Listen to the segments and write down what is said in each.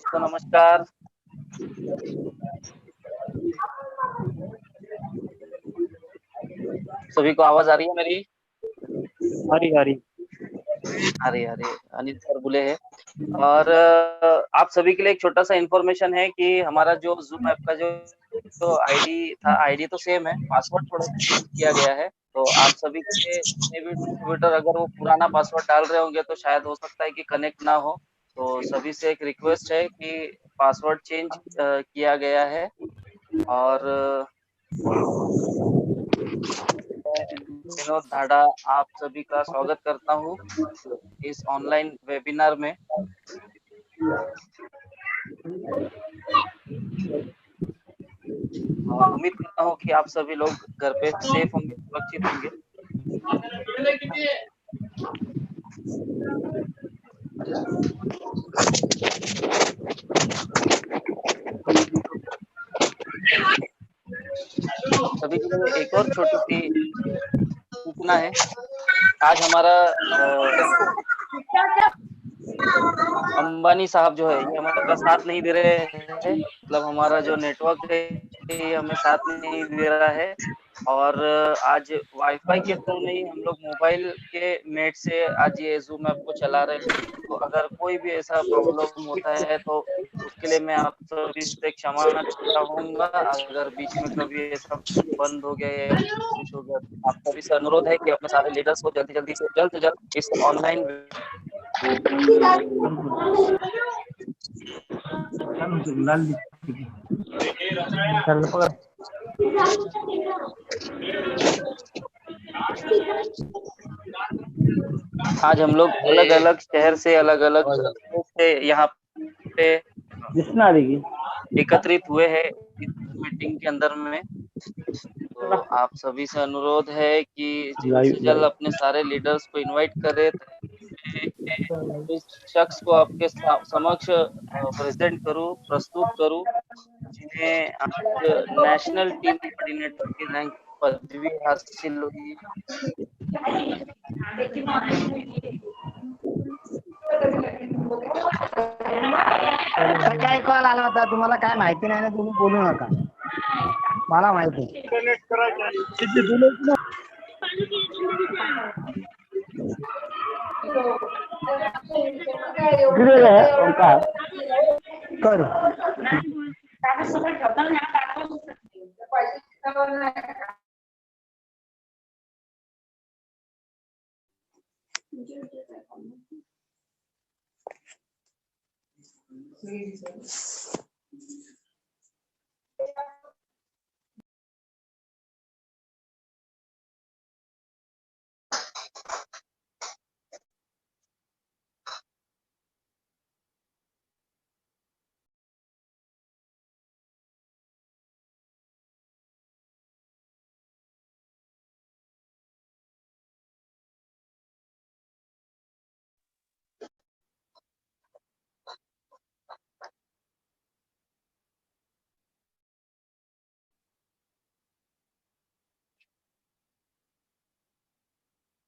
तो नमस्कार। सभी को आवाज आ रही है मेरी? हरी हरी अरे अरे अनिल सर बोले हैं। और आप सभी के लिए एक छोटा सा इन्फॉर्मेशन है कि हमारा जो जूम ऐप का जो आईडी था, आईडी तो सेम है, पासवर्ड थोड़ा सा चेंज किया गया है। तो आप सभी के लिए जितने भी डिस्ट्रीब्यूटर अगर वो पुराना पासवर्ड डाल रहे होंगे तो शायद हो सकता है कि कनेक्ट ना हो। तो सभी से एक रिक्वेस्ट है कि पासवर्ड चेंज किया गया है। और विनोद धाड़ा आप सभी का स्वागत करता हूँ इस ऑनलाइन वेबिनार में। और उम्मीद करता हूँ कि आप सभी लोग घर पे सेफ होंगे, सुरक्षित होंगे। सभी के लिए एक और छोटी सी सूचना है। आज हमारा अंबानी साहब जो है ये हमारा साथ नहीं दे रहे हैं। मतलब हमारा जो नेटवर्क है ये हमें साथ नहीं दे रहा है। और आज वाईफाई के थ्रू नहीं, हम लोग मोबाइल के नेट से आज ये जूम ऐप को चला रहे हैं। तो अगर कोई भी ऐसा प्रॉब्लम होता है तो उसके लिए मैं आप सभी से क्षमा चाहूंगा। अगर बीच में कभी ऐसा बंद हो गया या कुछ हो गया, आप सभी से अनुरोध है कि अपने सारे लीडर्स को जल्दी से जल्द इस ऑनलाइन आज हम लोग अलग-अलग शहर से, अलग-अलग से यहाँ पे एकत्रित हुए हैं इस मीटिंग के अंदर में। तो आप सभी से अनुरोध है कि जल्द से जल्द अपने सारे लीडर्स को इनवाइट करें। इस शख्स को आपके समक्ष प्रस्तुत करूं जिन्हें आज नेशनल टीम कोऑर्डिनेटर की रैंक पदवी हासिल हुई। काय कॉल आला होता तुम्हाला? काय माहिती नाही ना, तुम्ही बोलू नका, मला माहिती करू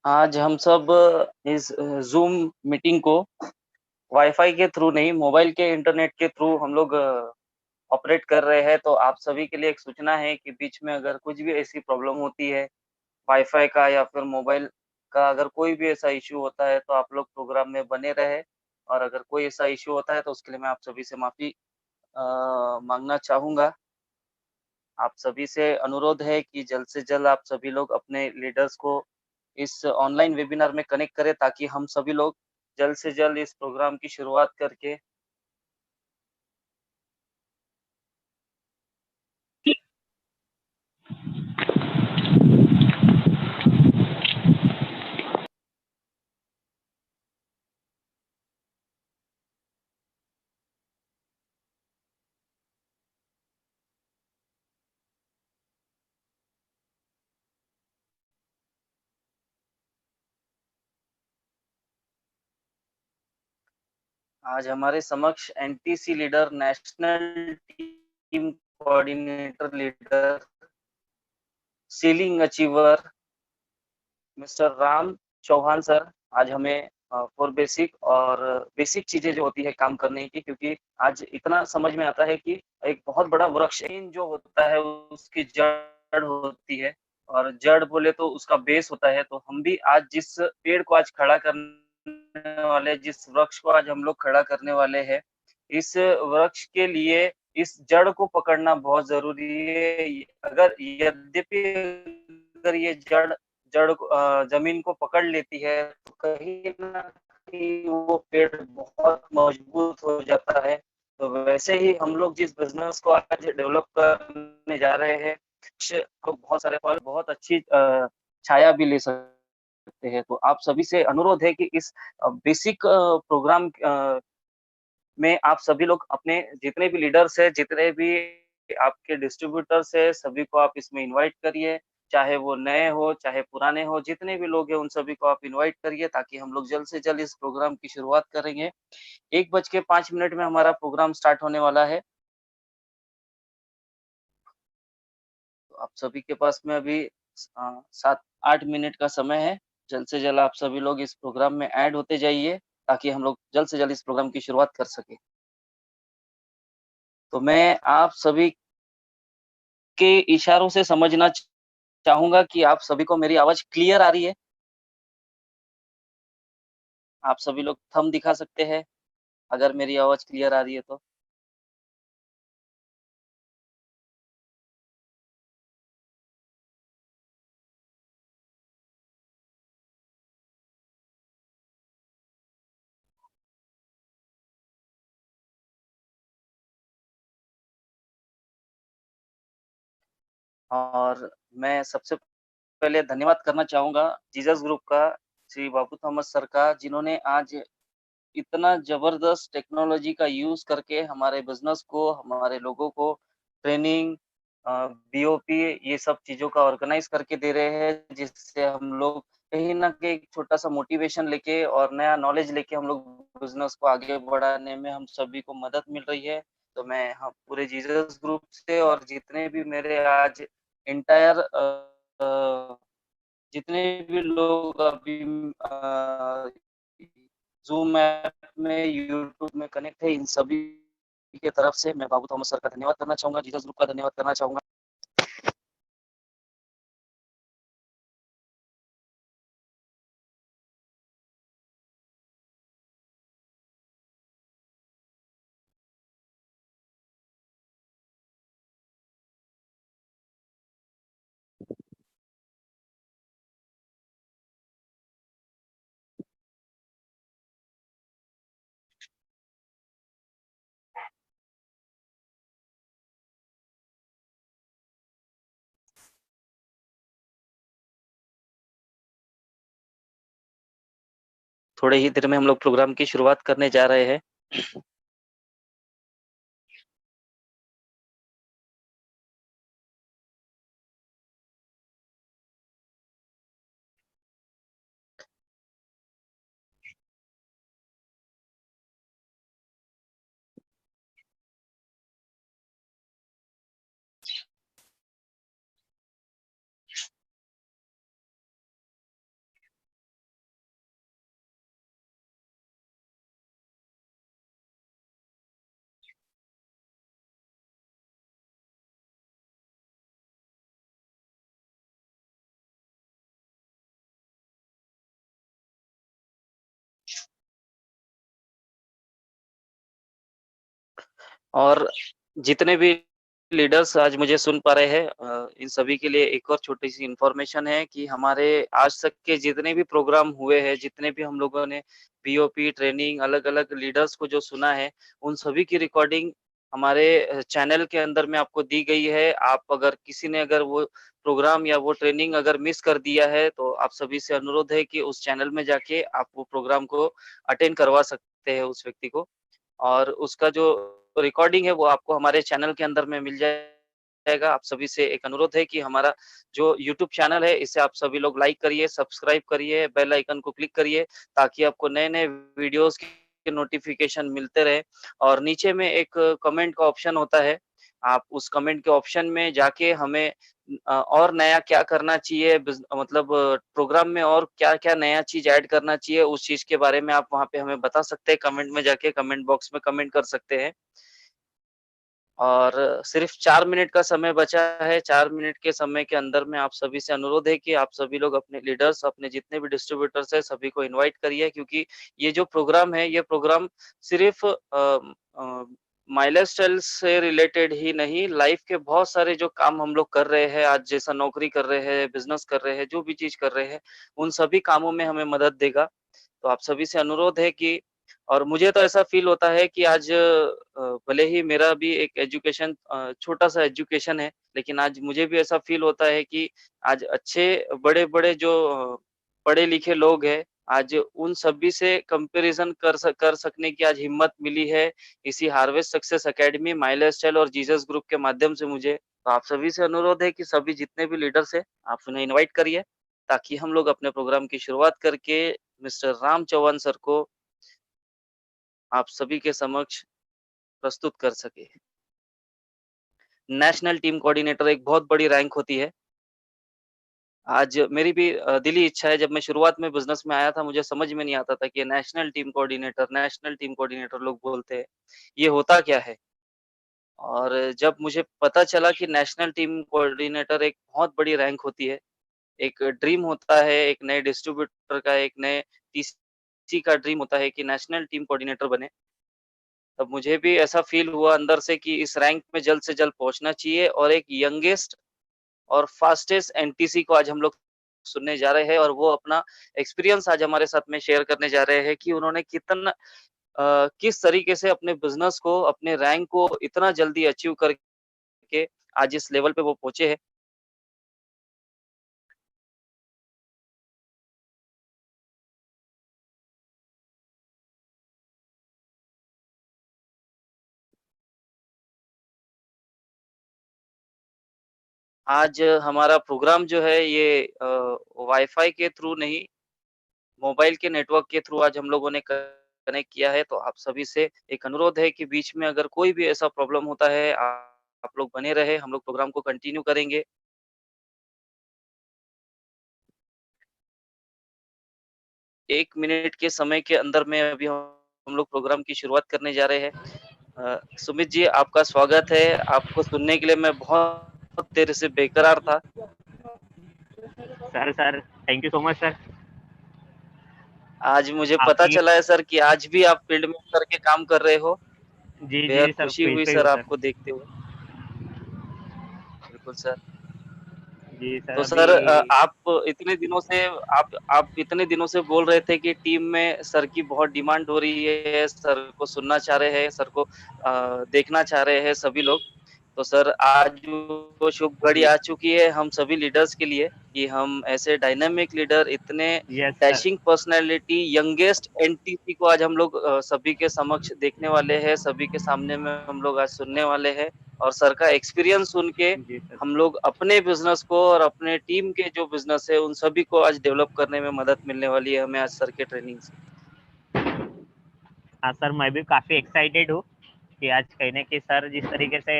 आज हम सब इस जूम मीटिंग को वाईफाई के थ्रू नहीं, मोबाइल के इंटरनेट के थ्रू हम लोग ऑपरेट कर रहे हैं। तो आप सभी के लिए एक सूचना है कि बीच में अगर कुछ भी ऐसी प्रॉब्लम होती है वाईफाई का या फिर मोबाइल का, अगर कोई भी ऐसा इश्यू होता है तो आप लोग प्रोग्राम में बने रहे। और अगर कोई ऐसा इश्यू होता है तो उसके लिए मैं आप सभी से माफ़ी माँगना चाहूँगा। आप सभी से अनुरोध है कि जल्द से जल्द आप सभी लोग अपने लीडर्स को इस ऑनलाइन वेबिनार में कनेक्ट करें ताकि हम सभी लोग जल्द से जल्द इस प्रोग्राम की शुरुआत करके आज हमारे समक्ष NTC leader, national team coordinator leader, ceiling achiever mister Ram Chauhan sir आज हमें फॉर बेसिक चीजें जो होती है काम करने की, क्योंकि आज इतना समझ में आता है कि एक बहुत बड़ा वृक्ष जो होता है उसकी जड़ होती है, और जड़ बोले तो उसका बेस होता है। तो हम भी आज जिस पेड़ को आज खड़ा करने वाले, जिस वृक्ष को आज हम लोग खड़ा करने वाले हैं, इस वृक्ष के लिए इस जड़ को पकड़ना बहुत जरूरी है। अगर यद्यपि अगर ये जड़ जड़ को ज़मीन को पकड़ लेती है, तो कहीं न कहीं वो पेड़ बहुत मजबूत हो जाता है। तो वैसे ही हम लोग जिस बिज़नेस को आज डेवलप करने जा रहे हैं, को बहुत सारे फल, बहुत अच्छी छाया भी ले सकते हैं। तो आप सभी से अनुरोध है कि इस बेसिक प्रोग्राम में आप सभी लोग अपने जितने भी लीडर्स हैं, जितने भी आपके डिस्ट्रीब्यूटर्स हैं, सभी को आप इसमें इनवाइट करिए। चाहे वो नए हो, चाहे पुराने हो, जितने भी लोग हैं उन सभी को आप इनवाइट करिए, ताकि हम लोग जल्द से जल्द इस प्रोग्राम की शुरुआत करेंगे। 1:05 में हमारा प्रोग्राम स्टार्ट होने वाला है। तो आप सभी के पास में अभी 7-8 मिनट का समय है। जल्द से जल्द आप सभी लोग इस प्रोग्राम में ऐड होते जाइए, ताकि हम लोग जल्द से जल्द इस प्रोग्राम की शुरुआत कर सकें। तो मैं आप सभी के इशारों से समझना चाहूँगा कि आप सभी को मेरी आवाज़ क्लियर आ रही है? आप सभी लोग थंब दिखा सकते हैं, अगर मेरी आवाज़ क्लियर आ रही है तो। और मैं सबसे पहले धन्यवाद करना चाहूँगा जीसस ग्रुप का, श्री बाबू थॉमस सर का, जिन्होंने आज इतना ज़बरदस्त टेक्नोलॉजी का यूज़ करके हमारे बिज़नेस को, हमारे लोगों को ट्रेनिंग बीओपी ये सब चीज़ों का ऑर्गेनाइज़ करके दे रहे हैं, जिससे हम लोग कहीं न कहीं एक छोटा-सा मोटिवेशन लेके और नया नॉलेज लेके हम लोग बिज़नेस को आगे बढ़ाने में हम सभी को मदद मिल रही है। तो मैं हाँ, पूरे जीसस ग्रुप से और जितने भी मेरे आज एंटायर जितने भी लोग अभी ज़ूम ऐप में, यूट्यूब में कनेक्ट है, इन सभी की तरफ से मैं बाबू थॉमस सर का धन्यवाद करना चाहूँगा, जीसस ग्रुप का धन्यवाद करना चाहूँगा। थोड़े ही देर में हम लोग प्रोग्राम की शुरुआत करने जा रहे हैं। और जितने भी लीडर्स आज मुझे सुन पा रहे हैं, इन सभी के लिए एक और छोटी-सी इन्फॉर्मेशन है कि हमारे आज तक के जितने भी प्रोग्राम हुए हैं, जितने भी हम लोगों ने पीओपी ट्रेनिंग अलग-अलग लीडर्स को जो सुना है, उन सभी की रिकॉर्डिंग हमारे चैनल के अंदर में आपको दी गई है। आप अगर किसी ने अगर वो प्रोग्राम या वो ट्रेनिंग अगर मिस कर दिया है, तो आप सभी से अनुरोध है कि उस चैनल में जाके आप वो प्रोग्राम को अटेंड करवा सकते हैं उस व्यक्ति को। और उसका जो रिकॉर्डिंग है वो आपको हमारे चैनल के अंदर में मिल जाएगा। आप सभी से एक अनुरोध है कि हमारा जो यूट्यूब चैनल है इसे आप सभी लोग लाइक करिए, सब्सक्राइब करिए, बेल आइकन को क्लिक करिए, ताकि आपको नए-नए वीडियोज़ की के नोटिफिकेशन मिलते रहे। और नीचे में एक कमेंट का ऑप्शन होता है, आप उस कमेंट के ऑप्शन में जाके हमें और नया क्या करना चाहिए, मतलब प्रोग्राम में और क्या-क्या नया चीज़ ऐड करना चाहिए, उस चीज़ के बारे में आप वहाँ पे हमें बता सकते हैं, कमेंट में जाके कमेंट बॉक्स में कमेंट कर सकते हैं। और सिर्फ़ 4 मिनट का समय बचा है, 4 मिनट के समय के अंदर में आप सभी से अनुरोध है कि आप सभी लोग अपने लीडर्स, अपने जितने भी डिस्ट्रीब्यूटर्स हैं, सभी को इनवाइट करिए, क्योंकि ये जो प्रोग्राम है, ये प्रोग्राम सिर्फ़ माइलस्टाइल से रिलेटेड ही नहीं, लाइफ़ के बहुत सारे जो काम हम लोग कर रहे हैं, आज जैसा नौकरी कर रहे हैं, बिज़नेस कर रहे हैं, जो भी चीज़ कर रहे हैं, उन सभी कामों में हमें मदद देगा। तो आप सभी से अनुरोध है कि, और मुझे तो ऐसा फ़ील होता है कि आज भले ही मेरा भी एक एजुकेशन छोटा-सा एजुकेशन है, लेकिन आज मुझे भी ऐसा फ़ील होता है कि आज अच्छे बड़े-बड़े जो पढ़े-लिखे लोग हैं, आज उन सभी से कंपैरिज़न कर सकने की आज हिम्मत मिली है, इसी हार्वेस्ट सक्सेस अकेडमी, माई लाइफ़स्टाइल और जीसस ग्रुप के माध्यम से मुझे। तो आप सभी से अनुरोध है कि सभी जितने भी लीडर्स हैं, आप उन्हें इनवाइट करिए, ताकि हम लोग अपने प्रोग्राम की शुरुआत करके मिस्टर राम चौहान सर को आप सभी के समक्ष प्रस्तुत कर सकें। नेशनल टीम कोऑर्डिनेटर एक बहुत बड़ी रैंक होती है। आज मेरी भी दिली इच्छा है, जब मैं शुरुआत में बिज़नेस में आया था, मुझे समझ में नहीं आता था कि नेशनल टीम कोऑर्डिनेटर लोग बोलते हैं, ये होता क्या है? और जब मुझे पता चला कि नेशनल टीम कोऑर्डिनेटर एक बहुत बड़ी रैंक होती है, एक ड्रीम होता है, एक नए डिस्ट्रीब्यूटर का, एक नए टीसी का ड्रीम होता है कि नेशनल टीम कोऑर्डिनेटर बने। तब मुझे भी ऐसा फ़ील हुआ अंदर से कि इस रैंक में जल्द से जल्द पहुँचना चाहिए, और एक यंगेस्ट और फास्टेस्ट एनटीसी को आज हम लोग सुनने जा रहे हैं, और वो अपना एक्सपीरियंस आज हमारे साथ में शेयर करने जा रहे हैं कि उन्होंने किस तरीके से अपने बिज़नेस को, अपने रैंक को इतना जल्दी अचीव करके आज इस लेवल पे वो पहुँचे हैं। आज हमारा प्रोग्राम जो है ये वाईफ़ाई के थ्रू नहीं, मोबाइल के नेटवर्क के थ्रू आज हम लोगों ने कनेक्ट किया है, तो आप सभी से एक अनुरोध है कि बीच में अगर कोई भी ऐसा प्रॉब्लम होता है, आप लोग बने रहे, हम लोग प्रोग्राम को कंटिन्यू करेंगे। 1 मिनट के समय के अंदर में अभी हम लोग प्रोग्राम की शुरुआत करने जा रहे हैं। सुमित जी, आपका स्वागत है। आपको सुनने के लिए मैं बहुत देर से बेकरार था। Sir thank you so much sir. आज मुझे पता आपकी चला है सर कि आज भी आप फील्ड में उतर के काम कर रहे हो। जी बेहद जी सर, खुशी फील्ड हुई पे ही सर हूँ सर। आपको देखते हुए। बिल्कुल सर। जी सर तो अभी सर आप इतने दिनों से बोल रहे थे कि टीम में सर की बहुत डिमांड हो रही है, सर को सुनना चाह रहे हैं, सर को देखना चाह रहे हैं सभी लोग। तो सर आज वो शुभ घड़ी जी आ चुकी है हम सभी लीडर्स के लिए, कि हम ऐसे डायनामिक लीडर, इतने yes sir. Dashing personality, youngest NTC को आज हम लोग सभी के समक्ष देखने वाले हैं, सभी के सामने में हम लोग आज सुनने वाले हैं, और सर का एक्सपीरियंस सुन के जी सर। हम लोग अपने बिज़नेस को और अपने टीम के जो बिज़नेस है, उन सभी को आज डेवलप करने में मदद मिलने वाली है हमें आज सर के ट्रेनिंग से। हाँ सर, मैं भी काफ़ी एक्साइटेड हूँ कि आज कहने कि सर जिस तरीके से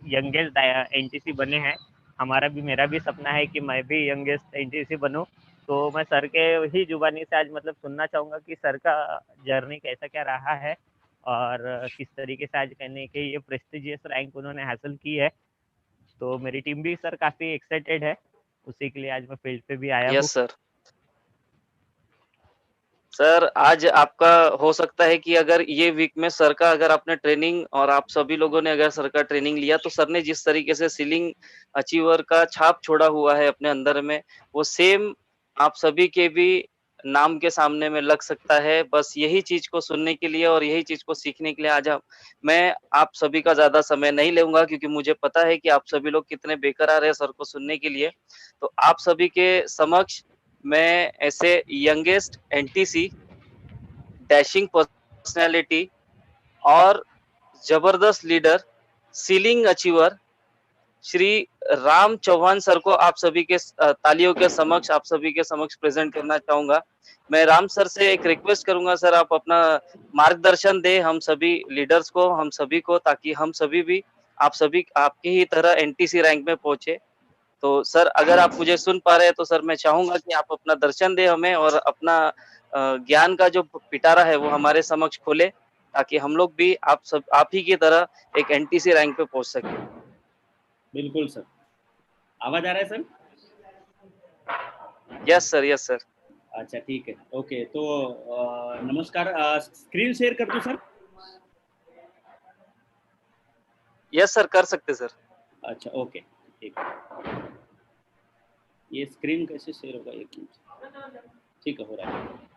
यंगेस्ट एनटीसी बने हैं, मेरा भी सपना है कि मैं भी यंगेस्ट एनटीसी बनूँ। तो मैं सर के ही जुबानी से आज मतलब सुनना चाहूँगा कि सर का जर्नी कैसा क्या रहा है, और किस तरीके से आज कहने कि ये प्रेस्टिजियस रैंक उन्होंने हासिल की है। तो मेरी टीम भी सर काफ़ी एक्साइटेड है, उसी के लिए आज मैं फील्ड पे भी आया हूँ। Yes sir. सर, आज आपका हो सकता है कि अगर ये वीक में सर का अगर आपने ट्रेनिंग, और आप सभी लोगों ने अगर सर का ट्रेनिंग लिया, तो सर ने जिस तरीके से सीलिंग अचीवर का छाप छोड़ा हुआ है अपने अंदर में, वो सेम आप सभी के भी नाम के सामने में लग सकता है। बस यही चीज़ को सुनने के लिए और यही चीज़ को सीखने के लिए आज मैं आप सभी का ज़्यादा समय नहीं लूँगा, क्योंकि मुझे पता है कि आप सभी लोग कितने बेकरार हैं सर को सुनने के लिए। तो आप सभी के समक्ष मैं ऐसे यंगेस्ट एनटीसी, डैशिंग पर्सनैलिटी और जबरदस्त leader, ceiling achiever Shri Ram Chauhan sir को आप सभी के तालियों के समक्ष आप सभी के समक्ष प्रेजेंट करना चाहूँगा। मैं राम सर से एक रिक्वेस्ट करूँगा, सर आप अपना मार्गदर्शन दें हम सभी लीडर्स को, हम सभी को, ताकि हम सभी भी आप सभी आपकी ही तरह एनटीसी रैंक में पहुँचे। तो सर अगर आप मुझे सुन पा रहे हैं तो सर मैं चाहूँगा कि आप अपना दर्शन दें हमें और अपना ज्ञान का जो पिटारा है वो हमारे समक्ष खोलें, ताकि हम लोग भी आप ही की तरह एक एनटीसी रैंक पे पहुँच सकें। बिल्कुल सर। आवाज आ रहा है sir? Yes sir, yes sir. अच्छा ठीक है, ओके। तो नमस्कार, स्क्रीन शेयर कर दूं सर? यस सर, कर सकते सर। अच्छा ओके, ठीक है। ये स्क्रीन कैसे शेयर होगा, एक मिनट। ठीक है, हो रहा है।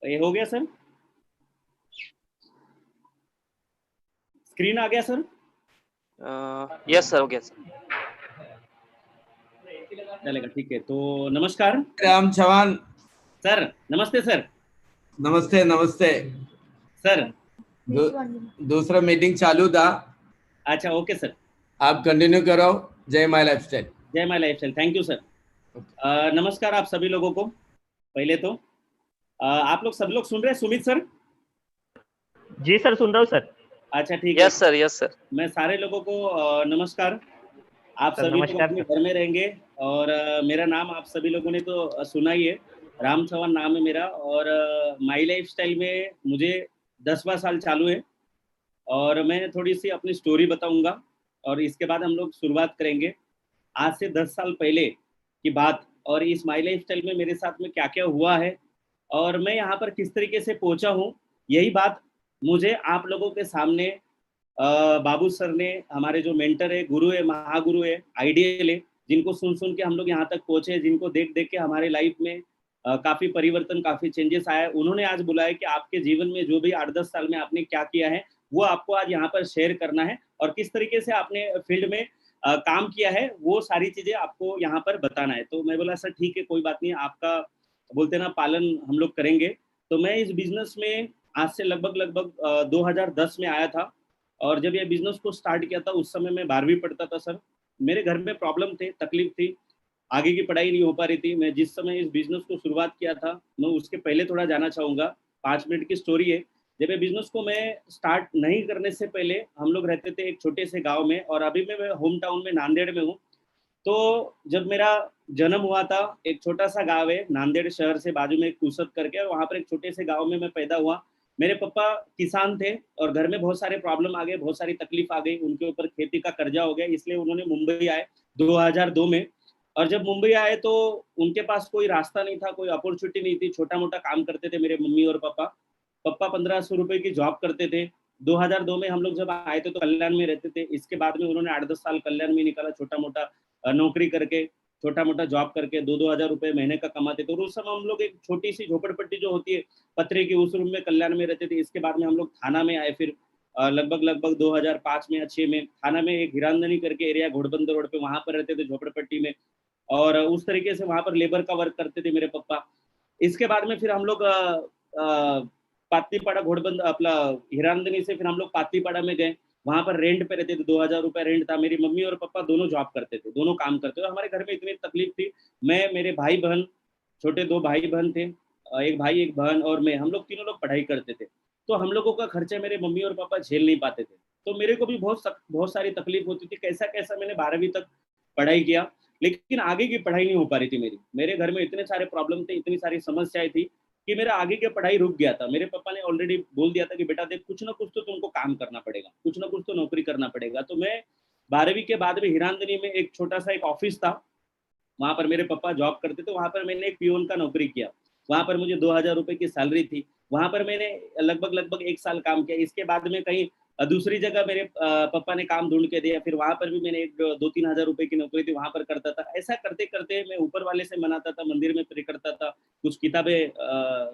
ये हो गया सर? स्क्रीन आ गया सर? यस सर, हो गया सर। चलेगा, ठीक है। तो नमस्कार राम चौहान सर। नमस्ते सर। नमस्ते नमस्ते सर दूसरा मीटिंग चालू था। अच्छा ओके सर, आप कंटिन्यू करो। जय माई लाइफस्टाइल। जय माई लाइफस्टाइल। Thank you sir. नमस्कार आप सभी लोगों को। पहले तो आप लोग सब लोग सुन रहे हैं सुमित सर? जी सर, सुन रहा हूँ सर। अच्छा ठीक है। Yes sir, yes sir. मैं सारे लोगों को नमस्कार। आप सर, सभी लोग नमस्कार अपने सर। घर में रहेंगे और मेरा नाम आप सभी लोगों ने तो सुना ही है, राम चौहान नाम है मेरा। और माई लाइफ स्टाइल में मुझे 10वां साल चालू है और मैं थोड़ी सी अपनी स्टोरी बताऊंगा और इसके बाद हम लोग शुरुआत करेंगे आज से 10 साल पहले की बात, और इस माई लाइफ स्टाइल में मेरे साथ में क्या क्या हुआ है और मैं यहाँ पर किस तरीके से पहुंचा हूँ। यही बात मुझे आप लोगों के सामने बाबू सर ने, हमारे जो मेंटर है, गुरु है, महागुरु है, आइडियल है, जिनको सुन सुन के हम लोग यहाँ तक पहुंचे, जिनको देख देख के हमारे लाइफ में काफी परिवर्तन, काफी चेंजेस आया, उन्होंने आज बुलाया कि आपके जीवन में जो भी 8-10 साल में आपने क्या किया है वो आपको आज यहाँ पर शेयर करना है और किस तरीके से आपने फील्ड में काम किया है वो सारी चीजें आपको यहाँ पर बताना है। तो मैं बोला सर ठीक है, कोई बात नहीं, आपका बोलते ना पालन हम लोग करेंगे। तो मैं इस बिजनेस में आज से लगभग 2010 में आया था और जब ये बिजनेस को स्टार्ट किया था उस समय मैं 12वीं पढ़ता था सर। मेरे घर में प्रॉब्लम थे, तकलीफ थी, आगे की पढ़ाई नहीं हो पा रही थी। मैं जिस समय इस बिजनेस को शुरुआत किया था, मैं उसके पहले थोड़ा जाना चाहूँगा। 5 मिनट की स्टोरी है। जब ये बिजनेस को मैं स्टार्ट नहीं करने से पहले हम लोग रहते थे एक छोटे से गाँव में और अभी मैं होम टाउन में नांदेड़ में हूँ। तो जब मेरा जन्म हुआ था, एक छोटा सा गाँव है नांदेड़ शहर से बाजू में, एक कुसत करके, वहाँ पर एक छोटे से गाँव में मैं पैदा हुआ। मेरे पापा किसान थे और घर में बहुत सारे प्रॉब्लम आ गए, बहुत सारी तकलीफ आ गई, उनके ऊपर खेती का कर्जा हो गया, इसलिए उन्होंने मुंबई आए 2002 में। और जब मुंबई आए तो उनके पास कोई रास्ता नहीं था, कोई अपॉर्चुनिटी नहीं थी, छोटा मोटा काम करते थे मेरे मम्मी और पापा। पापा 1500 रुपए की जॉब करते थे। 2002 में हम लोग जब आए थे तो कल्याण में रहते थे। इसके बाद में उन्होंने 8-10 साल कल्याण में निकाला, छोटा मोटा नौकरी करके, छोटा मोटा जॉब करके 2-2 हजार रुपए महीने का कमाते थे। और उस समय हम लोग एक छोटी सी झोपड़पट्टी जो होती है पत्रे की, उस रूम में कल्याण में रहते थे। इसके बाद में हम लोग थाना में आए, फिर लगभग 2005 में या 6 में थाना में एक हिरानंदनी करके एरिया, घोड़बंदर रोड पे, वहां पर रहते थे झोपड़पट्टी में और उस तरीके से वहां पर लेबर का वर्क करते थे मेरे पापा। इसके बाद में फिर हम लोग पातलीपाड़ा, घोड़बंद अपना हिरानंदनी से फिर हम लोग पातलीपाड़ा में गए, वहां पर रेंट पे रहते थे, 2000 रुपए रेंट था। मेरी मम्मी और पापा दोनों जॉब करते थे, दोनों काम करते थे। हमारे घर में इतनी तकलीफ थी, मैं, मेरे भाई बहन, छोटे 2 भाई बहन थे, एक भाई एक बहन और मैं, हम लोग तीनों लोग पढ़ाई करते थे। तो हम लोगों का खर्चा मेरे मम्मी और पापा झेल नहीं पाते थे, तो मेरे को भी बहुत सारी तकलीफ होती थी। कैसा कैसा मैंने 12वीं तक पढ़ाई किया, लेकिन आगे की पढ़ाई नहीं हो पा रही थी मेरी। मेरे घर में इतने सारे प्रॉब्लम थे, इतनी सारी समस्याएं थी कि मेरा आगे की पढ़ाई रुक गया था। मेरे पापा ने ऑलरेडी बोल दिया था कि बेटा देख, कुछ ना कुछ तो तुमको काम करना पड़ेगा, कुछ ना कुछ तो नौकरी करना पड़ेगा। तो मैं 12वीं के बाद में हिरानंदनी में एक छोटा सा एक ऑफिस था, वहां पर मेरे पापा जॉब करते थे, वहां पर मैंने एक पियोन का नौकरी किया। वहां पर मुझे 2000 रुपए की सैलरी थी। वहां पर मैंने लगभग 1 साल काम किया। इसके बाद में कहीं दूसरी जगह मेरे पापा ने काम ढूंढ के दिया, फिर वहां पर भी मैंने एक 2-3 हजार रुपए की नौकरी थी, वहां पर करता था। ऐसा करते करते मैं ऊपर वाले से मनाता था, मंदिर में प्रे करता था, कुछ किताबें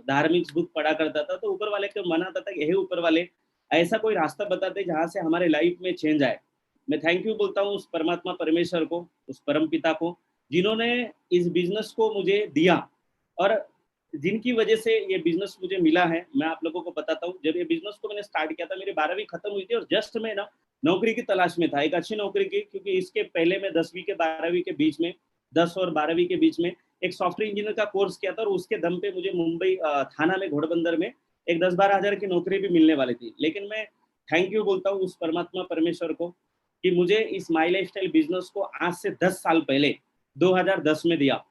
धार्मिक बुक पढ़ा करता था। तो ऊपर वाले को मनाता था कि हे ऊपर वाले, ऐसा कोई रास्ता बताते जहाँ से हमारे लाइफ में चेंज आए। मैं थैंक यू बोलता हूँ उस परमात्मा परमेश्वर को, उस परम पिता को, जिन्होंने इस बिजनेस को मुझे दिया। और जिनकी वजह से ये बिजनेस मुझे मिला है, मैं आप लोगों को बताता हूँ। जब ये बिजनेस को मैंने स्टार्ट किया था, मेरी 12वीं खत्म हुई थी और जस्ट मैं ना नौकरी की तलाश में था, एक अच्छी नौकरी की, क्योंकि इसके पहले मैं 10वीं के 12वीं के बीच में, 10 और 12वीं के बीच में एक सॉफ्टवेयर इंजीनियर का कोर्स किया था और उसके दम पे मुझे मुंबई थाना में घोड़बंदर में एक 10-12 हज़ार की नौकरी भी मिलने वाली थी। लेकिन मैं थैंक यू बोलता हूँ उस परमात्मा परमेश्वर को कि मुझे इस माई लाइफस्टाइल बिजनेस को आज से 10 साल पहले 2010 में दिया।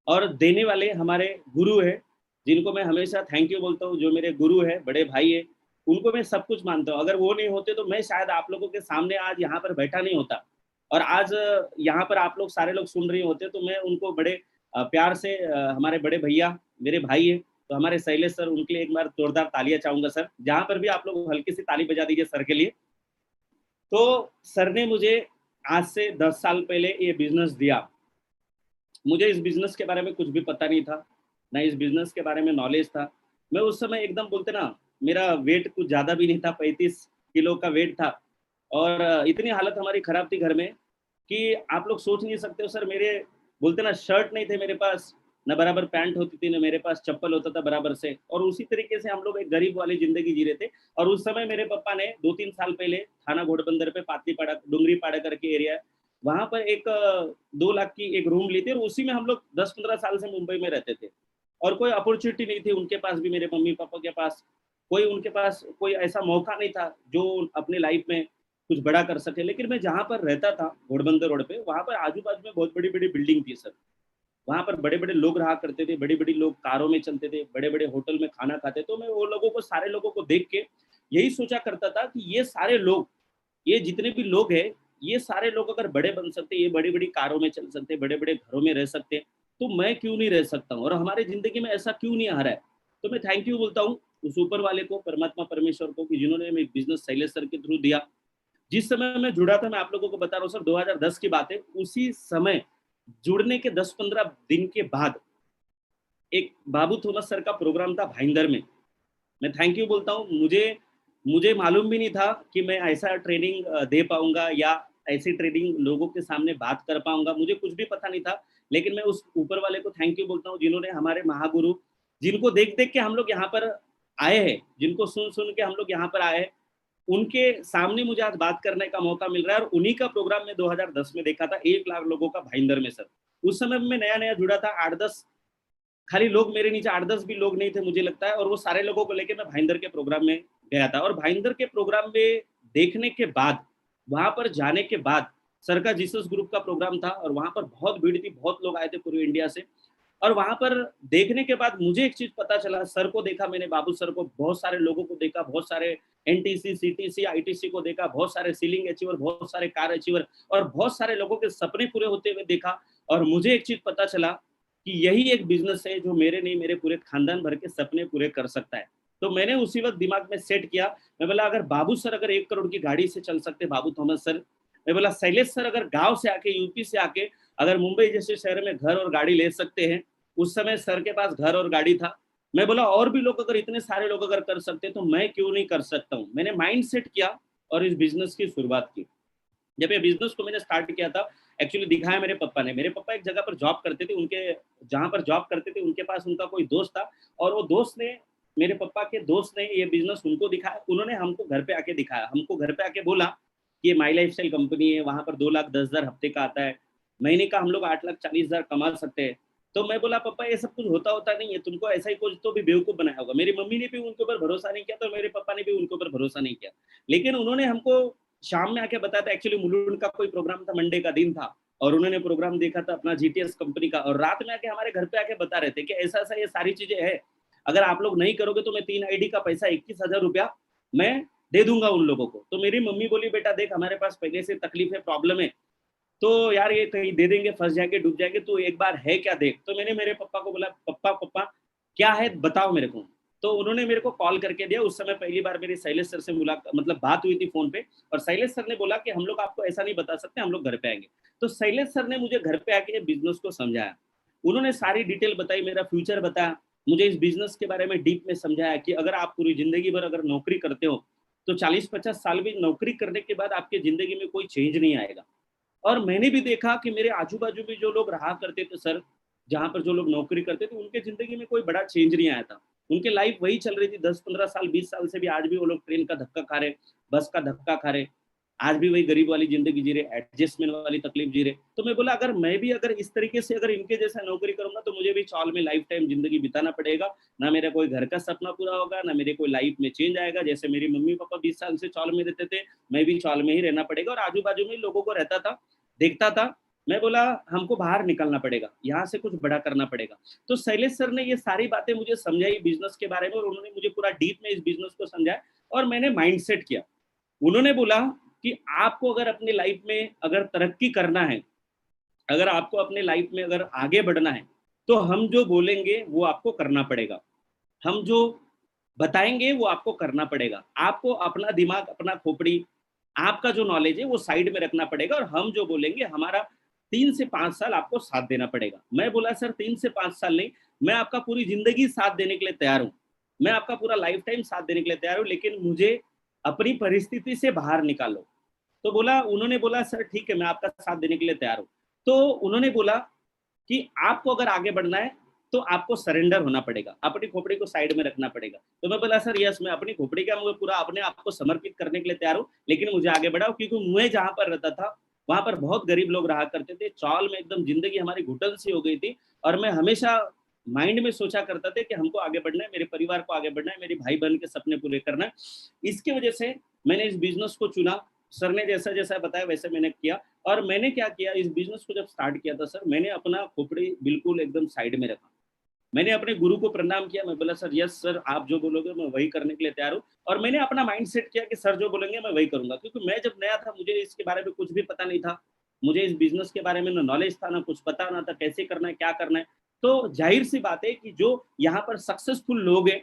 और देने वाले हमारे गुरु है, जिनको मैं हमेशा थैंक यू बोलता हूँ, जो मेरे गुरु है, बड़े भाई है, उनको मैं सब कुछ मानता हूँ। अगर वो नहीं होते तो मैं शायद आप लोगों के सामने आज यहाँ पर बैठा नहीं होता और आज यहाँ पर आप लोग सारे लोग सुन रहे होते, तो मैं उनको बड़े प्यार से हमारे बड़े भैया मेरे भाई है, तो हमारे शैलेश सर, उनके लिए एक बार जोरदार तालियां चाहूंगा सर, जहां पर भी आप लोग हल्की सी ताली बजा दीजिए सर के लिए। तो सर ने मुझे आज से 10 साल पहले ये बिजनेस दिया। मुझे इस बिजनेस के बारे में कुछ भी पता नहीं था, ना इस बिजनेस के बारे में नॉलेज था। मैं उस समय एकदम बोलते ना, मेरा वेट कुछ ज़्यादा भी नहीं था, 35 किलो का वेट था और इतनी हालत हमारी ख़राब थी घर में कि आप लोग सोच नहीं सकते हो सर। मेरे बोलते ना शर्ट नहीं थे मेरे पास, ना बराबर पैंट होती थी, ना मेरे पास चप्पल होता था बराबर से, और उसी तरीके से हम लोग एक गरीब वाली ज़िंदगी जी रहे थे। और उस समय मेरे पापा ने 2-3 साल पहले थाना घोड़बंदर पे पातलीपाड़ा, डुंगरीपाड़ा करके एरिया, वहाँ पर एक 2 लाख की एक रूम ली थी और उसी में हम लोग 10-15 साल से मुंबई में रहते थे। और कोई अपॉर्चुनिटी नहीं थी उनके पास भी, मेरे मम्मी पापा के पास कोई, उनके पास कोई ऐसा मौका नहीं था जो अपनी लाइफ में कुछ बड़ा कर सके। लेकिन मैं जहाँ पर रहता था घोड़बंदर रोड पे, वहाँ पर आजू बाजू में बहुत बड़ी बड़ी बिल्डिंग थी सर। वहाँ पर बड़े बड़े लोग रहा करते थे, बड़ी बड़ी लोग कारों में चलते थे, बड़े बड़े होटल में खाना खाते। तो मैं वो लोगों को, सारे लोगों को देख के यही सोचा करता था कि ये सारे लोग, ये जितने भी लोग हैं, ये सारे लोग अगर बड़े बन सकते, ये बड़ी बड़ी कारों में चल सकते, बड़े बड़े घरों में रह सकते, तो मैं क्यों नहीं रह सकता हूँ और हमारे जिंदगी में ऐसा क्यों नहीं आ रहा है। तो मैं थैंक यू बोलता हूँ उस ऊपर वाले को, परमात्मा परमेश्वर को, कि जिन्होंने मैं बिजनेस शैलेश सर के थ्रू दिया। जिस समय मैं जुड़ा था, मैं आप लोगों को बता रहा हूँ सर, 2010 की बात है। उसी समय जुड़ने के 10-15 दिन के बाद एक बाबू थोमस सर का प्रोग्राम था भाईंदर में। मैं थैंक यू बोलता हूँ, मुझे मुझे मालूम भी नहीं था कि मैं ऐसा ट्रेनिंग दे पाऊंगा या ऐसी ट्रेनिंग लोगों के सामने बात कर पाऊंगा, मुझे कुछ भी पता नहीं था। लेकिन मैं उस ऊपर वाले को थैंक यू बोलता हूँ, जिन्होंने हमारे महागुरु, जिनको देख देख के हम लोग यहाँ पर आए हैं, जिनको सुन सुन के हम लोग यहाँ पर आए हैं, उनके सामने मुझे आज बात करने का मौका मिल रहा है। और उन्हीं का प्रोग्राम मैं 2010 में देखा था, 1 लाख लोगों का भाईंदर में सर। उस समय में नया नया जुड़ा था, 8-10 खाली लोग, मेरे नीचे 8-10 भी लोग नहीं थे मुझे लगता है। और वो सारे लोगों को लेके मैं भाईंदर के प्रोग्राम में गया था। और भाईंदर के प्रोग्राम में देखने के बाद, वहां पर जाने के बाद, सर का जीसस ग्रुप का प्रोग्राम था और वहां पर बहुत भीड़ थी, बहुत लोग आए थे पूरे इंडिया से। और वहां पर देखने के बाद मुझे एक चीज पता चला, सर को देखा मैंने, बाबू सर को, बहुत सारे लोगों को देखा, बहुत सारे एनटीसी, सीटीसी, आईटीसी को देखा, बहुत सारे सीलिंग अचीवर, बहुत सारे कार अचीवर और बहुत सारे लोगों के सपने पूरे होते हुए देखा। और मुझे एक चीज पता चला कि यही एक बिजनेस है जो मेरे नहीं, मेरे पूरे खानदान भर के सपने पूरे कर सकता है। तो मैंने उसी वक्त दिमाग में सेट किया, मैं बोला अगर बाबू सर अगर 1 करोड़ की गाड़ी से चल सकते, बाबू थॉमस सर, मैं बोला शैलेश सर अगर गांव से आके, यूपी से आके अगर मुंबई जैसे शहर में घर और गाड़ी ले सकते हैं, उस समय सर के पास घर और गाड़ी था, मैं बोला और भी लोग अगर, इतने सारे लोग अगर कर सकते तो मैं क्यों नहीं कर सकता हूँ। मैंने माइंड सेट किया और इस बिजनेस की शुरुआत की। जब ये बिजनेस को मैंने स्टार्ट किया था, एक्चुअली दिखाया मेरे पापा ने। मेरे पापा एक जगह पर जॉब करते थे, उनके जहाँ पर जॉब करते थे उनके पास उनका कोई दोस्त था और वो दोस्त ने, मेरे पापा के दोस्त ने ये बिजनेस उनको दिखाया। उन्होंने हमको घर पे आके दिखाया, हमको घर पे आके बोला कि ये माई लाइफस्टाइल कंपनी है, वहाँ पर 2,10,000 हफ्ते का आता है, महीने का हम लोग 8,40,000 कमा सकते हैं। तो मैं बोला पापा ये सब कुछ होता नहीं है, तुमको ऐसा ही कुछ तो भी बेवकूफ बनाया होगा। मेरी मम्मी ने भी उनके ऊपर भरोसा नहीं किया, तो मेरे पापा ने भी उनके ऊपर भरोसा नहीं किया। लेकिन उन्होंने हमको शाम में आके बताया था, एक्चुअली मुलुंड का कोई प्रोग्राम था, मंडे का दिन था और उन्होंने प्रोग्राम देखा था अपना जीटीएस कंपनी का, और रात में आके हमारे घर पे आके बता रहे थे कि ऐसा ऐसा ये सारी चीजें है, अगर आप लोग नहीं करोगे तो मैं 3 आईडी का पैसा 21,000 रुपया मैं दे दूंगा उन लोगों को। तो मेरी मम्मी बोली बेटा देख हमारे पास पहले से तकलीफ है, प्रॉब्लम है, तो यार ये कहीं दे देंगे, फंस जाएंगे, डूब जाएंगे, तो एक बार है क्या देख। तो मैंने मेरे पापा को बोला पप्पा पप्पा क्या है बताओ मेरे को। तो उन्होंने मेरे को कॉल करके दिया। उस समय पहली बार मेरी शैलेश सर से मुलाकात, मतलब बात हुई थी फोन पे, और शैलेश सर ने बोला कि हम लोग आपको ऐसा नहीं बता सकते, हम लोग घर पे आएंगे। तो शैलेश सर ने मुझे घर पे आके बिजनेस को समझाया, उन्होंने सारी डिटेल बताई, मेरा फ्यूचर बताया, मुझे इस बिजनेस के बारे में डीप में समझाया कि अगर आप पूरी जिंदगी भर अगर नौकरी करते हो तो 40-50 साल भी नौकरी करने के बाद आपकी जिंदगी में कोई चेंज नहीं आएगा। और मैंने भी देखा कि मेरे आजू बाजू भी जो लोग रहा करते थे सर, जहाँ पर जो लोग नौकरी करते थे उनके जिंदगी में कोई बड़ा चेंज नहीं आया था। उनके लाइफ वही चल रही थी 10-15 साल 20 साल से भी, आज भी वो लोग ट्रेन का धक्का खा रहे, बस का धक्का खा रहे, आज भी वही गरीब वाली जिंदगी जी रहे, एडजस्टमेंट वाली तकलीफ जी रहे। तो मैं बोला अगर मैं भी अगर इस तरीके से अगर इनके जैसा नौकरी करूंगा तो मुझे भी चौल में लाइफ टाइम जिंदगी बिताना पड़ेगा, ना मेरा कोई घर का सपना पूरा होगा, ना मेरे कोई लाइफ में चेंज आएगा। जैसे मेरी मम्मी पापा 20 साल से चौल में रहते थे, मैं भी चौल में ही रहना पड़ेगा। और आजू बाजू में लोगों को रहता था, देखता था। मैं बोला हमको बाहर निकलना पड़ेगा, यहाँ से कुछ बड़ा करना पड़ेगा। तो शैलेश सर ने ये सारी बातें मुझे समझाई बिजनेस के बारे में, और उन्होंने मुझे पूरा डीप में इस बिजनेस को समझाया और मैंने माइंडसेट किया। उन्होंने बोला कि आपको अगर अपनी लाइफ में अगर तरक्की करना है, अगर आपको अपने लाइफ में अगर आगे बढ़ना है, तो हम जो बोलेंगे वो आपको करना पड़ेगा, हम जो बताएंगे वो आपको करना पड़ेगा। आपको अपना दिमाग, अपना खोपड़ी, आपका जो नॉलेज है वो साइड में रखना पड़ेगा, और हम जो बोलेंगे हमारा 3 से 5 साल आपको साथ देना पड़ेगा। मैं बोला सर 3 से 5 साल नहीं, मैं आपका पूरी जिंदगी साथ देने के लिए तैयार हूँ, मैं आपका पूरा लाइफ टाइम साथ देने के लिए तैयार हूँ, लेकिन मुझे अपनी परिस्थिति से बाहर निकालो। तो बोला, उन्होंने बोला सर ठीक है मैं आपका साथ देने के लिए तैयार हूँ। तो उन्होंने बोला कि आपको अगर आगे बढ़ना है तो आपको सरेंडर होना पड़ेगा, अपनी खोपड़ी को साइड में रखना पड़ेगा। तो मैं बोला सर यस, मैं अपनी खोपड़ी का मुझे पूरा अपने आप को समर्पित करने के लिए तैयार हूँ, लेकिन मुझे आगे बढ़ाओ, क्योंकि मैं जहाँ पर रहता था वहां पर बहुत गरीब लोग रहा करते थे, चौल में एकदम जिंदगी हमारी घुटन सी हो गई थी। और मैं हमेशा माइंड में सोचा करता था कि हमको आगे बढ़ना है, मेरे परिवार को आगे बढ़ना है, मेरे भाई बहन के सपने पूरे करना है। इसकी वजह से मैंने इस बिजनेस को चुना। सर ने जैसा जैसा बताया वैसे मैंने किया। और मैंने क्या किया, इस बिजनेस को जब स्टार्ट किया था सर, मैंने अपना खोपड़ी बिल्कुल एकदम साइड में रखा। मैंने अपने गुरु को प्रणाम किया, मैं बोला सर यस सर, आप जो बोलोगे मैं वही करने के लिए तैयार हूँ। और मैंने अपना माइंड सेट किया कि सर जो बोलेंगे मैं वही करूंगा, क्योंकि मैं जब नया था मुझे इसके बारे में कुछ भी पता नहीं था, मुझे इस बिजनेस के बारे में ना नॉलेज था, ना कुछ पता ना था कैसे करना है, क्या करना है। तो जाहिर सी बात है कि जो यहाँ पर सक्सेसफुल लोग हैं,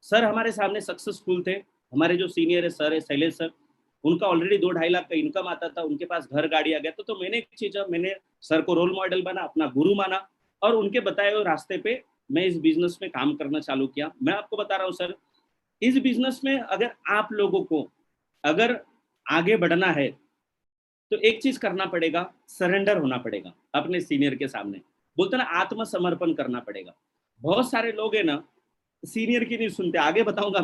सर हमारे सामने सक्सेसफुल थे, हमारे जो सीनियर है सर है शैलेश सर, उनका ऑलरेडी 2-2.5 लाख का इनकम आता था, उनके पास घर गाड़ी आ गया। तो मैंने एक चीज, मैंने सर को रोल मॉडल बना, अपना गुरु माना, और उनके बताए हुए रास्ते पे मैं इस बिजनेस में काम करना चालू किया। मैं आपको बता रहा हूँ सर, इस बिजनेस में अगर आप लोगों को अगर आगे बढ़ना है तो एक चीज करना पड़ेगा, सरेंडर होना पड़ेगा अपने सीनियर के सामने। बोलते ना आत्मसमर्पण करना पड़ेगा। बहुत सारे लोग है ना सीनियर की नहीं सुनते। आगे बताऊंगा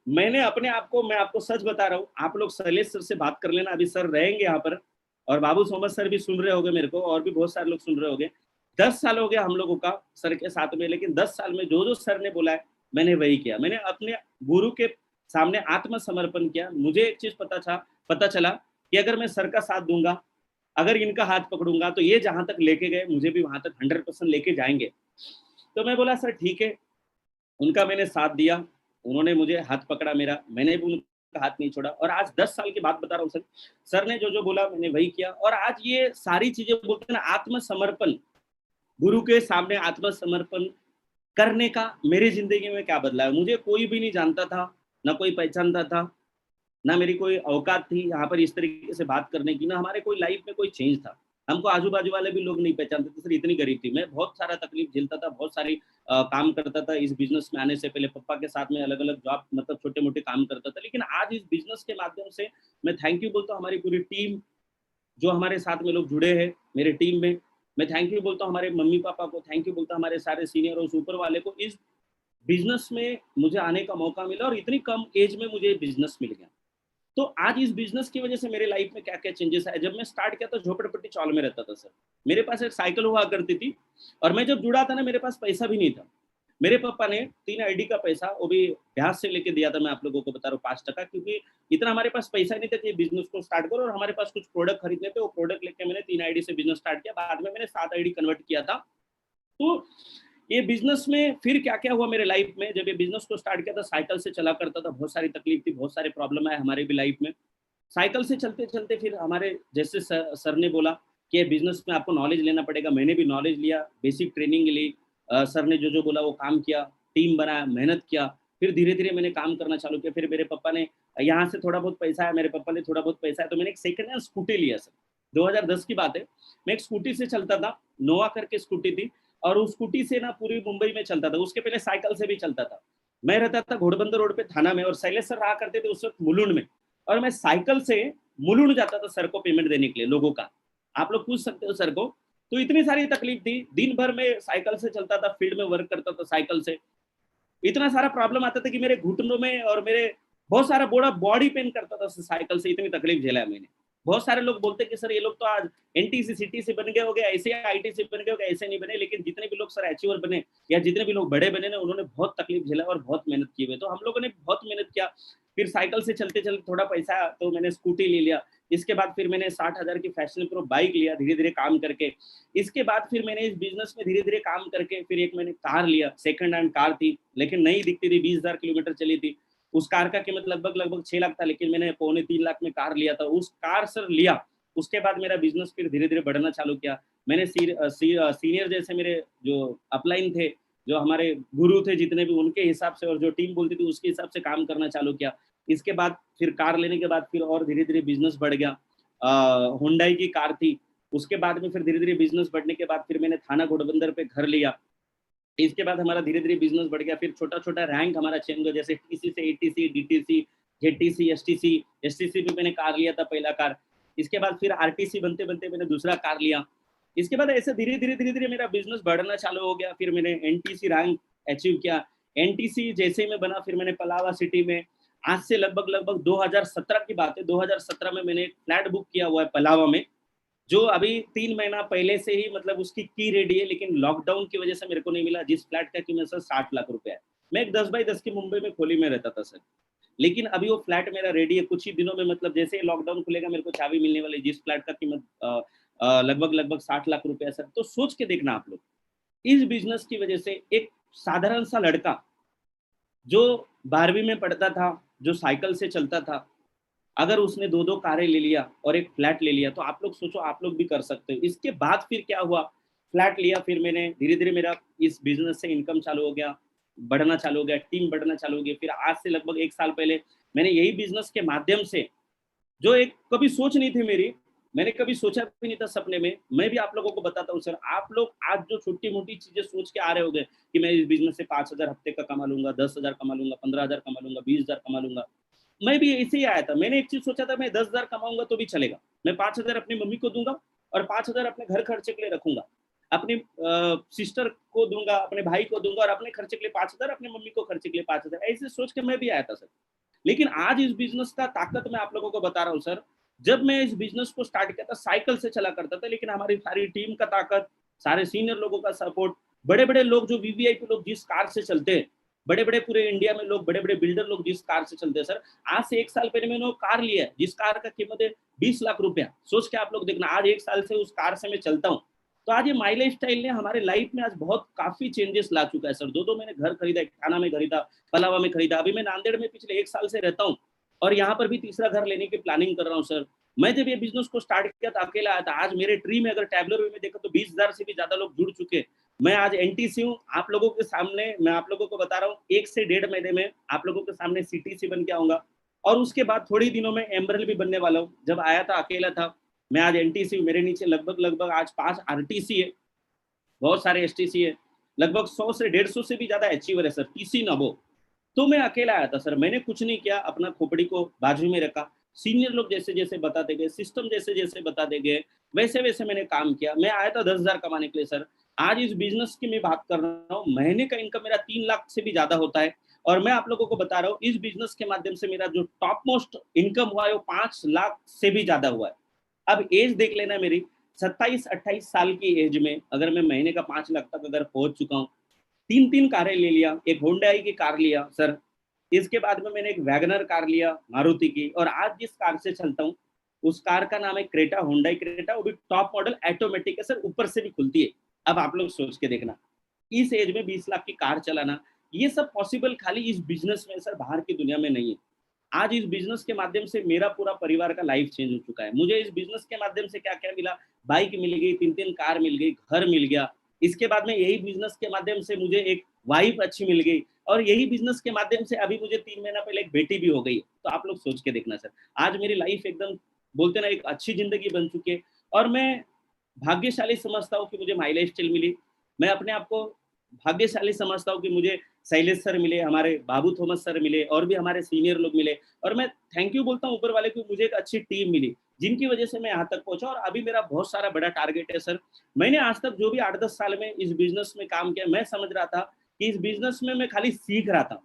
मैंने अपने आप को, मैं आपको सच बता रहा हूँ, आप लोग शैलेश सर से बात कर लेना, अभी सर रहेंगे यहाँ पर, और बाबू सोमत सर भी सुन रहे होंगे मेरे को, और भी बहुत सारे लोग सुन रहे होंगे। 10 साल हो गया हम लोगों का सर के साथ में, लेकिन 10 साल में जो जो सर ने बोला है मैंने वही किया। मैंने अपने गुरु के सामने आत्मसमर्पण किया। मुझे एक चीज पता चला कि अगर मैं सर का साथ दूंगा, अगर इनका हाथ पकड़ूंगा, तो ये जहां तक लेके गए मुझे भी वहां तक 100% लेके जाएंगे। तो मैं बोला सर ठीक है, उनका मैंने साथ दिया, उन्होंने मुझे हाथ पकड़ा मेरा, मैंने भी उनका हाथ नहीं छोड़ा। और आज 10 साल की बात बता रहा हूँ सर ने जो जो बोला मैंने वही किया। और आज ये सारी चीजें बोलते हैं ना, आत्मसमर्पण, गुरु के सामने आत्मसमर्पण करने का मेरी जिंदगी में क्या बदला है। मुझे कोई भी नहीं जानता था, ना कोई पहचानता था, ना मेरी कोई औकात थी यहाँ पर इस तरीके से बात करने की, ना हमारे कोई लाइफ में कोई चेंज था। हमको आजू बाजू वाले भी लोग नहीं पहचानते थे सर, इतनी गरीब थी। मैं बहुत सारा तकलीफ झेलता था, बहुत सारी काम करता था। इस बिजनेस में आने से पहले पापा के साथ में अलग अलग जॉब, मतलब छोटे मोटे काम करता था। लेकिन आज इस बिजनेस के माध्यम से मैं थैंक यू बोलता हूँ हमारी पूरी टीम, जो हमारे साथ में लोग जुड़े हैं मेरे टीम में। मैं थैंक यू बोलता हूँ हमारे मम्मी पापा को, थैंक यू बोलता हूँ हमारे सारे सीनियर और सुपर वाले को। इस बिजनेस में मुझे आने का मौका मिला, और इतनी कम एज में मुझे बिजनेस मिल गया। तो आज इस बिजनेस की वजह से मेरे लाइफ में क्या क्या चेंजेस आए। जब मैं स्टार्ट किया था झोपड़पट्टी चौल में रहता था सर, मेरे पास एक साइकिल हुआ करती थी, और मैं जब जुड़ा था ना मेरे पास पैसा भी नहीं था। मेरे पापा ने 3 आईडी का पैसा, वो भी ब्याज से लेके दिया था। मैं आप लोगों को बता रहा हूँ 5%, क्योंकि इतना हमारे पास पैसा नहीं था कि बिजनेस को स्टार्ट करो, और हमारे पास कुछ प्रोडक्ट खरीदने थे। वो प्रोडक्ट लेके मैंने 3 आईडी से बिजनेस स्टार्ट किया। बाद में मैंने 7 आईडी कन्वर्ट किया था। तो ये बिजनेस में फिर क्या क्या हुआ मेरे लाइफ में, जब ये बिजनेस को स्टार्ट किया था साइकिल से चला करता था, बहुत सारी तकलीफ थी, बहुत सारे प्रॉब्लम आए हमारे भी लाइफ में। साइकिल से चलते चलते फिर हमारे जैसे सर ने बोला कि बिजनेस में आपको नॉलेज लेना पड़ेगा, मैंने भी नॉलेज लिया, बेसिक ट्रेनिंग ली। सर ने जो जो बोला वो काम किया, टीम बनाया, मेहनत किया। फिर धीरे धीरे मैंने काम करना चालू किया। फिर मेरे पापा ने, यहाँ से थोड़ा बहुत पैसा है, मेरे पापा ने थोड़ा बहुत पैसा है, तो मैंने एक सेकंड हैंड स्कूटी लिया सर। 2010 की बात है, मैं एक स्कूटी से चलता था, नोवा करके स्कूटी थी, और उस स्कूटी से ना पूरी मुंबई में चलता था। उसके पहले साइकिल से भी चलता था। मैं रहता था घोड़बंदर रोड पे थाना में, और शैलेश सर रहा करते थे उस वक्त मुलुंड में, और मैं साइकिल से मुलुंड जाता था सर को पेमेंट देने के लिए लोगों का। आप लोग पूछ सकते हो सर को तो इतनी सारी तकलीफ थी। दिन भर में साइकिल से चलता था, फील्ड में वर्क करता था साइकिल से। इतना सारा प्रॉब्लम आता था कि मेरे घुटनों में और मेरे बहुत सारा बड़ा बॉडी पेन करता था साइकिल से, इतनी तकलीफ झेला है मैंने। बहुत सारे लोग बोलते कि सर ये लोग तो आज एनटीसी सीटीसी बन गए हो गए, ऐसे आईटीसी बन गए हो गए, ऐसे नहीं बने। लेकिन जितने भी लोग सर अचीवर बने या जितने भी लोग बड़े बने ना, उन्होंने बहुत तकलीफ झेला और बहुत मेहनत की हुई। तो हम लोगों ने बहुत मेहनत किया। फिर साइकिल से चलते चलते थोड़ा पैसा तो मैंने स्कूटी ले लिया। इसके बाद फिर मैंने 60,000 की फैशन प्रो बाइक लिया धीरे धीरे काम करके। इसके बाद फिर मैंने इस बिजनेस में धीरे धीरे काम करके फिर एक मैंने कार लिया, सेकंड हैंड कार थी, लेकिन नई दिखती थी, 20,000 किलोमीटर चली थी। उस कार का कीमत लगभग 6 लाख था, लेकिन मैंने 2.25 लाख में कार लिया था। उस कार सर लिया, उसके बाद मेरा बिजनेस फिर धीरे धीरे बढ़ना चालू किया। मैंने सीनियर जैसे मेरे जो अपलाइन थे, जो हमारे गुरु थे जितने भी, उनके हिसाब से और जो टीम बोलती थी उसके हिसाब से काम करना चालू किया। इसके बाद फिर कार लेने के बाद फिर और धीरे धीरे बिजनेस बढ़ गया। हुंडई की कार थी। उसके बाद में फिर धीरे धीरे बिजनेस बढ़ने के बाद फिर मैंने थाना घोड़बंदर पे घर लिया। इसके बाद हमारा धीरे धीरे बिजनेस बढ़ गया। फिर छोटा छोटा रैंक हमारा चेंज हुआ, जैसे टीसी से ATC, DTC, JTC, STC. STC भी मैंने कार लिया था, पहला कार। इसके बाद फिर आरटीसी बनते बनते मैंने दूसरा कार लिया। इसके बाद ऐसे धीरे धीरे मेरा बिजनेस बढ़ना चालू हो गया। फिर मैंने एनटीसी रैंक अचीव किया। एनटीसी जैसे मैं बना, फिर मैंने पलावा सिटी में, आज से लगभग 2017 की बात है, 2017 में मैंने एक फ्लैट बुक किया हुआ है पलावा में, जो अभी 3 महीना पहले से ही मतलब उसकी की रेडी है, लेकिन लॉकडाउन की वजह से मेरे को नहीं मिला। जिस फ्लैट का कीमत सर 60 लाख रुपए है। मैं एक 10 बाई 10 की मुंबई में खोली में रहता था सर, लेकिन अभी वो फ्लैट मेरा रेडी है। कुछ ही दिनों में, मतलब जैसे ही लॉकडाउन खुलेगा, मेरे को चाबी मिलने वाली, जिस फ्लैट का कीमत लगभग 60 लाख रुपए है सर। तो सोच के देखना आप लोग, इस बिजनेस की वजह से एक साधारण सा लड़का जो 12वीं में पढ़ता था, जो साइकिल से चलता था, अगर उसने 2-2 कारें ले लिया और एक फ्लैट ले लिया, तो आप लोग सोचो आप लोग भी कर सकते हो। इसके बाद फिर क्या हुआ, फ्लैट लिया, फिर मैंने धीरे धीरे मेरा इस बिजनेस से इनकम चालू हो गया, बढ़ना चालू हो गया, टीम बढ़ना चालू हो गई। फिर आज से लगभग 1 साल पहले मैंने यही बिजनेस के माध्यम से, जो एक कभी सोच नहीं थी मेरी, मैंने कभी सोचा भी नहीं था सपने में, मैं भी आप लोगों को बताता हूँ सर। आप लोग आज जो छोटी मोटी चीजें सोच के आ रहे होंगे कि मैं इस बिजनेस से 5,000 हफ्ते का कमा लूंगा, 10,000 कमा लूंगा, 15,000 कमा लूंगा, 20,000 कमा लूंगा, मैं भी ऐसे ही आया था। मैंने एक चीज सोचा था, मैं 10,000 कमाऊंगा तो भी चलेगा, मैं 5,000 अपनी मम्मी को दूंगा और 5,000 अपने घर खर्चे के लिए रखूंगा, अपनी सिस्टर को दूंगा, अपने भाई को दूंगा, और अपने खर्चे के लिए 5,000, अपनी मम्मी को खर्चे के लिए 5,000, ऐसे सोच के मैं भी आया था सर। लेकिन आज इस बिजनेस का ताकत मैं आप लोगों को बता रहा हूँ सर। जब मैं इस बिजनेस को स्टार्ट किया था, साइकिल से चला करता था, लेकिन हमारी सारी टीम का ताकत, सारे सीनियर लोगों का सपोर्ट, बड़े बड़े लोग जो वीवीआईपी लोग जिस कार से चलते हैं, बड़े बड़े पूरे इंडिया में लोग, बड़े बड़े बिल्डर लोग जिस कार से चलते हैं सर, आज से 1 साल पहले मैंने वो कार लिया है जिस कार का कीमत है 20 लाख रुपया। सोच के आप लोग देखना, आज 1 साल से उस कार से मैं चलता हूँ। तो आज ये माई लाइफ स्टाइल ने हमारे लाइफ में आज बहुत काफी चेंजेस ला चुका है सर। 2 मैंने घर खरीदा, एक थाना में खरीदा, पलावा में खरीदा, अभी मैं नांदेड़ में पिछले 1 साल से रहता हूँ और यहाँ पर भी तीसरा घर लेने की प्लानिंग कर रहा हूँ सर। मैं जब ये बिजनेस को स्टार्ट किया था अकेला आया था। आज मेरे ट्री में अगर टैबलर में देखा तो 20,000 से भी ज्यादा लोग जुड़ चुके। मैं आज एनटीसी हूँ, आप लोगों के सामने मैं आप लोगों को बता रहा हूँ, 1 से 1.5 महीने में आप लोगों के सामने सीटीसी बन के आऊंगा, और उसके बाद थोड़ी दिनों में एम्ब्रेल भी बनने वाला हूँ। जब आया था अकेला था, मैं आज एनटीसी हूँ, मेरे नीचे लगभग आज 5 आरटीसी है, बहुत सारे एसटीसी है, लगभग 100 से 150 से भी ज्यादा अचीवर है सर, टीसी नबो। तो मैं अकेला आया था सर, मैंने कुछ नहीं किया, अपना खोपड़ी को बाजू में रखा, सीनियर लोग जैसे जैसे बताते गए, सिस्टम जैसे जैसे बताते गए, वैसे वैसे मैंने काम किया। मैं आया था 10,000 कमाने के लिए सर। आज इस बिजनेस की मैं बात कर रहा हूँ, महीने का इनकम मेरा 3 लाख से भी ज्यादा होता है। और मैं आप लोगों को बता रहा हूँ, इस बिजनेस के माध्यम से मेरा जो टॉप मोस्ट इनकम हुआ है वो 5 लाख से भी ज्यादा हुआ है। अब एज देख लेना मेरी, 27-28 साल की एज में अगर मैं महीने का 5 लाख तक अगर पहुंच चुका हूँ, 3 कारें ले लिया, एक होंडाई की कार लिया सर, इसके बाद में मैंने एक वैगनर कार लिया मारुति की, और आज जिस कार से चलता हूँ उस कार का नाम है क्रेटा, होंडाई क्रेटा, वो भी टॉप मॉडल ऑटोमेटिक है सर, ऊपर से भी खुलती है। अब आप लोग सोच के देखना, इस एज में 20 लाख की कार चलाना, ये सब पॉसिबल खाली इस बिजनेस में सर, बाहर की दुनिया में नहीं है। आज इस बिजनेस के माध्यम से मेरा पूरा परिवार का लाइफ चेंज हो चुका है। मुझे इस बिजनेस के माध्यम से क्या क्या मिला, बाइक मिल गई, 3 कार मिल गई, घर मिल गया। इसके बाद में यही बिजनेस के माध्यम से मुझे एक वाइफ अच्छी मिल गई, और यही बिजनेस के माध्यम से अभी मुझे 3 महीना पहले एक बेटी भी हो गई। तो आप लोग सोच के देखना सर, आज मेरी लाइफ एकदम बोलते ना एक अच्छी जिंदगी बन चुकी है, और मैं भाग्यशाली समझता हूँ कि मुझे माई लाइफ स्टाइल मिली। मैं अपने आप को भाग्यशाली समझता हूँ कि मुझे शैलेश सर मिले, हमारे बाबू थॉमस सर मिले, और भी हमारे सीनियर लोग मिले, और मैं थैंक यू बोलता हूँ ऊपर वाले को, मुझे एक अच्छी टीम मिली। जिनकी वजह से मैं यहाँ तक पहुंचा। और अभी मेरा बहुत सारा बड़ा टारगेट है सर। मैंने आज तक जो भी 8-10 साल में इस बिजनेस में काम किया, मैं समझ रहा था कि इस बिजनेस में मैं खाली सीख रहा था,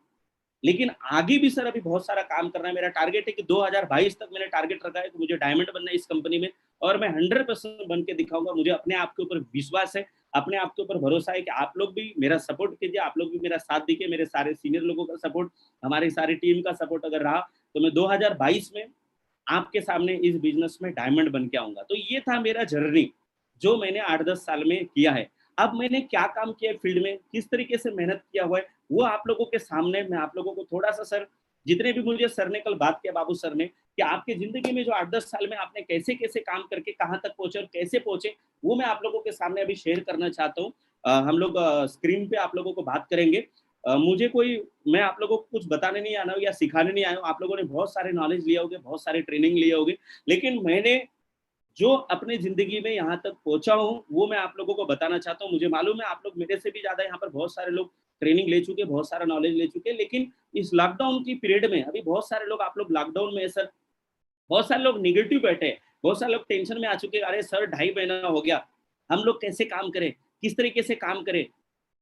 लेकिन आगे भी सर अभी बहुत सारा काम करना है। मेरा टारगेट है कि 2022 तक मैंने टारगेट रखा है कि मुझे डायमंड बनना है इस कंपनी में, और मैं 100% बन के दिखाऊंगा। मुझे अपने आप के ऊपर विश्वास है, अपने आप के ऊपर भरोसा है कि आप लोग भी मेरा सपोर्ट कीजिए, आप लोग भी मेरा साथ दीजिए। मेरे सारे सीनियर लोगों का सपोर्ट, हमारी सारी टीम का सपोर्ट अगर रहा तो मैं 2022 में आपके सामने इस बिजनेस में डायमंड बन के आऊंगा। तो ये था मेरा जर्नी जो मैंने 8-10 साल में किया है। अब मैंने क्या काम किया है फील्ड में, किस तरीके से मेहनत किया हुआ है, वो आप लोगों के सामने मैं आप लोगों को थोड़ा सा सर, जितने भी मुझे सर ने कल बात किया, बाबू सर ने, कि आपके जिंदगी में जो 8-10 साल में आपने कैसे कैसे काम करके कहाँ तक पहुंचे और कैसे पहुंचे, वो मैं आप लोगों के सामने अभी शेयर करना चाहता हूँ। हम लोग स्क्रीन पे आप लोगों को बात करेंगे। मैं आप लोगों को कुछ बताने नहीं आना हूँ या सिखाने नहीं आया हूँ। आप लोगों ने बहुत सारे नॉलेज लिया होगे, बहुत सारे ट्रेनिंग लिए होगे, लेकिन मैंने जो अपनी जिंदगी में यहाँ तक पहुंचा हूँ वो मैं आप लोगों को बताना चाहता हूँ। मुझे मालूम है आप लोग मेरे से भी ज्यादा यहाँ पर बहुत सारे लोग ट्रेनिंग ले चुके, बहुत सारा नॉलेज ले चुके, लेकिन इस लॉकडाउन की पीरियड में अभी बहुत सारे लोग, आप लोग लॉकडाउन में सर, बहुत सारे लोग निगेटिव बैठे हैं, बहुत सारे लोग टेंशन में आ चुके हैं। अरे सर 2.5 महीना हो गया, हम लोग कैसे काम करें, किस तरीके से काम करें,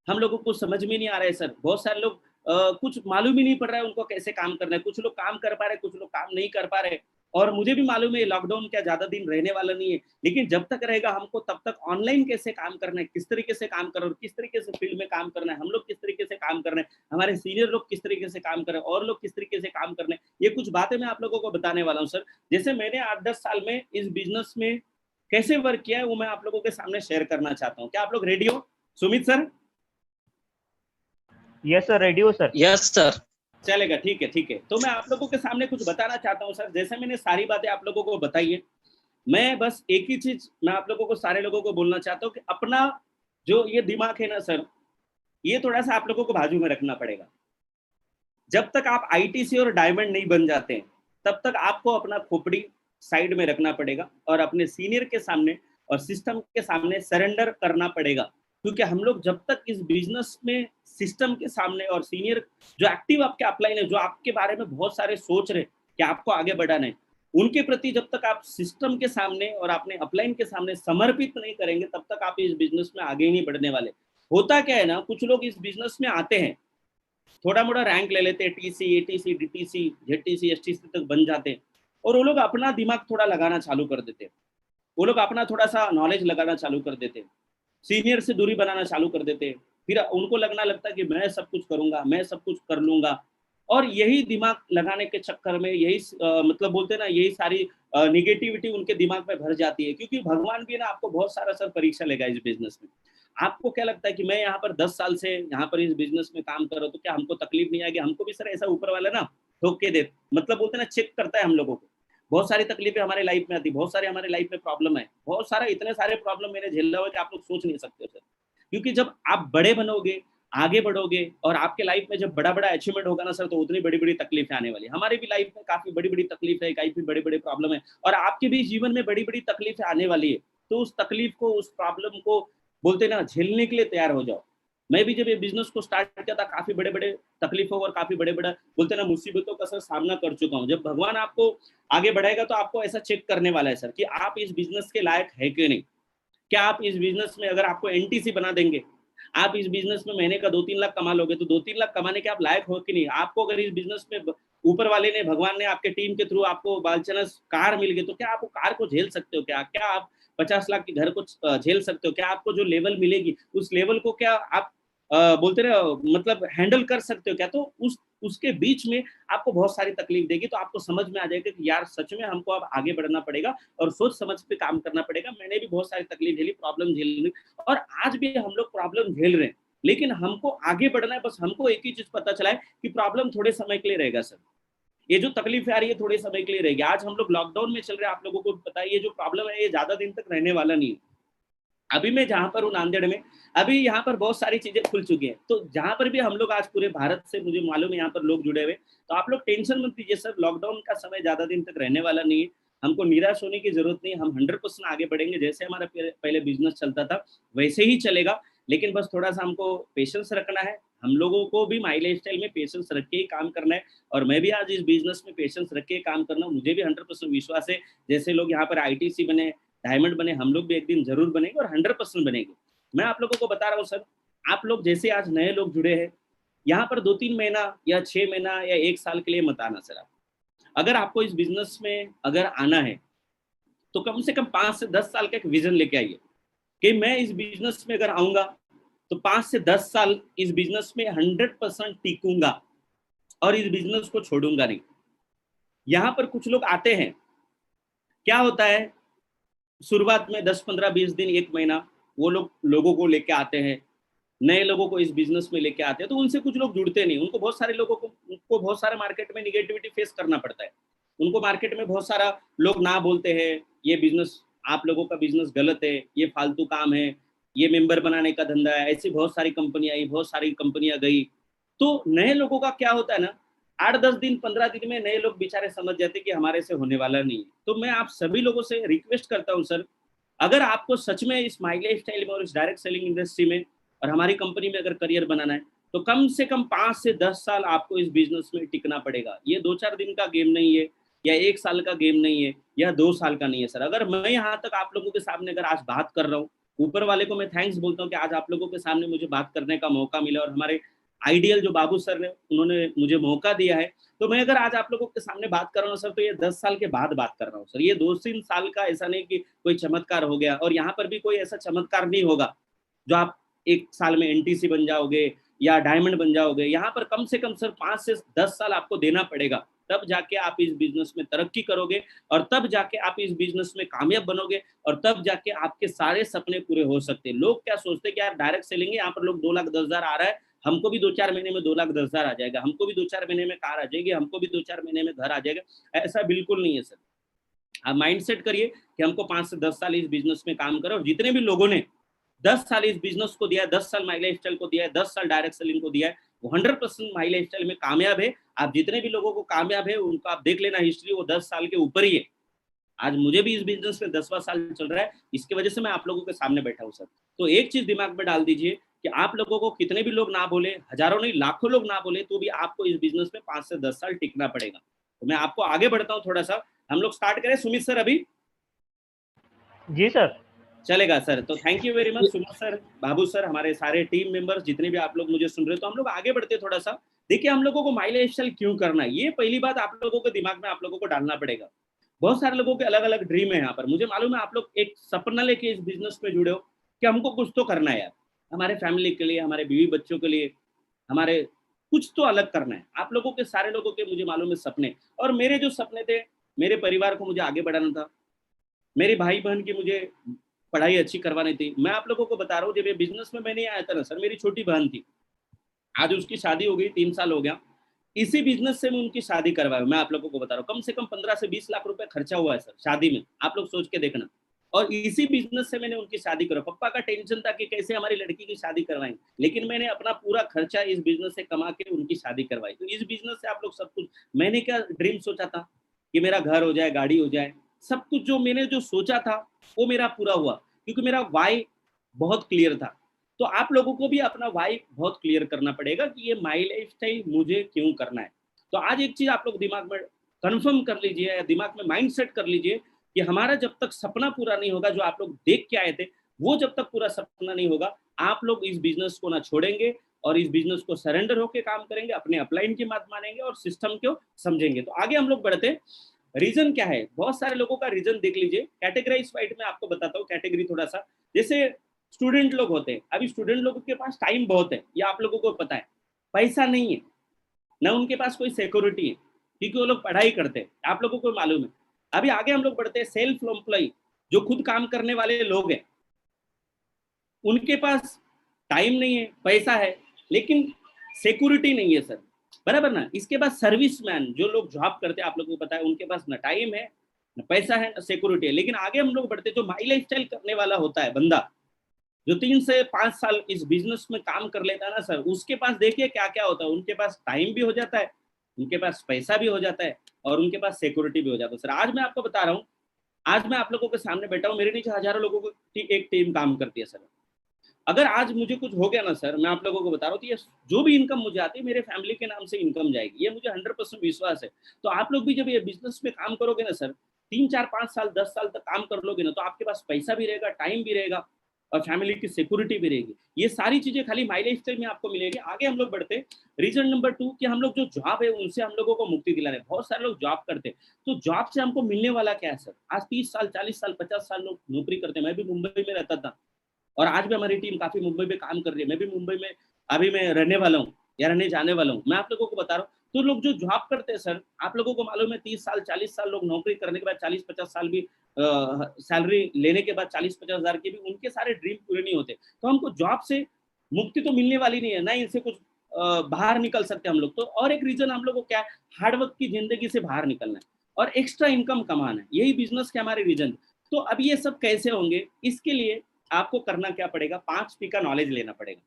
हम लोगों को समझ में नहीं आ रहा है सर। बहुत सारे लोग कुछ मालूम ही नहीं पड़ रहा है उनको कैसे काम करना है। कुछ लोग काम कर पा रहे, कुछ लोग काम नहीं कर पा रहे। और मुझे भी मालूम है लॉकडाउन क्या ज्यादा दिन रहने वाला नहीं है, लेकिन जब तक रहेगा हमको तब तक ऑनलाइन कैसे काम करना है, किस तरीके से काम करना है, किस तरीके से फील्ड में काम करना है, हम लोग किस तरीके से काम कर रहे हैं, हमारे सीनियर लोग किस तरीके से काम कर रहे हैं, और लोग किस तरीके से काम कर रहे हैं, ये कुछ बातें मैं आप लोगों को बताने वाला हूँ सर। जैसे मैंने 8-10 साल में इस बिजनेस में कैसे वर्क किया है वो मैं आप लोगों के सामने शेयर करना चाहता हूँ। क्या आप लोग रेडी हो Sumit sir? Yes sir, ready हो सर। Yes sir. चलेगा, ठीक है ठीक है। तो मैं आप लोगों के सामने कुछ बताना चाहता हूँ सर। जैसे मैंने सारी बातें आप लोगों को बताई है, मैं बस एक ही चीज मैं आप लोगों को, सारे लोगों को बोलना चाहता हूँ कि अपना जो ये दिमाग है ना सर, ये थोड़ा सा आप लोगों को बाजू में रखना पड़ेगा। जब तक आप आईटीसी और डायमंड नहीं बन जाते हैं तब तक आपको अपना खोपड़ी साइड में रखना पड़ेगा और अपने सीनियर के सामने और सिस्टम के सामने सरेंडर करना पड़ेगा। क्योंकि हम लोग जब तक इस बिजनेस में सिस्टम के सामने और सीनियर जो एक्टिव आपके अपलाइन है, जो आपके बारे में बहुत सारे सोच रहे कि आपको आगे बढ़ाना है, उनके प्रति जब तक आप सिस्टम के सामने और अपने अपलाइन के सामने समर्पित नहीं करेंगे तब तक आप इस बिजनेस में आगे ही नहीं बढ़ने वाले। होता क्या है ना, कुछ लोग इस बिजनेस में आते हैं, थोड़ा मोड़ा रैंक ले लेते हैं, TC, ATC, DTC, JTC, STC तक बन जाते हैं, और वो लोग अपना दिमाग थोड़ा लगाना चालू कर देते हैं, वो लोग अपना थोड़ा सा नॉलेज लगाना चालू कर देते हैं, सीनियर से दूरी बनाना चालू कर देते हैं। फिर उनको लगना लगता है कि मैं सब कुछ करूंगा, मैं सब कुछ कर लूंगा, और यही दिमाग लगाने के चक्कर में यही मतलब बोलते हैं ना, यही सारी निगेटिविटी उनके दिमाग में भर जाती है। क्योंकि भगवान भी ना आपको बहुत सारा सर परीक्षा लेगा इस बिजनेस में। आपको क्या लगता है कि मैं यहाँ पर 10 साल से यहाँ पर इस बिजनेस में काम कर रहा हूँ तो क्या हमको तकलीफ नहीं आएगी? हमको भी सर ऐसा ऊपर वाला ना ठोक के दे, मतलब बोलते हैं ना, चेक करता है हम लोगों को। बहुत सारी तकलीफें हमारे लाइफ में आती, बहुत सारे हमारे लाइफ में प्रॉब्लम है, बहुत सारा, इतने सारे प्रॉब्लम मैंने झेला हुआ है कि आप लोग सोच नहीं सकते सर। क्योंकि जब आप बड़े बनोगे, आगे बढ़ोगे, और आपके लाइफ में जब बड़ा बड़ा अचीवमेंट होगा ना सर, तो उतनी बड़ी बड़ी तकलीफें आने वाली। हमारे भी लाइफ में काफी बड़ी बड़ी तकलीफ है, काफी बड़े बड़े प्रॉब्लम है, और आपके भी जीवन में बड़ी बड़ी तकलीफें आने वाली है। तो उस तकलीफ को, उस प्रॉब्लम को बोलते ना झेलने के लिए तैयार हो जाओ। मैं भी जब ये बिजनेस को स्टार्ट किया था काफी बड़े बड़े तकलीफों और काफी बड़े बड़े बोलते ना मुसीबतों का सर सामना कर चुका हूँ। जब भगवान आपको आगे बढ़ाएगा तो आपको ऐसा चेक करने वाला है सर कि आप इस बिजनेस के लायक है कि नहीं। क्या आप इस बिजनेस में, अगर आपको एनटीसी बना देंगे, आप इस बिजनेस में महीने का 2-3 लाख कमा लोगे, तो 2-3 लाख कमाने के आप लायक हो कि नहीं? आपको अगर इस बिजनेस में ऊपर वाले ने, भगवान ने आपके टीम के थ्रू आपको बालचनस कार मिल गई, तो क्या आप कार को झेल सकते हो? क्या आप 50 लाख के घर को झेल सकते हो? क्या आपको जो लेवल मिलेगी उस लेवल को क्या आप बोलते रहे मतलब हैंडल कर सकते हो क्या? तो उसके बीच में आपको बहुत सारी तकलीफ देगी, तो आपको समझ में आ जाएगा कि यार सच में हमको अब आगे बढ़ना पड़ेगा और सोच समझ पे काम करना पड़ेगा। मैंने भी बहुत सारी तकलीफ झेली, प्रॉब्लम झेली, और आज भी हम लोग प्रॉब्लम झेल रहे हैं, लेकिन हमको आगे बढ़ना है। बस हमको एक ही चीज पता चला है कि प्रॉब्लम थोड़े समय के लिए रहेगा सर, ये जो तकलीफ आ रही है थोड़े समय के लिए रहेगी। आज हम लोग लॉकडाउन में चल रहे हैं, आप लोगों को पता है ये जो प्रॉब्लम है ये ज्यादा दिन तक रहने वाला नहीं है। अभी मैं जहां पर हूँ नांदेड़ में, अभी यहाँ पर बहुत सारी चीजें खुल चुकी हैं, तो जहां पर भी हम लोग आज पूरे भारत से, मुझे मालूम है यहाँ पर लोग जुड़े हुए, तो आप लोग टेंशन मत लीजिए सर, लॉकडाउन का समय ज्यादा दिन तक रहने वाला नहीं है। हमको निराश होने की जरूरत नहीं, हम 100% आगे बढ़ेंगे। जैसे हमारा पहले बिजनेस चलता था वैसे ही चलेगा, लेकिन बस थोड़ा सा हमको पेशेंस रखना है, हम लोगों को भी माई लाइफ स्टाइल में पेशेंस रख के ही काम करना है, और मैं भी आज इस बिजनेस में पेशेंस रख के काम करना, मुझे भी 100% विश्वास है जैसे लोग यहाँ पर आईटीसी बने, डायमंड बने, हम लोग भी एक दिन जरूर बनेंगे और 100% बनेंगे। मैं आप लोगों को बता रहा हूँ सर, आप लोग जैसे आज नए लोग जुड़े हैं, यहाँ पर 2-3 महीना या 6 महीना या 1 साल के लिए मत आना सर। आप अगर आपको इस बिजनेस में अगर आना है तो कम से कम 5 से 10 साल का एक विजन लेके आइए कि मैं इस बिजनेस में अगर आऊंगा तो 5 से 10 साल इस बिजनेस में 100% टिकूंगा और इस बिजनेस को छोड़ूंगा नहीं। यहाँ पर कुछ लोग आते हैं, क्या होता है शुरुआत में 10, 15, 20 दिन, 1 महीना वो लोग लोगों को लेके आते हैं, नए लोगों को इस बिजनेस में लेके आते हैं, तो उनसे कुछ लोग जुड़ते नहीं। उनको बहुत सारे लोगों को उनको बहुत सारे मार्केट में निगेटिविटी फेस करना पड़ता है। उनको मार्केट में बहुत सारा लोग ना बोलते हैं, ये बिजनेस, आप लोगों का बिजनेस गलत है, ये फालतू काम है, ये मेंबर बनाने का धंधा है। ऐसी बहुत सारी कंपनियां आई, बहुत सारी कंपनियां गई। तो नए लोगों का क्या होता है ना, 8-10 दिन 15 दिन में नए लोग बेचारे समझ जाते कि हमारे से होने वाला नहीं है। तो मैं आप सभी लोगों से रिक्वेस्ट करता हूँ सर, अगर आपको सच में इस माई लाइफ स्टाइल में और इस डायरेक्ट सेलिंग इंडस्ट्री में और हमारी कंपनी में अगर करियर बनाना है तो कम से कम 5 से 10 साल आपको इस बिजनेस में टिकना पड़ेगा। ये 2-4 दिन का गेम नहीं है, या 1 साल का गेम नहीं है, या 2 साल का नहीं है सर। अगर मैं यहाँ तक आप लोगों के सामने अगर आज बात कर रहा हूँ, ऊपर वाले को मैं थैंक्स बोलता हूँ कि आज आप लोगों के सामने मुझे बात करने का मौका मिला, और हमारे आइडियल जो बाबू सर ने, उन्होंने मुझे मौका दिया है। तो मैं अगर आज आप लोगों के सामने बात कर रहा हूँ सर, तो ये 10 साल के बाद बात कर रहा हूँ सर। ये 2-3 साल का ऐसा नहीं कि कोई चमत्कार हो गया, और यहाँ पर भी कोई ऐसा चमत्कार नहीं होगा जो आप 1 साल में एनटीसी बन जाओगे या डायमंड बन जाओगे। यहाँ पर कम से कम सर 5 से 10 साल आपको देना पड़ेगा, तब जाके आप इस बिजनेस में तरक्की करोगे, और तब जाके आप इस बिजनेस में कामयाब बनोगे, और तब जाके आपके सारे सपने पूरे हो सकते हैं। लोग क्या सोचते हैं कि यार डायरेक्ट सेलिंग, यहाँ पर लोग 2,10,000 आ रहा है, हमको भी 2-4 महीने में 2,10,000 आ जाएगा, हमको भी 2-4 महीने में कार आ जाएगी, हमको भी 2-4 महीने में घर आ जाएगा। ऐसा बिल्कुल नहीं है सर। आप माइंड सेट करिए कि हमको 5 से 10 साल इस बिजनेस में काम करो। और जितने भी लोगों ने 10 साल इस बिजनेस को दिया है, 10 साल माई लाइफ स्टाइल को दिया है, 10 साल डायरेक्ट सेलिंग को दिया है, वो 100% माई लाइफ स्टाइल में कामयाब है। आप जितने भी लोगों को कामयाब है उनको आप देख लेना हिस्ट्री, वो 10 साल के ऊपर ही है। आज मुझे भी इस बिजनेस में 10वां साल चल रहा है, इसकी वजह से मैं आप लोगों के सामने बैठा हूँ सर। तो एक चीज दिमाग में डाल दीजिए कि आप लोगों को कितने भी लोग ना बोले, हजारों नहीं लाखों लोग ना बोले, तो भी आपको इस बिजनेस में 5 से 10 साल टिकना पड़ेगा। तो मैं आपको आगे बढ़ता हूँ थोड़ा सा, हम लोग स्टार्ट करें सुमित सर अभी? जी सर। चलेगा सर। तो thank you very much Sumit sir, Babu sir, हमारे सारे टीम मेंबर्स, जितने भी आप लोग मुझे सुन रहे हो। तो हम लोग आगे बढ़ते थोड़ा सा। देखिए, हम लोगों को माई लाइफ स्टाइल क्यों करना है, ये पहली बात आप लोगों के दिमाग में आप लोगों को डालना पड़ेगा। बहुत सारे लोगों के अलग अलग ड्रीम है यहाँ पर। मुझे मालूम है आप लोग एक सपना लेके इस बिजनेस में जुड़े हो कि हमको कुछ तो करना है यार, हमारे फैमिली के लिए, हमारे बीवी बच्चों के लिए, हमारे कुछ तो अलग करना है। आप लोगों के, सारे लोगों के मुझे मालूम है सपने, और मेरे जो सपने थे, मेरे परिवार को मुझे आगे बढ़ाना था, मेरे भाई बहन की मुझे पढ़ाई अच्छी करवानी थी। मैं आप लोगों को बता रहा हूँ, जब ये बिजनेस में मैं नहीं आया था ना सर, मेरी छोटी बहन थी, आज उसकी शादी हो गई, 3 साल हो गया। इसी बिजनेस से मैं उनकी शादी करवाया। मैं आप लोगों को बता रहा हूँ, कम से कम 15 से 20 लाख रुपए खर्चा हुआ है सर शादी में, आप लोग सोच के देखना। और इसी बिजनेस से मैंने उनकी शादी करा। पप्पा का टेंशन था कि कैसे हमारी लड़की की शादी करवाएं, लेकिन मैंने अपना पूरा खर्चा इस बिजनेस से कमा के उनकी शादी करवाई। तो इस बिजनेस से आप लोग सब कुछ, मैंने क्या ड्रीम सोचा था कि मेरा घर हो जाए, गाड़ी हो जाए, सब कुछ जो मैंने जो सोचा था वो मेरा पूरा हुआ, क्योंकि मेरा वाई बहुत क्लियर था। तो आप लोगों को भी अपना वाई बहुत क्लियर करना पड़ेगा कि ये माई लाइफ स्टाइल मुझे क्यों करना है। तो आज एक चीज आप लोग दिमाग में कंफर्म कर लीजिए, या दिमाग में माइंड सेट कर लीजिए कि हमारा जब तक सपना पूरा नहीं होगा, जो आप लोग देख के आए थे, वो जब तक पूरा सपना नहीं होगा, आप लोग इस बिजनेस को ना छोड़ेंगे और इस बिजनेस को सरेंडर होकर काम करेंगे, अपने अपलाइन की बात मानेंगे और सिस्टम को समझेंगे। तो आगे हम लोग बढ़ते। रीजन क्या है, बहुत सारे लोगों का रीजन देख लीजिए। कैटेगराइज वाइड में आपको बताता हूँ कैटेगरी थोड़ा सा। जैसे स्टूडेंट लोग होते हैं, अभी स्टूडेंट लोगों के पास टाइम बहुत है, ये आप लोगों को पता है, पैसा नहीं है, ना उनके पास कोई सिक्योरिटी है, क्योंकि वो लोग पढ़ाई करते हैं, आप लोगों को मालूम है। अभी आगे हम लोग बढ़ते हैं। सेल्फ एम्प्लॉय, जो खुद काम करने वाले लोग हैं, उनके पास टाइम नहीं है, पैसा है, लेकिन सिक्योरिटी नहीं है सर, बराबर ना। इसके बाद सर्विसमैन, जो लोग जॉब करते हैं, आप लोगों को पता है, उनके पास ना टाइम है, ना पैसा है, ना सिक्योरिटी है। लेकिन आगे हम लोग बढ़ते, जो माई लाइफ स्टाइल करने वाला होता है बंदा, जो 3 से 5 साल इस बिजनेस में काम कर लेता है ना सर, उसके पास देखिए क्या क्या होता है। उनके पास टाइम भी हो जाता है, उनके पास पैसा भी हो जाता है, और उनके पास सिक्योरिटी भी हो जाता है। सर आज मैं आपको बता रहा हूँ, आज मैं आप लोगों के सामने बैठा हूँ, मेरे नीचे हजारों लोगों की एक टीम काम करती है सर। अगर आज मुझे कुछ हो गया ना सर, मैं आप लोगों को बता रहा हूँ, तो ये जो भी इनकम मुझे आती है मेरे फैमिली के नाम से इनकम जाएगी, ये मुझे 100% विश्वास है। तो आप लोग भी जब ये बिजनेस में काम करोगे ना सर, 3 4 5 साल 10 साल तक काम कर लोगे ना, तो आपके पास पैसा भी रहेगा, टाइम भी रहेगा और फैमिली की सिक्योरिटी भी रहेगी। ये सारी चीजें खाली माई लाइफ स्टाइल में आपको मिलेगी। आगे हम लोग बढ़ते, रीजन नंबर 2 कि हम लोग जो जॉब है उनसे हम लोगों को मुक्ति दिला रहे हैं। बहुत सारे लोग जॉब करते हैं, तो जॉब से हमको मिलने वाला क्या है सर? आज 30 साल 40 साल 50 साल लोग नौकरी करते हैं। मैं भी मुंबई में रहता था और आज भी हमारी टीम काफी मुंबई में काम कर रही है। मैं भी मुंबई में अभी मैं रहने वाला हूँ या रहने जाने वाला हूँ। मैं आप लोगों को बता रहा हूँ, तो लोग जो जॉब करते हैं सर, आप लोगों को मालूम है 30 साल 40 साल लोग नौकरी करने के बाद 40 50 साल भी सैलरी लेने के बाद 40 50 हजार के भी उनके सारे ड्रीम पूरे नहीं होते। तो हमको जॉब से मुक्ति तो मिलने वाली नहीं है, ना इनसे कुछ बाहर निकल सकते हम लोग। तो और एक रीजन हम लोग को क्या है, हार्डवर्क की जिंदगी से बाहर निकलना है और एक्स्ट्रा इनकम कमाना है। यही बिजनेस के हमारे रीजन। तो अब ये सब कैसे होंगे, इसके लिए आपको करना क्या पड़ेगा, 5 P का नॉलेज लेना पड़ेगा।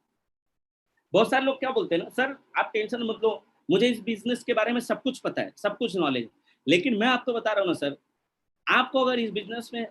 बहुत सारे लोग क्या बोलते हैं ना, सर आप टेंशन मत लो, मुझे इस बिजनेस के बारे में सब कुछ पता है, सब कुछ नॉलेज। लेकिन मैं आपको बता रहा हूँ ना सर, आपको अगर इस बिजनेस में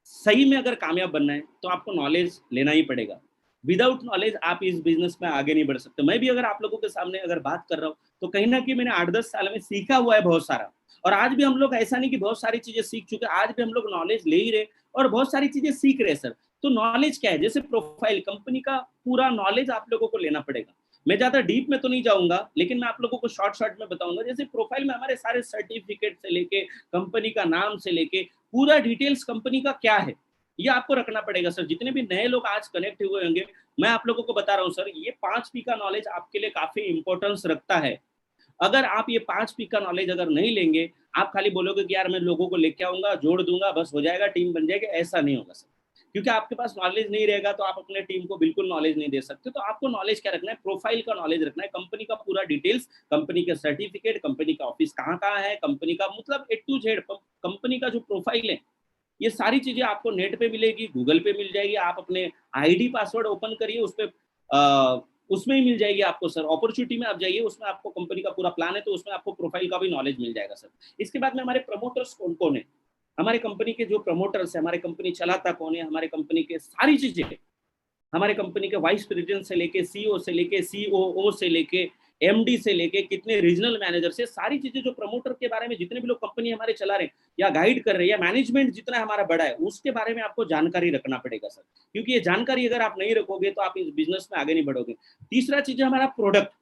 सही में अगर कामयाब बनना है तो आपको नॉलेज लेना ही पड़ेगा। विदाउट नॉलेज आप इस बिजनेस में आगे नहीं बढ़ सकते। मैं भी अगर आप लोगों के सामने अगर बात कर रहा हूँ तो कहीं ना कहीं मैंने 8 10 साल में सीखा हुआ है बहुत सारा। और आज भी हम लोग ऐसा नहीं कि बहुत सारी चीजें सीख चुके, आज भी हम लोग नॉलेज ले ही रहे और बहुत सारी चीजें सीख रहे सर। तो नॉलेज क्या है, जैसे प्रोफाइल कंपनी का पूरा नॉलेज आप लोगों को लेना पड़ेगा। मैं ज्यादा डीप में तो नहीं जाऊंगा, लेकिन मैं आप लोगों को शॉर्ट शॉर्ट में बताऊंगा। जैसे प्रोफाइल में हमारे सारे सर्टिफिकेट से लेके कंपनी का नाम से लेके पूरा डिटेल्स कंपनी का क्या है, ये आपको रखना पड़ेगा सर। जितने भी नए लोग आज कनेक्ट हुए होंगे, मैं आप लोगों को बता रहा हूँ सर, ये 5 P का नॉलेज आपके लिए काफी इंपॉर्टेंस रखता है। अगर आप ये 5 P का नॉलेज अगर नहीं लेंगे, आप खाली बोलोगे कि यार मैं लोगों को लेके आऊंगा, जोड़ दूंगा, बस हो जाएगा, टीम बन जाएगी, ऐसा नहीं होगा सर। क्योंकि आपके पास नॉलेज नहीं रहेगा तो आप अपने टीम को बिल्कुल नॉलेज नहीं दे सकते। तो आपको नॉलेज क्या रखना है, प्रोफाइल का नॉलेज रखना है, कंपनी का पूरा डिटेल्स, कंपनी के सर्टिफिकेट, कंपनी का ऑफिस कहाँ कहाँ है, कंपनी का मतलब A to Z कंपनी का जो प्रोफाइल है, ये सारी चीजें आपको नेट पे मिलेगी, गूगल पे मिल जाएगी। आप अपने आईडी पासवर्ड ओपन करिए, उस पर उसमें ही मिल जाएगी आपको सर। अपॉर्चुनिटी में आप जाइए, उसमें आपको कंपनी का पूरा प्लान है, तो उसमें आपको प्रोफाइल का भी नॉलेज मिल जाएगा सर। इसके बाद में हमारे प्रमोटर्स कौन कौन है, हमारे कंपनी के जो प्रमोटर्स है, हमारे कंपनी चलाता कौन है, हमारे कंपनी के सारी चीजें, हमारे कंपनी के वाइस प्रेसिडेंट से लेके सीईओ से लेके सीओओ से लेके एमडी से लेके कितने रीजनल मैनेजर से, सारी चीजें जो प्रमोटर के बारे में जितने भी लोग कंपनी हमारे चला रहे हैं या गाइड कर रहे हैं, या मैनेजमेंट जितना हमारा बड़ा है, उसके बारे में आपको जानकारी रखना पड़ेगा सर। क्योंकि ये जानकारी अगर आप नहीं रखोगे तो आप इस बिजनेस में आगे नहीं बढ़ोगे। तीसरा चीज है हमारा प्रोडक्ट।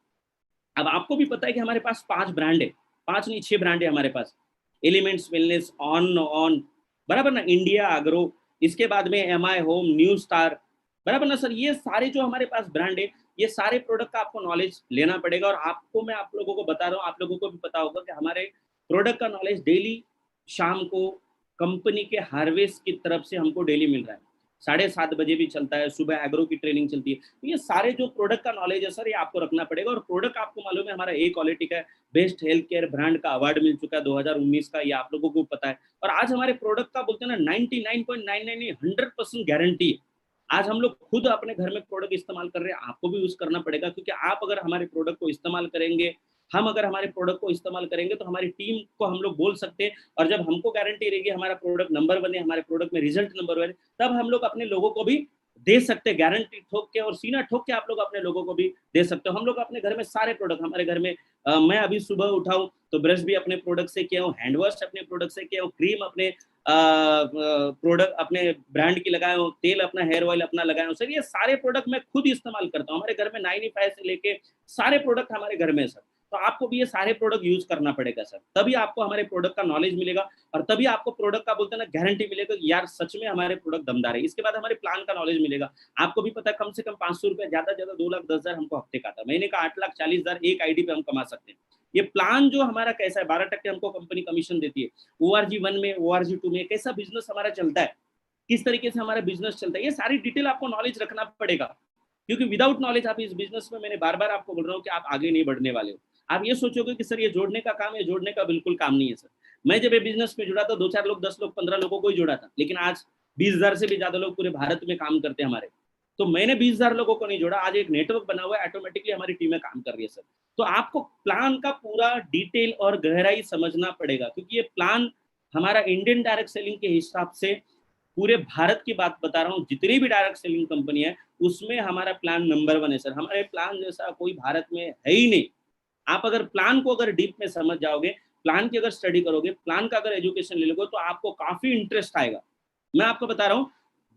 अब आपको भी पता है कि हमारे पास 5 ब्रांड है, 5 नहीं 6 ब्रांड है हमारे पास। एलिमेंट्स वेलनेस, ऑन बराबर ना, इंडिया एग्रो, इसके बाद में एमआई होम, न्यू स्टार, बराबर ना सर। ये सारे जो हमारे पास ब्रांड है, ये सारे प्रोडक्ट का आपको नॉलेज लेना पड़ेगा। और आपको मैं आप लोगों को बता रहा हूँ, आप लोगों को भी पता होगा कि हमारे प्रोडक्ट का नॉलेज डेली शाम को कंपनी के हार्वेस्ट की तरफ से हमको डेली मिल रहा है। 7:30 बजे भी चलता है, सुबह एग्रो की ट्रेनिंग चलती है। तो ये सारे जो प्रोडक्ट का नॉलेज है सर, ये आपको रखना पड़ेगा। और प्रोडक्ट आपको मालूम है हमारा ए क्वालिटी का है, बेस्ट हेल्थ केयर ब्रांड का अवार्ड मिल चुका है 2019 का, ये आप लोगों को पता है। और आज हमारे प्रोडक्ट का बोलते हैं ना 99.99 100% गारंटी है। आज हम लोग खुद अपने घर में प्रोडक्ट इस्तेमाल कर रहे हैं, आपको भी यूज करना पड़ेगा। क्योंकि आप अगर हमारे प्रोडक्ट को इस्तेमाल करेंगे, हम अगर हमारे प्रोडक्ट को इस्तेमाल करेंगे, तो हमारी टीम को हम लोग बोल सकते हैं। और जब हमको गारंटी रहेगी हमारा प्रोडक्ट नंबर 1 है, हमारे प्रोडक्ट में रिजल्ट नंबर 1 है, तब हम लोग अपने लोगों को भी दे सकते हैं गारंटी ठोक के, और सीना ठोक के आप लोग अपने लोगों को भी दे सकते हो। हम लोग अपने घर में सारे प्रोडक्ट, हमारे घर में मैं अभी सुबह उठाऊं तो ब्रश भी अपने प्रोडक्ट से किया हूँ, हैंड वॉश अपने प्रोडक्ट से किया हूँ, क्रीम अपने प्रोडक्ट अपने ब्रांड की लगाया हूँ, तेल अपना हेयर ऑयल अपना लगाया हूँ सर। ये सारे प्रोडक्ट मैं खुद इस्तेमाल करता हूँ। हमारे घर में 95 से लेके सारे प्रोडक्ट हमारे घर में सर। तो आपको भी ये सारे प्रोडक्ट यूज करना पड़ेगा सर, तभी आपको हमारे प्रोडक्ट का नॉलेज मिलेगा और तभी आपको प्रोडक्ट का बोलते हैं ना गारंटी मिलेगा कि यार सच में हमारे प्रोडक्ट दमदार है। इसके बाद हमारे प्लान का नॉलेज मिलेगा। आपको भी पता है कम से कम 500 रुपए, ज्यादा ज्यादा 2,10,000 हमको हफ्ते का आता है, महीने का 8,40,000 एक आईडी पे हम कमा सकते हैं। ये प्लान जो हमारा कैसा है, 12% हमको कंपनी कमीशन देती है। ORG1 में, ORG2 में कैसा बिजनेस हमारा चलता है, किस तरीके से हमारा बिजनेस चलता है, ये सारी डिटेल आपको नॉलेज रखना पड़ेगा। क्योंकि विदाउट नॉलेज आप इस बिजनेस में, मैंने बार बार आपको बोल रहा हूँ कि आप आगे नहीं बढ़ने वाले हो। आप ये सोचोगे कि सर ये जोड़ने का काम है, जोड़ने का बिल्कुल काम नहीं है सर। मैं जब ये बिजनेस में जुड़ा था 2-4 लोग, 10 लोग, 15 लोगों को ही जोड़ा था, लेकिन आज 20,000 से भी ज्यादा लोग पूरे भारत में काम करते हैं हमारे। तो मैंने 20,000 लोगों को नहीं जोड़ा, आज एक नेटवर्क बना हुआ है, ऑटोमेटिकली हमारी टीमें काम कर रही है सर। तो आपको प्लान का पूरा डिटेल और गहराई समझना पड़ेगा, क्योंकि ये प्लान हमारा इंडियन डायरेक्ट सेलिंग के हिसाब से पूरे भारत की बात बता रहा हूँ, जितनी भी डायरेक्ट सेलिंग कंपनी है उसमें हमारा प्लान नंबर 1 है सर। हमारे प्लान जैसा कोई भारत में है ही नहीं। आप अगर प्लान को अगर डीप में समझ जाओगे, प्लान की अगर स्टडी करोगे, प्लान का अगर एजुकेशन ले लोगे तो आपको काफी इंटरेस्ट आएगा। मैं आपको बता रहा हूँ,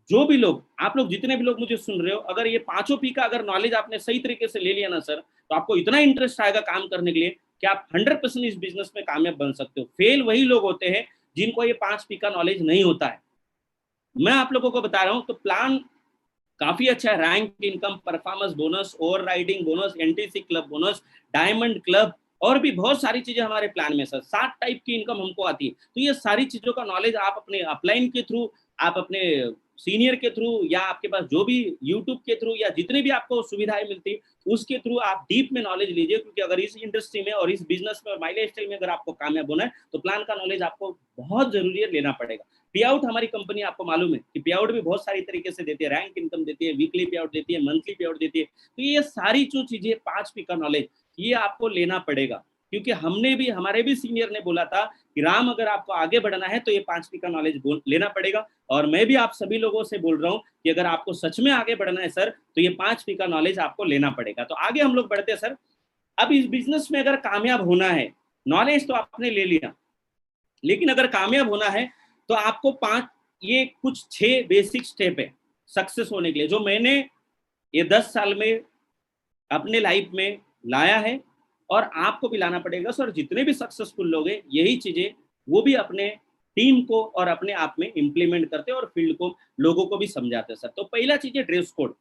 जो भी लोग, आप लोग जितने भी लोग मुझे सुन रहे हो, अगर ये 5 पी का अगर नॉलेज आपने सही तरीके से ले लिया ना सर, तो आपको इतना इंटरेस्ट आएगा काम करने के लिए कि आप 100% इस बिजनेस में कामयाब बन सकते हो। फेल वही लोग होते हैं जिनको ये 5 पी का नॉलेज नहीं होता है। मैं आप लोगों को बता रहा हूँ, तो प्लान काफी अच्छा है। Rank, income, performance bonus, over riding bonus, NTC club bonus, diamond club, और भी बहुत सारी चीजें हमारे प्लान में सर। 7 टाइप की इनकम हमको आती है। तो ये सारी चीजों का नॉलेज आप अपने अपलाइन के थ्रू, आप अपने सीनियर के थ्रू, या आपके पास जो भी यूट्यूब के थ्रू, या जितनी भी आपको सुविधाएं मिलती उसके थ्रू आप डीप में नॉलेज लीजिए। क्योंकि अगर इस इंडस्ट्री में और इस बिजनेस में और माई लाइफ स्टाइल में अगर आपको कामयाब होना है तो प्लान का नॉलेज आपको बहुत जरूरी है, लेना पड़ेगा। पे आउट, हमारी कंपनी आपको मालूम है कि पे आउट भी बहुत सारी तरीके से देती है। रैंक इनकम देती है, वीकली पे आउट देती है, मंथली पे आउट देती है। तो ये सारी जो चीजें 5 पी का नॉलेज, ये आपको लेना पड़ेगा। क्योंकि हमने भी, हमारे भी सीनियर ने बोला था कि राम, अगर आपको आगे बढ़ना है तो ये 5 पी का नॉलेज लेना पड़ेगा। और मैं भी आप सभी लोगों से बोल रहा हूँ कि अगर आपको सच में आगे बढ़ना है सर, तो ये 5 पी का नॉलेज आपको लेना पड़ेगा। तो आगे हम लोग बढ़ते हैं सर। अब इस बिजनेस में अगर कामयाब होना है, नॉलेज तो आपने ले लिया, लेकिन अगर कामयाब होना है तो आपको 5, ये कुछ 6 बेसिक स्टेप है सक्सेस होने के लिए, जो मैंने ये 10 साल में अपने लाइफ में लाया है, और आपको भी लाना पड़ेगा सर। जितने भी सक्सेसफुल लोग हैं, यही चीजें वो भी अपने टीम को और अपने आप में इंप्लीमेंट करते हैं और फील्ड को, लोगों को भी समझाते हैं सर। तो पहला चीज है ड्रेस कोड।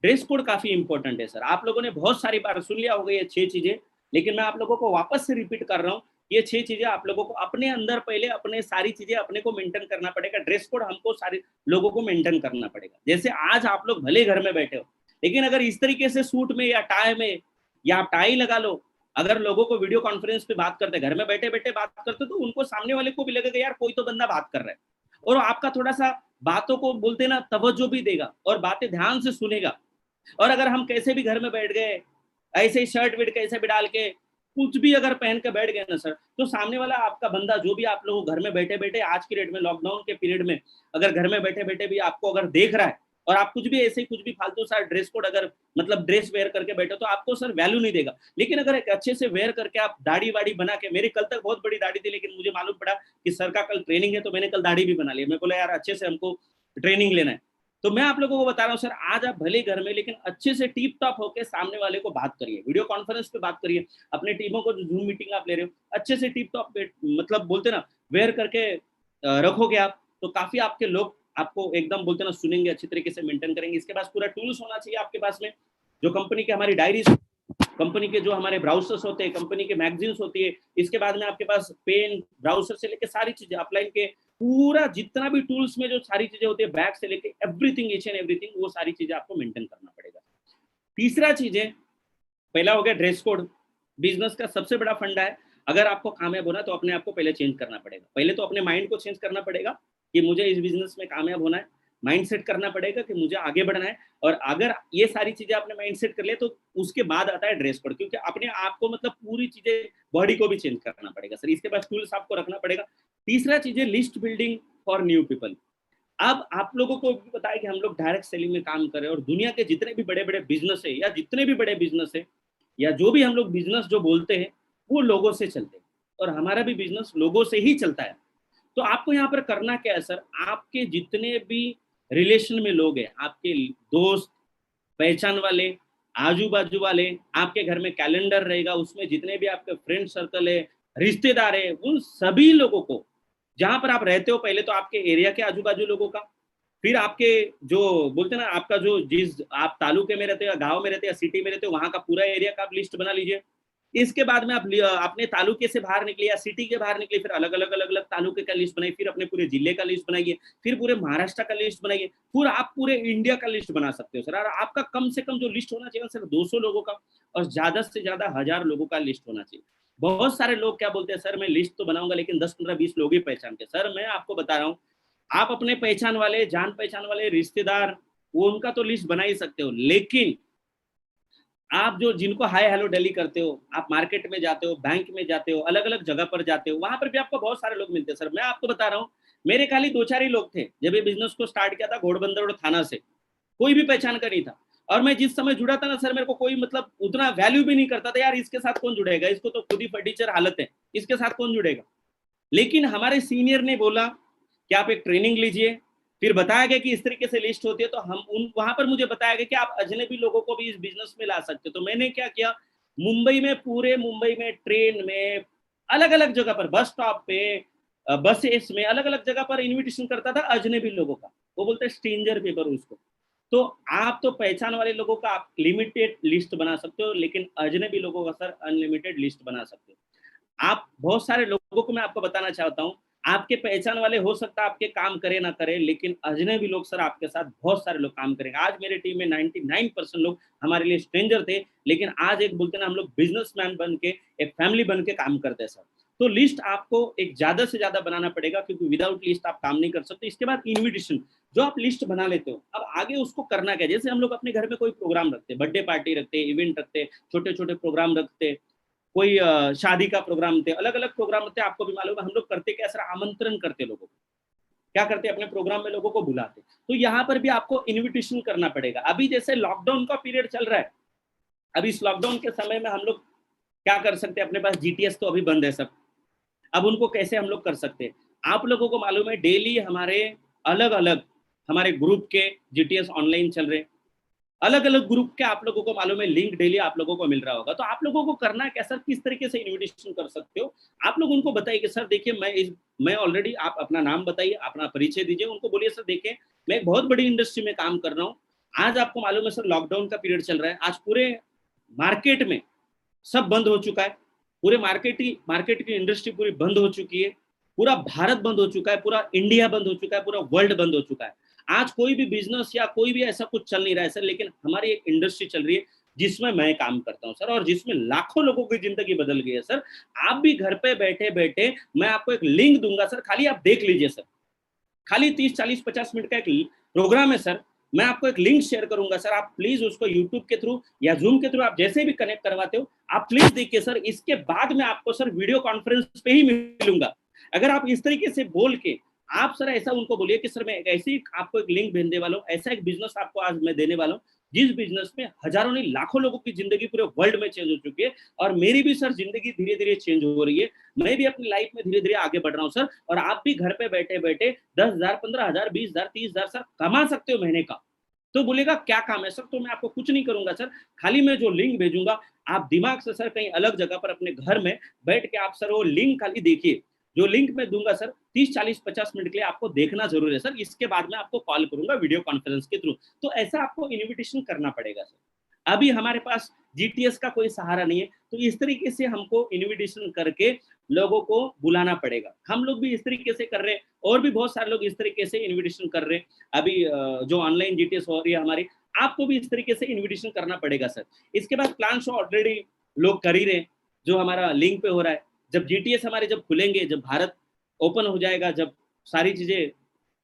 ड्रेस कोड काफी इंपॉर्टेंट है सर। आप लोगों ने बहुत सारी बार सुन लिया होगा ये 6 चीजें, लेकिन मैं आप लोगों को वापस से रिपीट कर रहा हूँ। ये 6 चीजें आप लोगों को अपने अंदर पहले, अपने सारी चीजें अपने को मेंटेन करना पड़ेगा। ड्रेस कोड हमको सारे लोगों को मेंटेन करना पड़ेगा। जैसे आज आप लोग भले घर में बैठे हो, लेकिन अगर इस तरीके से सूट में या टाई में, या आप टाई लगा लो, अगर लोगों को वीडियो कॉन्फ्रेंस पे बात करते, घर में बैठे बैठे बात करते, तो उनको, सामने वाले को भी लगेगा यार कोई तो बंदा बात कर रहा है, और आपका थोड़ा सा बातों को बोलते ना तवज्जो भी देगा और बातें ध्यान से सुनेगा। और अगर हम कैसे भी घर में बैठ गए, ऐसे ही शर्ट विट कैसे भी डाल के कुछ भी अगर पहन के बैठ गए ना सर, तो सामने वाला आपका बंदा, जो भी आप लोग घर में बैठे बैठे आज की डेट में, लॉकडाउन के पीरियड में, अगर घर में बैठे बैठे भी आपको अगर देख रहा है, और आप कुछ भी ऐसे ही कुछ भी फालतू सा ड्रेस कोड, अगर मतलब ड्रेस वेयर करके बैठे, तो आपको सर वैल्यू नहीं देगा। लेकिन अगर एक अच्छे से वेयर करके आप दाढ़ी वाड़ी बना के, मेरी कल तक बहुत बड़ी दाढ़ी थी, लेकिन मुझे मालूम पड़ा कि सर का कल ट्रेनिंग है, तो मैंने कल दाढ़ी भी बना ली। मैं बोला यार अच्छे से हमको ट्रेनिंग लेना है। तो मैं आप लोगों को बता रहा हूँ सर, आज आप भले घर में, लेकिन अच्छे से टिप टॉप होकर सामने वाले को बात करिए, वीडियो कॉन्फ्रेंस पे बात करिए। अपने टीमों को जूम मीटिंग आप ले रहे हो, अच्छे से टिप टॉप, मतलब बोलते ना वेयर करके रखोगे आप, तो काफी आपके लोग आपको एकदम बोलते ना सुनेंगे, अच्छी तरीके से मेंटेन करेंगे। इसके पास पूरा टूल्स होना चाहिए आपके पास में, जो कंपनी के हमारी डायरीज, कंपनी के जो हमारे ब्राउजर्स होते हैं, कंपनी के मैगजीन्स होती है। इसके बाद में आपके पास पेन, ब्राउजर से लेके सारी चीजें, अपलाइन के पूरा जितना भी टूल्स में जो सारी चीजें होती है, बैग से लेके एवरीथिंग, ईच एंड एवरीथिंग, वो सारी चीजें आपको मेंटेन करना पड़ेगा। तीसरा चीज है, पहला हो गया ड्रेस कोड। बिजनेस का सबसे बड़ा फंडा है। अगर आपको कामयाब होना तो अपने आप को पहले चेंज करना पड़ेगा। पहले तो अपने माइंड को चेंज करना पड़ेगा कि मुझे इस बिजनेस में कामयाब होना है। माइंड सेट करना पड़ेगा कि मुझे आगे बढ़ना है। और अगर ये सारी चीजें आपने माइंड सेट कर लिया, तो उसके बाद आता है ड्रेस कोड, क्योंकि अपने आप को मतलब पूरी चीजें, बॉडी को भी चेंज करना पड़ेगा सर। इसके बाद टूल्स आपको रखना पड़ेगा। तीसरा चीज है list building for new people. अब आप लोगों को भी पता है कि हम लोग डायरेक्ट सेलिंग में काम कर रहे हैं, और दुनिया के जितने भी बड़े बड़े बिजनेस है, या जितने भी बड़े बिजनेस है, या जो भी हम लोग बिजनेस जो बोलते हैं, वो लोगों से चलते हैं, और हमारा भी बिजनेस लोगों से ही चलता है। तो आपको यहाँ पर करना क्या है सर, आपके जितने भी रिलेशन में लोग हैं, आपके दोस्त, पहचान वाले, आजू बाजू वाले, आपके घर में कैलेंडर रहेगा, उसमें जितने भी आपके फ्रेंड सर्कल है, रिश्तेदार है, उन सभी लोगों को, जहां पर आप रहते हो, पहले तो आपके एरिया के आजू बाजू लोगों का, फिर आपके जो बोलते हैं ना, आपका जो जिस आप तालुके में रहते हो, गांव में रहते हो, या सिटी में रहते हो, वहां का पूरा एरिया का आप लिस्ट बना लीजिए। इसके बाद में आप अपने तालुके से बाहर निकले या सिटी के बाहर निकले, फिर अलग अलग तालुके का लिस्ट बनाइए, फिर अपने पूरे जिले का लिस्ट बनाइए, फिर पूरे महाराष्ट्र का लिस्ट बनाइए, फिर आप पूरे इंडिया का लिस्ट बना सकते हो सर। और आपका कम से कम जो लिस्ट होना चाहिए सर 200 लोगों का, और ज्यादा से ज्यादा 1000 लोगों का लिस्ट होना चाहिए। बहुत सारे लोग क्या बोलते हैं, सर मैं लिस्ट तो बनाऊंगा लेकिन 10, 15, 20 लोग ही पहचानते। सर मैं आपको बता रहा हूँ, आप अपने पहचान वाले, जान पहचान वाले रिश्तेदार, वो उनका तो लिस्ट बना ही सकते हो, लेकिन आप जो जिनको हाय हेलो डेली करते हो, आप मार्केट में जाते हो, बैंक में जाते हो, अलग अलग जगह पर जाते हो, वहां पर भी आपको बहुत सारे लोग मिलते हैं सर। मैं आपको बता रहा हूँ, मेरे खाली 2-4 ही लोग थे जब ये बिजनेस को स्टार्ट किया था घोड़बंदर और थाना से, कोई भी पहचान का नहीं था। और मैं जिस समय जुड़ा था ना सर, मेरे को कोई मतलब उतना वैल्यू भी नहीं करता था, यार इसके साथ कौन जुड़ेगा, इसको तो खुद ही फटीचर हालत है, इसके साथ कौन जुड़ेगा। लेकिन हमारे सीनियर ने बोला कि आप एक ट्रेनिंग लीजिए, फिर बताया गया कि इस तरीके से लिस्ट होती है, तो हम वहां पर मुझे बताया गया कि आप अजनबी लोगों को भी इस बिजनेस में ला सकते हो। तो मैंने क्या किया, मुंबई में, पूरे मुंबई में ट्रेन में, अलग अलग जगह पर, बस स्टॉप पे, बसेस में, अलग अलग जगह पर इन्विटेशन करता था अजनबी लोगों का, वो बोलते हैं स्ट्रेंजर पेपर उसको। तो आप तो पहचान वाले लोगों का आप लिमिटेड लिस्ट बना सकते हो, लेकिन अजनबी लोगों का सर अनलिमिटेड लिस्ट बना सकते हो। आप बहुत सारे लोगों को मैं आपको बताना चाहता हूँ, आपके पहचान वाले हो सकता है आपके काम करे ना करे, लेकिन अजनबी लोग सर आपके साथ बहुत सारे लोग काम करेंगे। आज मेरे टीम में 99% लोग हमारे लिए स्ट्रेंजर थे, लेकिन आज एक बोलते ना हम लोग बिजनेसमैन बन के, एक फैमिली बन के काम करते हैं सर। तो लिस्ट आपको एक ज्यादा से ज्यादा बनाना पड़ेगा, क्योंकि विदाउट लिस्ट आप काम नहीं कर सकते। इसके बाद इन्विटेशन, जो आप लिस्ट बना लेते हो, अब आगे उसको करना क्या। जैसे हम लोग अपने घर में कोई प्रोग्राम रखते हैं, बर्थडे पार्टी रखते हैं, इवेंट रखते हैं, छोटे छोटे प्रोग्राम रखते हैं, कोई शादी का प्रोग्राम थे, अलग अलग प्रोग्राम होते हैं। आपको भी मालूम है हम लोग करते क्या सर, आमंत्रण करते लोगों को, क्या करते अपने प्रोग्राम में लोगों को बुलाते। तो यहाँ पर भी आपको इन्विटेशन करना पड़ेगा। अभी जैसे लॉकडाउन का पीरियड चल रहा है, अभी इस लॉकडाउन के समय में हम लोग क्या कर सकते हैं, अपने पास जीटीएस तो अभी बंद है सब, अब उनको कैसे हम लोग कर सकते हैं। आप लोगों को मालूम है डेली हमारे अलग अलग हमारे ग्रुप के जीटीएस ऑनलाइन चल रहे, अलग अलग ग्रुप के आप लोगों को मालूम है लिंक डेली आप लोगों को मिल रहा होगा। तो आप लोगों को करना है क्या सर, किस तरीके से इन्विटेशन कर सकते हो। आप लोग उनको बताइए कि सर देखिए मैं ऑलरेडी, आप अपना नाम बताइए, अपना परिचय दीजिए, उनको बोलिए सर देखिए मैं एक बहुत बड़ी इंडस्ट्री में काम कर रहा हूँ। आज आपको मालूम है सर लॉकडाउन का पीरियड चल रहा है, आज पूरे मार्केट में सब बंद हो चुका है, पूरे मार्केट की इंडस्ट्री पूरी बंद हो चुकी है, पूरा भारत बंद हो चुका है, पूरा इंडिया बंद हो चुका है, पूरा वर्ल्ड बंद हो चुका है। आज कोई भी बिजनेस या कोई भी ऐसा कुछ चल नहीं रहा है सर, लेकिन हमारी एक इंडस्ट्री चल रही है जिसमें मैं काम करता हूं सर, और जिसमें लाखों लोगों की जिंदगी बदल गई है सर। आप भी घर पे बैठे बैठे, मैं आपको एक लिंक दूंगा सर, खाली आप देख लीजिए सर, खाली 30-40-50 मिनट का एक प्रोग्राम है सर, मैं आपको एक लिंक शेयर करूंगा सर, आप प्लीज उसको यूट्यूब के थ्रू या जूम के थ्रू आप जैसे भी कनेक्ट करवाते हो, आप प्लीज देखिए सर। इसके बाद मैं आपको सर वीडियो कॉन्फ्रेंस पे ही मिलूंगा। अगर आप इस तरीके से बोल के आप सर ऐसा उनको बोलिए कि सर मैं ऐसी आपको एक लिंक भेजने वाला हूँ, ऐसा एक बिजनेस आपको आज मैं देने वाला हूँ जिस बिजनेस में हजारों नहीं लाखों लोगों की जिंदगी पूरे वर्ल्ड में चेंज हो चुकी है, और मेरी भी सर जिंदगी धीरे धीरे चेंज हो रही है, मैं भी अपनी लाइफ में धीरे धीरे आगे बढ़ रहा हूँ सर, और आप भी घर पे बैठे बैठे 10,000, 15,000, 20,000, 30,000 सर कमा सकते हो महीने का। तो बोलेगा क्या काम है सर, तो मैं आपको कुछ नहीं करूंगा सर, खाली मैं जो लिंक भेजूंगा आप दिमाग से सर कहीं अलग जगह पर अपने घर में बैठ के आप सर वो लिंक खाली देखिए, जो लिंक मैं दूंगा सर 30-40-50 मिनट के लिए आपको देखना जरूर है सर, इसके बाद में आपको कॉल करूंगा वीडियो कॉन्फ्रेंस के थ्रू। तो ऐसा आपको इन्विटेशन करना पड़ेगा सर। अभी हमारे पास जीटीएस का कोई सहारा नहीं है, तो इस तरीके से हमको इन्विटेशन करके लोगों को बुलाना पड़ेगा। हम लोग भी इस तरीके से कर रहे हैं, और भी बहुत सारे लोग इस तरीके से इन्विटेशन कर रहे हैं। अभी जो ऑनलाइन जीटीएस हो रही है हमारी, आपको भी इस तरीके से इन्विटेशन करना पड़ेगा सर। इसके बाद प्लान शो ऑलरेडी लोग कर ही रहे, जो हमारा लिंक पे हो रहा है। जब जीटीएस हमारे जब खुलेंगे, जब भारत ओपन हो जाएगा, जब सारी चीजें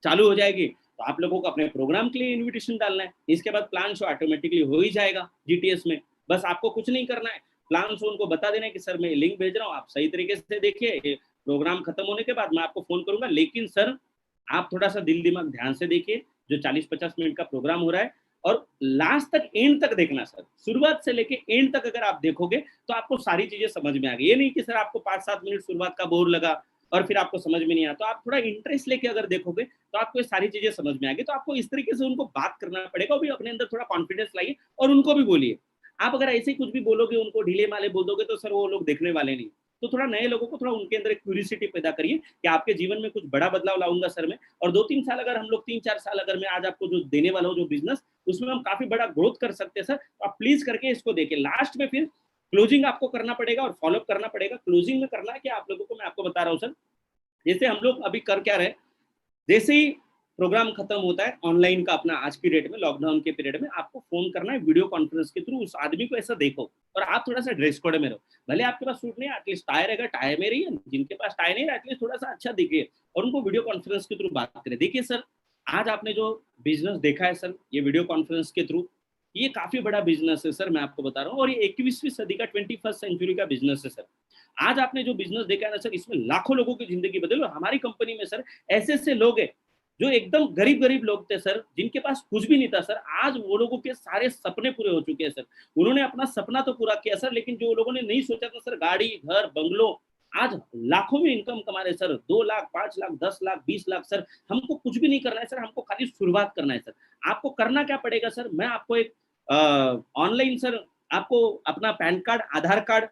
चालू हो जाएगी, तो आप लोगों को अपने प्रोग्राम के लिए इन्विटेशन डालना है। इसके बाद प्लान शो ऑटोमेटिकली हो ही जाएगा जीटीएस में, बस आपको कुछ नहीं करना है, प्लान शो उनको बता देना है कि सर मैं लिंक भेज रहा हूँ, आप सही तरीके से देखिए, प्रोग्राम खत्म होने के बाद मैं आपको फोन करूंगा। लेकिन सर आप थोड़ा सा दिल दिमाग ध्यान से देखिए, जो 40-50 मिनट का प्रोग्राम हो रहा है, और लास्ट तक, एंड तक देखना सर, शुरुआत से लेके एंड तक अगर आप देखोगे तो आपको सारी चीजें समझ में आ गई। ये नहीं कि सर आपको 5-7 मिनट शुरुआत का बोर लगा और फिर आपको समझ में नहीं आया, तो आप थोड़ा इंटरेस्ट लेके अगर देखोगे तो आपको ये सारी चीजें समझ में आएगी। तो आपको इस तरीके से उनको बात करना पड़ेगा, और भी अपने अंदर थोड़ा कॉन्फिडेंस लाइए और उनको भी बोलिए। आप अगर ऐसे ही कुछ भी बोलोगे, उनको ढीले माले बोल दोगे, तो सर वो लोग देखने वाले नहीं। तो थोड़ा नए लोगों को थोड़ा उनके अंदर एक क्यूरियोसिटी पैदा करिए कि आपके जीवन में कुछ बड़ा बदलाव लाऊंगा सर मैं, और 2-3 साल अगर हम लोग 3-4 साल अगर मैं आज आपको जो देने वाला हूँ जो बिजनेस, उसमें हम काफी बड़ा ग्रोथ कर सकते हैं सर। तो आप प्लीज करके इसको देखिए। लास्ट में फिर क्लोजिंग आपको करना पड़ेगा और फॉलोअप करना पड़ेगा। क्लोजिंग में करना है कि आप लोगों को, मैं आपको बता रहा हूँ सर, जैसे हम लोग अभी कर क्या रहे, जैसे ही प्रोग्राम खत्म होता है ऑनलाइन का अपना, आज की डेट में लॉकडाउन के पीरियड में आपको फोन करना है वीडियो कॉन्फ्रेंस के थ्रू, उस आदमी को ऐसा देखो, और आप थोड़ा सा ड्रेस कोड में रहो। भले आपके पास सूट नहीं है, एटलीस्ट टाई रहेगा, टाई में रहिए, जिनके पास टाई नहीं है एटलीस्ट थोड़ा सा अच्छा दिखिए, और उनको वीडियो कॉन्फ्रेंस के थ्रू बात करें। देखिए सर, आज आपने जो बिजनेस देखा है सर, ये वीडियो कॉन्फ्रेंस के थ्रू, ये काफी बड़ा बिजनेस है सर, मैं आपको बता रहा हूँ, और ये 21वीं सदी का 21st सेंचुरी का बिजनेस है सर। आज आपने जो बिजनेस देखा है ना सर, इसमें लाखों लोगों की जिंदगी बदली। और हमारी कंपनी में सर ऐसे ऐसे लोग हैं जो एकदम गरीब गरीब लोग थे सर, जिनके पास कुछ भी नहीं था सर, आज वो लोगों के सारे सपने पूरे हो चुके हैं सर। उन्होंने अपना सपना तो पूरा किया सर, लेकिन जो लोगों ने नहीं सोचा था सर, गाड़ी, घर, बंगलो, आज लाखों में इनकम कमा रहे सर। 2 लाख, 5 लाख, 10 लाख, 20 लाख सर। हमको कुछ भी नहीं करना है सर, हमको खाली शुरुआत करना है सर। आपको करना क्या पड़ेगा सर, मैं आपको एक ऑनलाइन सर, आपको अपना पैन कार्ड, आधार कार्ड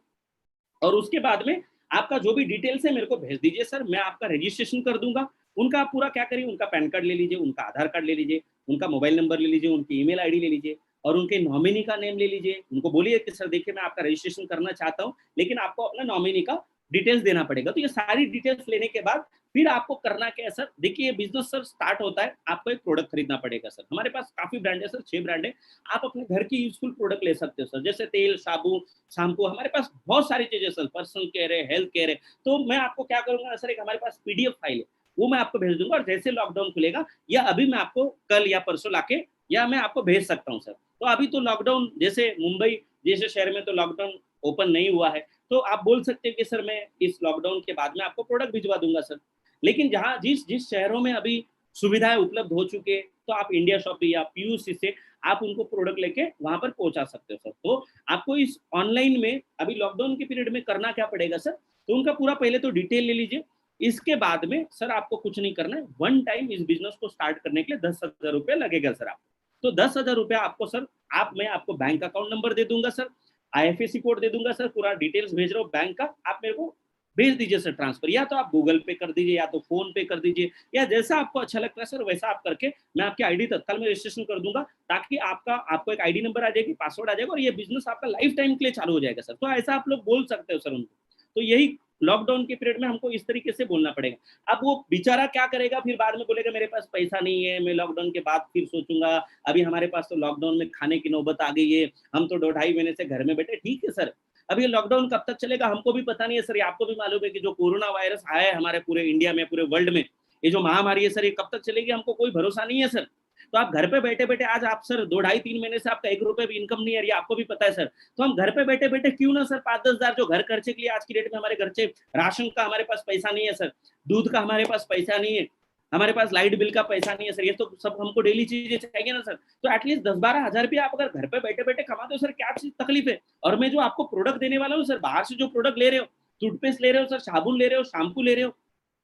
और उसके बाद में आपका जो भी डिटेल्स है मेरे को भेज दीजिए सर, मैं आपका रजिस्ट्रेशन कर दूंगा। उनका आप पूरा क्या करिए, उनका पैन कार्ड ले लीजिए, उनका आधार कार्ड ले लीजिए, उनका मोबाइल नंबर ले लीजिए, उनकी ईमेल आईडी ले लीजिए और उनके नॉमिनी का नेम ले लीजिए। उनको बोलिए कि सर देखिए मैं आपका रजिस्ट्रेशन करना चाहता हूँ, लेकिन आपको अपना नॉमिनी का डिटेल्स देना पड़ेगा। तो ये सारी डिटेल्स लेने के बाद फिर आपको करना क्या है सर, देखिए ये बिजनेस सर स्टार्ट होता है, आपको एक प्रोडक्ट खरीदना पड़ेगा सर। हमारे पास काफी ब्रांड है सर, 6 ब्रांड है। आप अपने घर की यूजफुल प्रोडक्ट ले सकते हो सर, जैसे तेल, साबुन, शैम्पू, हमारे पास बहुत सारी चीजें सर, पर्सनल केयर है, हेल्थ केयर है। तो मैं आपको क्या करूंगा सर, एक हमारे पास पीडीएफ फाइल है, वो मैं आपको भेज दूंगा और जैसे लॉकडाउन खुलेगा या अभी मैं आपको कल या परसों लाके या मैं आपको भेज सकता हूँ सर। तो अभी तो लॉकडाउन, जैसे मुंबई जैसे शहर में तो लॉकडाउन ओपन नहीं हुआ है, तो आप बोल सकते हैं कि सर मैं इस लॉकडाउन के बाद में आपको प्रोडक्ट भिजवा दूंगा सर। लेकिन जहाँ जिस जिस शहरों में अभी सुविधाएं उपलब्ध हो चुके हैं, तो आप इंडिया शॉपिंग या पीयूसी से आप उनको प्रोडक्ट लेके वहां पर पहुंचा सकते हो सर। तो आपको इस ऑनलाइन में अभी लॉकडाउन के पीरियड में करना क्या पड़ेगा सर, तो उनका पूरा पहले तो डिटेल ले लीजिए। इसके बाद में सर आपको कुछ नहीं करना है, वन टाइम इस बिजनेस को स्टार्ट करने के लिए 10,000 रुपये लगेगा सर आपको। तो 10,000 रुपया आपको सर, मैं आपको बैंक अकाउंट नंबर दे दूंगा सर, आईएफएससी कोड दे दूंगा सर, पूरा डिटेल्स भेज रहा हूँ बैंक का, आप मेरे को भेज दीजिए सर ट्रांसफर। या तो आप गूगल पे कर दीजिए, या तो फोन पे कर दीजिए, या जैसा आपको अच्छा लगता है सर वैसा आप करके मैं आपकी आईडी तत्काल में रजिस्ट्रेशन कर दूंगा, ताकि आपको एक आईडी नंबर आ जाएगी, पासवर्ड आ जाएगा और ये बिजनेस आपका लाइफ टाइम के लिए चालू हो जाएगा सर। तो ऐसा आप लोग बोल सकते हो सर उनको। तो यही लॉकडाउन के पीरियड में हमको इस तरीके से बोलना पड़ेगा। अब वो बेचारा क्या करेगा, फिर बाद में बोलेगा मेरे पास पैसा नहीं है, मैं लॉकडाउन के बाद फिर सोचूंगा, अभी हमारे पास तो लॉकडाउन में खाने की नौबत आ गई है, हम तो 2-2.5 महीने से घर में बैठे। ठीक है सर, अब ये लॉकडाउन कब तक चलेगा हमको भी पता नहीं है सर। ये आपको भी मालूम है कि जो कोरोना वायरस आया है हमारे पूरे इंडिया में, पूरे वर्ल्ड में, ये जो महामारी है सर, ये कब तक चलेगी हमको कोई भरोसा नहीं है सर। तो आप घर पे बैठे बैठे, आज आप सर 2-2.5-3 महीने से आपका 1 रुपए भी इनकम नहीं है, ये आपको भी पता है सर। तो हम घर पे बैठे बैठे क्यों ना सर 5-10 हजार जो घर खर्चे के लिए आज की डेट में हमारे खर्चे, राशन का हमारे पास पैसा नहीं है सर, दूध का हमारे पास पैसा नहीं है, हमारे पास लाइट बिल का पैसा नहीं है सर, ये तो सब हमको डेली चीजें चाहिए ना सर। तो एटलीस्ट 10-12 हजार रुपया आप अगर घर पे बैठे बैठे कमाते हो सर, क्या चीज तकलीफ है। और मैं जो आपको प्रोडक्ट देने वाला हूँ सर, बाहर से जो प्रोडक्ट ले रहे हो, टूथपेस्ट ले रहे हो सर, साबुन ले रहे हो, शैम्पू ले रहे हो,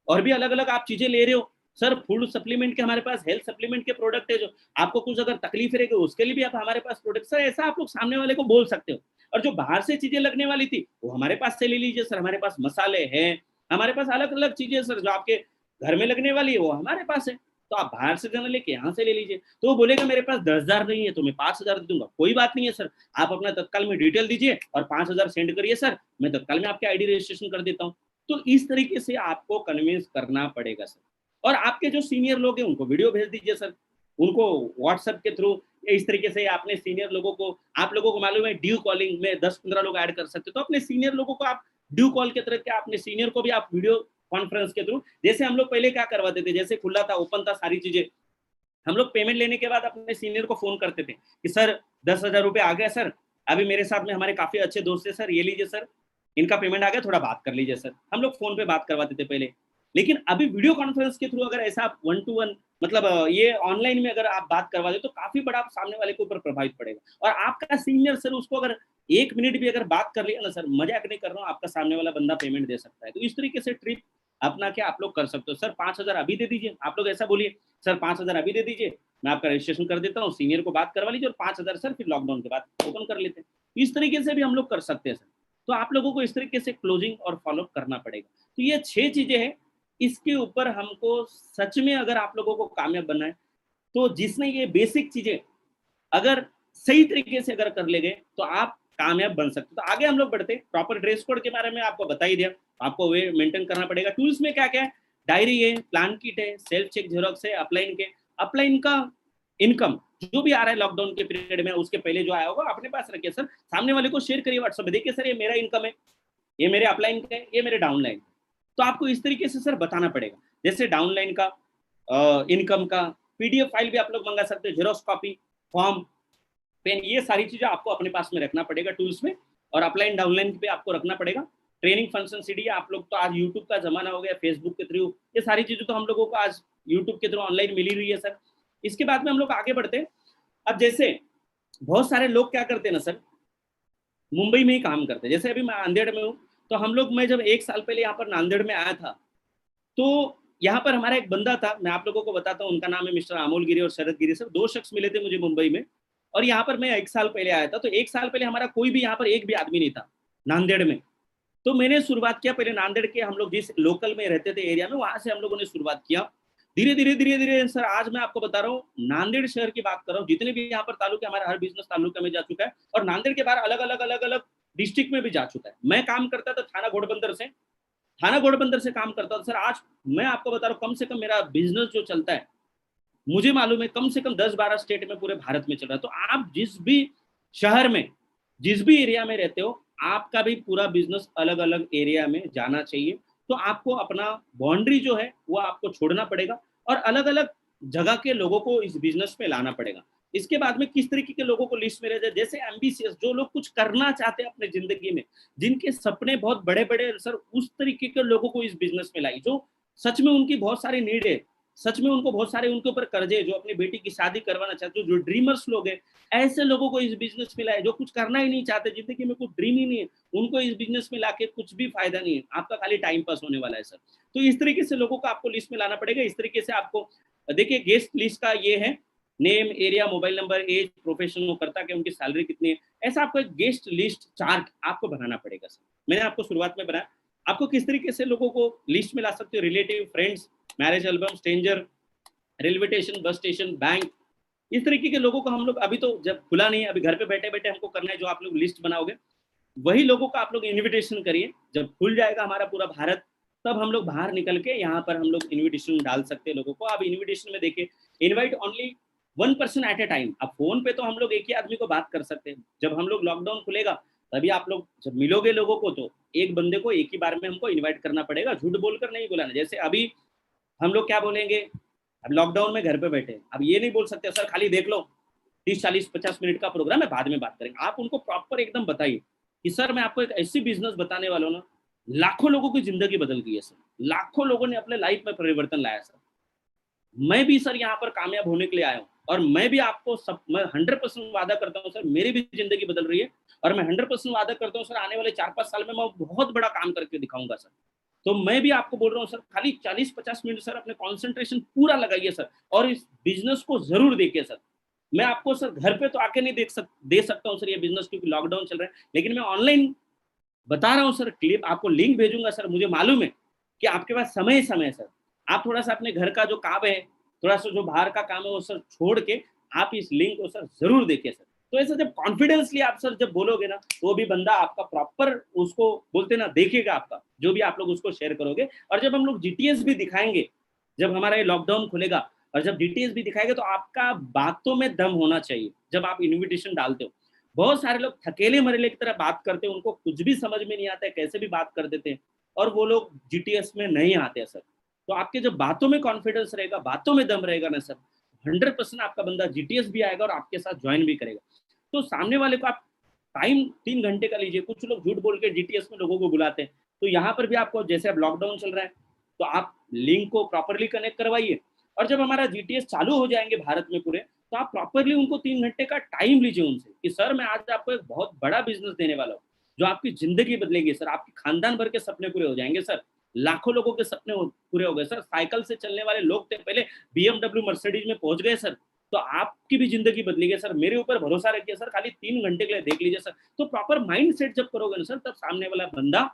और भी अलग अलग आप चीजें ले रहे हो सर, फूड सप्लीमेंट के हमारे पास हेल्थ सप्लीमेंट के प्रोडक्ट है, जो आपको कुछ अगर तकलीफ रहेगी उसके लिए भी आप हमारे पास प्रोडक्ट सर, ऐसा आप लोग सामने वाले को बोल सकते हो। और जो बाहर से चीजें लगने वाली थी वो हमारे पास से ले लीजिए सर, हमारे पास मसाले हैं, हमारे पास अलग अलग चीजें सर, जो आपके घर में लगने वाली है वो हमारे पास है। तो आप बाहर से जाना लेके यहाँ से ले लीजिए। तो वो बोलेगा मेरे पास 10,000 नहीं है तो मैं 5,000 दे दूंगा, कोई बात नहीं है सर, आप अपना तत्काल में डिटेल दीजिए और 5,000 सेंड करिए सर, मैं तत्काल में आपके आईडी रजिस्ट्रेशन कर देता हूँ। तो इस तरीके से आपको कन्विंस करना पड़ेगा सर। और आपके जो सीनियर लोग हैं उनको वीडियो भेज दीजिए सर, उनको व्हाट्सएप के थ्रू इस तरीके से अपने सीनियर लोगों को, आप लोगों को मालूम है ड्यू कॉलिंग में 10-15 लोग ऐड कर सकते, तो अपने सीनियर लोगों को आप ड्यू कॉल के तरह के अपने सीनियर को भी आप वीडियो कॉन्फ्रेंस के थ्रू, जैसे हम लोग पहले क्या करवाते थे, जैसे खुला था, ओपन था सारी चीजें, हम लोग पेमेंट लेने के बाद अपने सीनियर को फोन करते थे कि सर 10,000 रुपये आ गया सर, अभी मेरे साथ में हमारे काफी अच्छे दोस्त है सर, ये लीजिए सर, इनका पेमेंट आ गया, थोड़ा बात कर लीजिए सर। हम लोग फोन पे बात करवाते थे पहले, लेकिन अभी वीडियो कॉन्फ्रेंस के थ्रू अगर ऐसा आप 1-to-1 मतलब ये ऑनलाइन में अगर आप बात करवा दे तो काफी बड़ा सामने वाले के ऊपर प्रभावित पड़ेगा। और आपका सीनियर सर उसको अगर 1 मिनट भी अगर बात कर लिया ना सर, मजाक नहीं कर रहा हूँ, आपका सामने वाला बंदा पेमेंट दे सकता है। तो इस तरीके से ट्रिप अपना क्या आप लोग कर सकते हो सर। 5,000 अभी दे दीजिए, आप लोग ऐसा बोलिए सर 5,000 अभी दे दीजिए, मैं आपका रजिस्ट्रेशन कर देता हूँ, सीनियर को बात करवा लीजिए और 5,000 सर फिर लॉकडाउन के बाद ओपन कर लेते हैं। इस तरीके से भी हम लोग कर सकते हैं सर। तो आप लोगों को इस तरीके से क्लोजिंग और फॉलोअप करना पड़ेगा। तो ये 6 चीजें हैं, इसके ऊपर हमको सच में अगर आप लोगों को कामयाब बनना है, तो जिसने ये बेसिक चीजें अगर सही तरीके से अगर कर ले गए तो आप कामयाब बन सकते। तो आगे हम लोग बढ़ते, प्रॉपर ड्रेस कोड के बारे में आपको बता ही दिया, आपको वे मेंटेन करना पड़ेगा। टूल्स में क्या क्या है, डायरी है, प्लान किट है, सेल्फ चेक जेरोक्स है, अपलाइन का इनकम जो भी आ रहा है लॉकडाउन के पीरियड में, उसके पहले जो आया होगा अपने पास रखिए सर, सामने वाले को शेयर करिए व्हाट्सएप पे, देखिए सर ये मेरा इनकम है, ये मेरे अपलाइन का है, ये मेरे डाउनलाइन। तो आपको इस तरीके से सर बताना पड़ेगा। जैसे डाउनलाइन का इनकम का पीडीएफ फाइल भी आप लोग मंगा सकते हो, जेरोक्स कॉपी, फॉर्म, पेन, ये सारी चीजें आपको अपने पास में रखना पड़ेगा टूल्स में, और अपलाइन डाउनलाइन पे आपको रखना पड़ेगा। ट्रेनिंग फंक्शन सीडी, आप लोग तो आज यूट्यूब का जमाना हो गया, फेसबुक के थ्रू ये सारी चीजें तो हम लोगों को आज यूट्यूब के थ्रू ऑनलाइन मिल ही रही है सर। इसके बाद में हम लोग आगे बढ़ते हैं। अब जैसे बहुत सारे लोग क्या करते हैं ना सर, मुंबई में ही काम करते हैं। जैसे अभी मैं नांदेड़ में हूँ, तो हम लोग, मैं जब 1 साल पहले यहाँ पर नांदेड़ में आया था, तो यहाँ पर हमारा एक बंदा था, मैं आप लोगों को बताता हूँ, उनका नाम है मिस्टर अमोल गिरी और शरद गिरी सर। 2 शख्स मिले थे मुझे मुंबई में, और यहाँ पर मैं 1 साल पहले आया था। तो 1 साल पहले हमारा कोई भी यहाँ पर एक भी आदमी नहीं था नांदेड़ में। तो मैंने शुरुआत किया, पहले नांदेड़ के हम लोग जिस लोकल में रहते थे एरिया में, वहां से हम लोगों ने शुरुआत किया। धीरे धीरे सर, आज मैं आपको बता रहा हूँ, नांदेड़ शहर की बात कर रहा हूँ, जितने भी यहाँ पर तालुके, हमारा हर बिजनेस तालुका में जा चुका है, और नांदेड़ के बाहर अलग अलग डिस्ट्रिक्ट में भी जा चुका है। मैं काम करता था थाना घोड़बंदर से काम करता था सर। आज मैं आपको बता रहा हूँ, कम से कम मेरा बिजनेस जो चलता है, मुझे मालूम है कम से कम 10-12 स्टेट में पूरे भारत में चल रहा है। तो आप जिस भी शहर में, जिस भी एरिया में रहते हो, आपका भी पूरा बिजनेस अलग अलग एरिया में जाना चाहिए। तो आपको अपना बाउंड्री जो है वो आपको छोड़ना पड़ेगा, और अलग अलग जगह के लोगों को इस बिजनेस में लाना पड़ेगा। इसके बाद में किस तरीके के लोगों को लिस्ट में रहते, जैसे एम्बिशियस, जो लोग कुछ करना चाहते हैं अपने जिंदगी में, जिनके सपने बहुत बड़े बड़े सर, उस तरीके के लोगों को इस बिजनेस में लाई, जो सच में उनकी बहुत सारी नीड है, सच में उनको बहुत सारे उनके ऊपर कर्जे, जो अपनी बेटी की शादी करवाना चाहते हो, जो ड्रीमर्स लोग हैं, ऐसे लोगों को इस बिजनेस में लाए, जो कुछ करना ही नहीं चाहते, जिंदगी में कुछ ड्रीम ही नहीं है, उनको इस बिजनेस में लाके कुछ भी फायदा नहीं है, आपका खाली टाइम पास होने वाला है सर। तो इस तरीके से लोगों को आपको लिस्ट में लाना पड़ेगा। इस तरीके से आपको देखिए, गेस्ट लिस्ट का ये है, name, area, mobile number, age, profession, वो करता क्या, उनकी सैलरी कितनी है, ऐसा आपको एक गेस्ट लिस्ट चार्ट आपको बनाना पड़ेगा सर। मैंने आपको शुरुआत में बनाया, आपको किस तरीके से लोगों को लिस्ट में ला सकते हो, relative, friends, marriage album, stranger, railway station, bus station, bank, इस तरीके के लोगों को हम लोग, अभी तो जब खुला नहीं है, अभी घर पे बैठे बैठे हमको करना है, जो आप लोग लिस्ट बनाओगे वही लोगों का आप लोग इन्विटेशन करिए। जब खुल जाएगा हमारा पूरा भारत, तब हम लोग बाहर निकल के यहाँ पर हम लोग इन्विटेशन डाल सकते हैं लोगों को। आप इन्विटेशन में देखिए, invite only 1 person at A time. अब फोन पे तो हम लोग एक ही आदमी को बात कर सकते हैं। जब हम लोग लॉकडाउन खुलेगा, तभी आप लोग जब मिलोगे लोगों को, तो एक बंदे को एक ही बार में हमको इन्वाइट करना पड़ेगा, झूठ बोलकर नहीं बुलाना। जैसे अभी हम लोग क्या बोलेंगे, अब लॉकडाउन में घर पे बैठे, अब ये नहीं बोल सकते सर खाली देख लो 30-40-50 मिनट का प्रोग्राम है, बाद में बात करेंगे। आप उनको प्रॉपर एकदम बताइए कि सर मैं आपको एक ऐसी बिजनेस बताने वाला हूँ ना, लाखों लोगों की जिंदगी बदल गई है सर, लाखों लोगों ने अपने लाइफ में परिवर्तन लाया सर। मैं भी सर यहाँ पर कामयाब होने के लिए आया हूँ, और मैं भी आपको मैं 100% वादा करता हूँ सर, मेरी भी जिंदगी बदल रही है, और मैं 100% वादा करता हूँ सर, आने वाले 4-5 साल में मैं बहुत बड़ा काम करके दिखाऊंगा सर। तो मैं भी आपको बोल रहा हूँ सर, खाली 40-50 मिनट सर अपने कॉन्सेंट्रेशन पूरा लगाइए सर, और इस बिजनेस को जरूर देखिए सर। मैं आपको सर घर पे तो आके नहीं दे सकता हूँ सर ये बिजनेस, क्योंकि लॉकडाउन चल रहा है, लेकिन मैं ऑनलाइन बता रहा हूँ सर, क्लिप आपको लिंक भेजूंगा सर। मुझे मालूम है कि आपके पास समय सर, आप थोड़ा सा अपने घर का जो काम है, थोड़ा सा जो बाहर का काम है, वो सर छोड़ के आप इस लिंक को सर जरूर देखिए सर। तो ऐसा जब कॉन्फिडेंसली आप सर जब बोलोगे ना, तो वो भी बंदा आपका प्रॉपर उसको बोलते ना देखेगा, आपका जो भी आप लोग उसको शेयर करोगे। और जब हम लोग जीटीएस भी दिखाएंगे, जब हमारा ये लॉकडाउन खुलेगा और जब जीटीएस भी दिखाएंगे, तो आपका बातों में दम होना चाहिए। जब आप इन्विटेशन डालते हो, बहुत सारे लोग थकेले मरेले की तरह बात करते हैं, उनको कुछ भी समझ में नहीं आता है, कैसे भी बात कर देते हैं, और वो लोग जीटीएस में नहीं आते सर। तो आपके जब बातों में कॉन्फिडेंस रहेगा, बातों में दम रहेगा ना सर, 100% आपका बंदा जीटीएस भी आएगा और आपके साथ ज्वाइन भी करेगा। तो सामने वाले को आप टाइम 3 घंटे का लीजिए। कुछ लोग झूठ बोल के जीटीएस में लोगों को बुलाते हैं, तो यहाँ पर भी आपको, जैसे अब लॉकडाउन चल रहा है, तो आप लिंक को प्रॉपरली कनेक्ट करवाइए। और जब हमारा जीटीएस चालू हो जाएंगे भारत में पूरे, तो आप प्रॉपरली उनको 3 घंटे का टाइम लीजिए उनसे कि सर मैं आज आपको एक बहुत बड़ा बिजनेस देने वाला हूँ, जो आपकी जिंदगी बदलेगी सर, आपके खानदान भर के सपने पूरे हो जाएंगे सर, लाखों लोगों के सपने पूरे हो गए सर। साइकिल से चलने वाले लोग थे पहले, BMW मर्सिडीज में पहुंच गए सर, तो आपकी भी जिंदगी बदलेगी सर। मेरे ऊपर भरोसा रखिए सर, खाली 3 घंटे के लिए देख लीजिए सर। तो प्रॉपर माइंड सेट जब करोगे ना सर, तब सामने वाला बंदा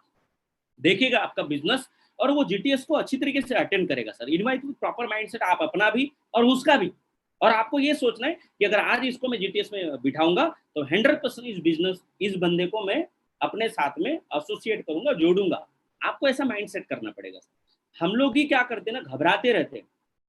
देखेगा आपका बिजनेस, और वो जीटीएस को अच्छी तरीके से अटेंड करेगा sir. Invite with proper mindset, आप अपना भी और उसका भी। और आपको ये सोचना है कि अगर आज इसको मैं जीटीएस में बिठाऊंगा, तो 100% इस बिजनेस, इस बंदे को मैं अपने साथ में एसोसिएट करूंगा, जोड़ूंगा। आपको ऐसा माइंडसेट करना पड़ेगा सर। हम लोग ही क्या करते हैं ना, घबराते रहते हैं,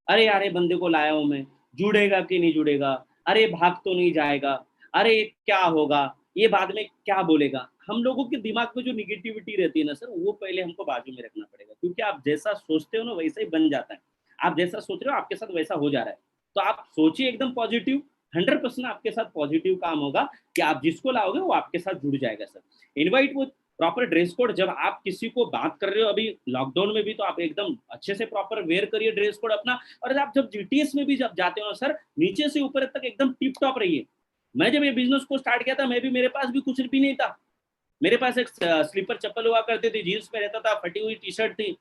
अरे यार ये बंदे को लाया हूं मैं, जुड़ेगा कि नहीं जुड़ेगा, अरे भाग तो नहीं जाएगा, अरे क्या होगा, ये बाद में क्या बोलेगा। हम लोगों के दिमाग में जो निगेटिविटी रहती है ना सर, वो पहले हमको बाजू में रखना पड़ेगा, क्योंकि आप जैसा सोचते हो ना वैसा ही बन जाता है। आप जैसा सोच रहे हो आपके साथ वैसा हो जा रहा है। तो आप सोचिए एकदम पॉजिटिव, 100% आपके साथ पॉजिटिव काम होगा कि आप जिसको लाओगे वो आपके साथ जुड़ जाएगा sir. Invite with proper dress code, जब आप किसी को बात कर रहे हो अभी लॉकडाउन में भी, तो आप एकदम अच्छे से प्रॉपर वेयर करिए ड्रेस कोड अपना। और आप जब जीटीएस में भी जब जाते हो सर, नीचे से ऊपर तक एकदम टिप टॉप रहिए। मैं जब ये बिजनेस को स्टार्ट किया था, मेरे पास भी कुछ भी नहीं था। मेरे पास एक स्लीपर चप्पल हुआ करती थी, जीन्स में रहता था, फटी हुई टी शर्ट थी।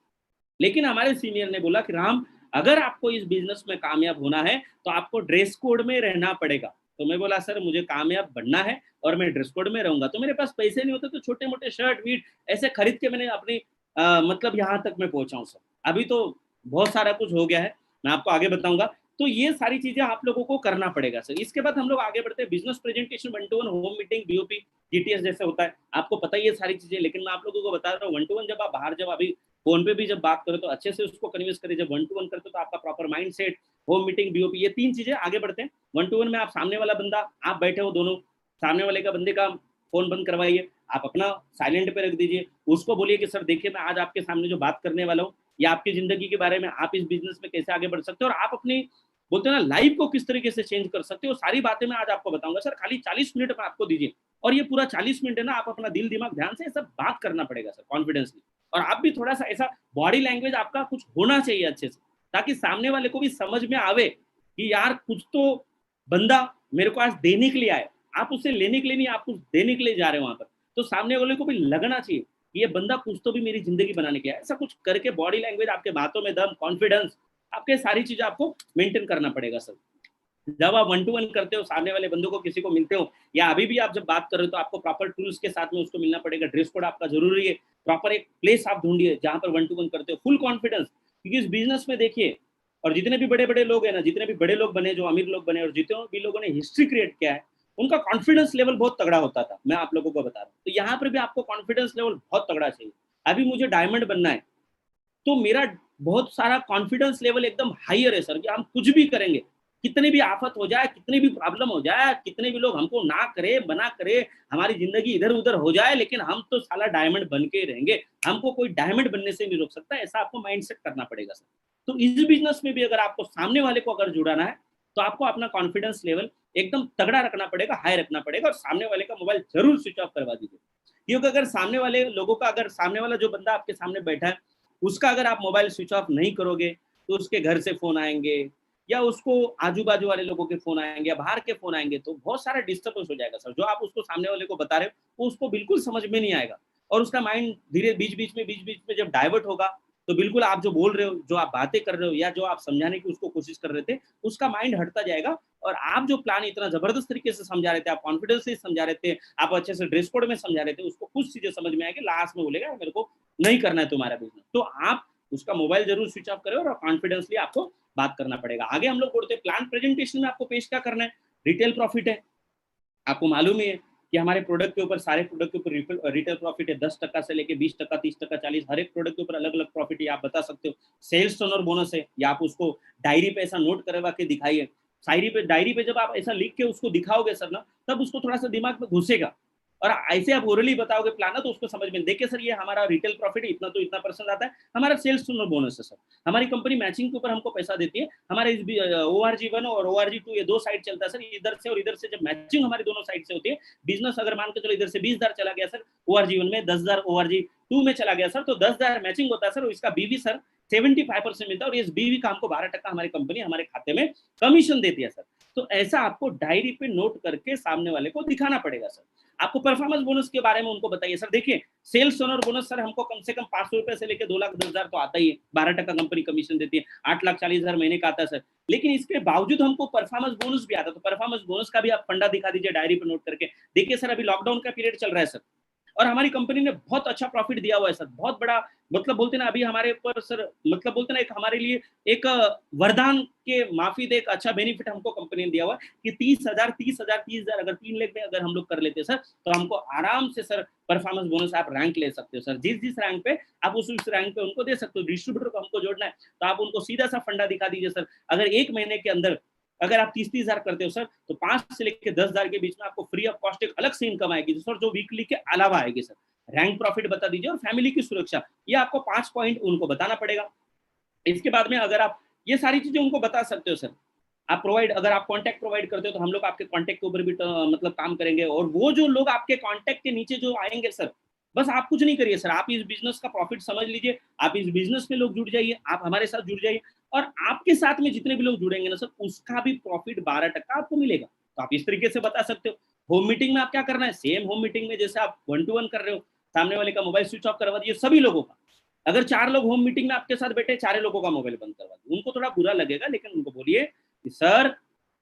लेकिन हमारे सीनियर ने बोला कि राम, अगर आपको इस बिजनेस में कामयाब होना है तो आपको ड्रेस कोड में रहना पड़ेगा। तो मैं बोला सर मुझे कामयाब बनना है और मैं ड्रेस कोड में रहूंगा। तो मेरे पास पैसे नहीं होते, तो छोटे मोटे शर्ट वीट ऐसे खरीद के मैंने अपनी मतलब यहाँ तक मैं पहुंचा हूँ सर। अभी तो बहुत सारा कुछ हो गया है, मैं आपको आगे बताऊंगा। तो ये सारी चीजें आप लोगों को करना पड़ेगा सर। इसके बाद हम लोग आगे बढ़ते हैं, business presentation, 1-to-1, home meeting, BOP, GTS जैसे होता है, आपको पता ही है सारी चीजें। लेकिन मैं आप लोगों को बता रहा हूँ, 1-to-1 जब आप बाहर, जब अभी फोन पे भी जब बात करो तो अच्छे से उसको कन्विंस करिए। जब 1-to-1 करते हो तो आपका proper mind set, home meeting, BOP, ये 3 चीजें आगे बढ़ते हैं। 1-to-1 में आप सामने वाला बंदा, आप बैठे हो दोनों, सामने वाले का बंदे का फोन बंद करवाइए, आप अपना साइलेंट पे रख दीजिए। उसको बोलिए कि सर देखिए, मैं आज आपके सामने जो बात करने वाला हूँ, या आपकी जिंदगी के बारे में, आप इस बिजनेस में कैसे आगे बढ़ सकते हो और आप अपनी बोलते हैं ना लाइफ को किस तरीके से चेंज कर सकते हो, सारी बातें मैं आज आपको बताऊंगा सर। खाली 40 मिनट में आपको दीजिए, और ये पूरा 40 मिनट है ना, आप अपना दिल दिमाग ध्यान से सब बात करना पड़ेगा सर, कॉन्फिडेंसली। और आप भी थोड़ा सा ऐसा बॉडी लैंग्वेज आपका कुछ होना चाहिए अच्छे से, ताकि सामने वाले को भी समझ में आवे कि यार कुछ तो बंदा मेरे को आज देने के लिए आए। आप उससे लेने के लिए नहीं, आप कुछ देने के लिए जा रहे हो वहां पर। तो सामने वाले को भी लगना चाहिए कि ये बंदा कुछ तो भी मेरी जिंदगी बनाने के लिए आया। ऐसा कुछ करके बॉडी लैंग्वेज, आपके बातों में दम, कॉन्फिडेंस, आपके सारी चीजें आपको मेंटेन करना पड़ेगा सर। जब आप 1-to-1 करते हो, सामने वाले बंदों को किसी को मिलते हो, या अभी भी आप जब बात कर रहे हो, तो आपको प्रॉपर टूल्स के साथ में उसको मिलना पड़ेगा। ड्रेस कोड आपका जरूरी है, प्रॉपर एक प्लेस आप ढूंढिए जहां पर 1-to-1 करते हो, फुल कॉन्फिडेंस। क्योंकि इस बिजनेस में देखिए, और जितने भी बड़े बड़े लोग हैं ना, जितने भी बड़े लोग बने, जो अमीर लोग बने, और जितने भी लोगों ने हिस्ट्री क्रिएट किया है, उनका कॉन्फिडेंस लेवल बहुत तगड़ा होता था। मैं आप लोगों को बता रहा हूँ, तो यहाँ पर भी आपको कॉन्फिडेंस लेवल बहुत तगड़ा चाहिए। अभी मुझे डायमंड बनना है, तो मेरा बहुत सारा कॉन्फिडेंस लेवल एकदम हायर है सर, कि हम कुछ भी करेंगे, कितनी भी आफत हो जाए, कितनी भी प्रॉब्लम हो जाए, कितने भी लोग हमको ना करे, मना करे, हमारी जिंदगी इधर उधर हो जाए, लेकिन हम तो साला डायमंड बन के रहेंगे। हमको कोई डायमंड बनने से नहीं रोक सकता। ऐसा आपको माइंडसेट करना पड़ेगा सर। तो इस बिजनेस में भी अगर आपको सामने वाले को अगर जुड़ाना है, तो आपको अपना कॉन्फिडेंस लेवल एकदम तगड़ा रखना पड़ेगा, हाई रखना पड़ेगा, और सामने वाले का मोबाइल जरूर स्विच ऑफ करवा दीजिए। क्योंकि अगर सामने वाले लोगों का, अगर सामने वाला जो बंदा आपके सामने बैठा है, उसका अगर आप मोबाइल स्विच ऑफ नहीं करोगे, तो उसके घर से फोन आएंगे, या उसको आजू बाजू वाले लोगों के फोन आएंगे, या बाहर के फोन आएंगे, तो बहुत सारा डिस्टर्बेंस हो जाएगा सर। जो आप उसको सामने वाले को बता रहे हो, वो उसको बिल्कुल समझ में नहीं आएगा, और उसका माइंड धीरे बीच बीच में जब डाइवर्ट होगा, तो बिल्कुल आप जो बोल रहे हो, जो आप बातें कर रहे हो, या जो आप समझाने की उसको कोशिश कर रहे थे, उसका माइंड हटता जाएगा। और आप जो प्लान इतना जबरदस्त तरीके से समझा रहे थे, आप कॉन्फिडेंस से समझा रहे थे, आप अच्छे से ड्रेस कोड में समझा रहे थे, उसको कुछ चीजें समझ में आएगी, लास्ट में बोलेगा मेरे को नहीं करना है तुम्हारा बिजनेस। तो आप उसका मोबाइल जरूर स्विच ऑफ करें, और कॉन्फिडेंसली आपको बात करना पड़ेगा। आगे हम लोग बोलते हैं प्लान प्रेजेंटेशन में आपको पेश क्या करना है। रिटेल प्रॉफिट है, आपको मालूम ही है कि हमारे प्रोडक्ट के ऊपर, सारे प्रोडक्ट के ऊपर रिटेल प्रॉफिट है, 10% से लेके 20%, 30%, 40%, हर एक प्रोडक्ट के ऊपर अलग अलग प्रॉफिट है, आप बता सकते हो। सेल्स टर्नओवर बोनस है, या आप उसको डायरी पे ऐसा नोट करवा के दिखाइए। डायरी पे जब आप ऐसा लिख के उसको दिखाओगे सर ना, तब उसको थोड़ा सा दिमाग में घुसेगा। और ऐसे आप ओरली बताओगे प्लान, तो उसको समझ में, देखिए सर ये हमारा रिटेल प्रॉफिट है, इतना तो इतना परसेंट आता है, हमारा सेल्स टर्नओवर बोनस है सर, हमारी कंपनी मैचिंग के ऊपर हमको पैसा देती है, हमारे ORG1 और ORG2 ये 2 साइड चलता है सर, इधर से और इधर से जब मैचिंग हमारी दोनों साइड से होती है, बिजनेस अगर मान के चलो इधर से 20,000 चला गया सर ORG1 में, 10,000 ORG2 में चला गया सर, तो 10,000 मैचिंग होता है सर, इसका बीवी सर 75% मिलता है, और इस बीवी का हमको 12% हमारी कंपनी हमारे खाते में कमीशन देती है सर। तो ऐसा आपको डायरी पे नोट करके सामने वाले को दिखाना पड़ेगा सर। आपको परफॉर्मेंस बोनस के बारे में उनको बताइए सर, देखिए सेल्स टर्नओवर बोनस सर हमको कम से कम 500 रुपए से लेकर 2,10,000 तो आता ही है, 12% कंपनी कमीशन देती है, 8,40,000 महीने का आता है सर। लेकिन इसके बावजूद हमको परफॉर्मेंस बोनस भी आता है, तो परफॉर्मेंस बोनस का भी आप फंडा दिखा दीजिए डायरी पे नोट करके। देखिए सर अभी लॉकडाउन का पीरियड चल रहा है सर, और हमारी कंपनी ने बहुत अच्छा प्रॉफिट दिया हुआ है सर, बहुत बड़ा, मतलब बोलते ना अभी हमारे ऊपर सर, मतलब बोलते ना एक हमारे लिए एक वरदान के माफी दे, एक अच्छा बेनिफिट हमको कंपनी ने दिया हुआ है कि 30,000 अगर 3 लाख में अगर हम लोग कर लेते हैं सर, तो हमको आराम से सर परफॉर्मेंस बोनस आप रैंक ले सकते हो सर। जिस रैंक पे आप उस रैंक पे उनको दे सकते हो। डिस्ट्रीब्यूटर को हमको जोड़ना है, तो आप उनको सीधा सा फंडा दिखा दीजिए सर। अगर 1 महीने के अंदर अगर आप 30,000 करते हो सर, तो 5 से लेकर 10,000 के बीच में आपको फ्री ऑफ कॉस्ट एक अलग से इनकम आएगी सर, जो वीकली के अलावा आएगी सर। रैंक प्रॉफिट बता दीजिए, और फैमिली की सुरक्षा, ये आपको 5 पॉइंट उनको बताना पड़ेगा। इसके बाद में अगर आप ये सारी चीजें उनको बता सकते हो सर, आप प्रोवाइड, अगर आप कांटेक्ट प्रोवाइड करते हो, तो हम लोग आपके कांटेक्ट के ऊपर भी मतलब काम करेंगे, और वो जो लोग आपके कांटेक्ट के नीचे जो आएंगे सर, बस आप कुछ नहीं करिए सर, आप इस बिजनेस का प्रॉफिट समझ लीजिए, आप इस बिजनेस में लोग जुड़ जाइए, आप हमारे साथ जुड़ जाइए, और आपके साथ में जितने भी लोग जुड़ेंगे ना सर, उसका भी प्रॉफिट 12% आपको मिलेगा। तो आप इस तरीके से बता सकते हो। होम मीटिंग में आप क्या करना है, सेम होम मीटिंग में जैसे आप 1 to 1 कर रहे हो, सामने वाले का मोबाइल स्विच ऑफ करवा दिए सभी लोगों का। अगर 4 लोग होम मीटिंग में आपके साथ बैठे, 4 लोगों का मोबाइल बंद करवा दिए, उनको थोड़ा बुरा लगेगा, लेकिन उनको बोलिए कि सर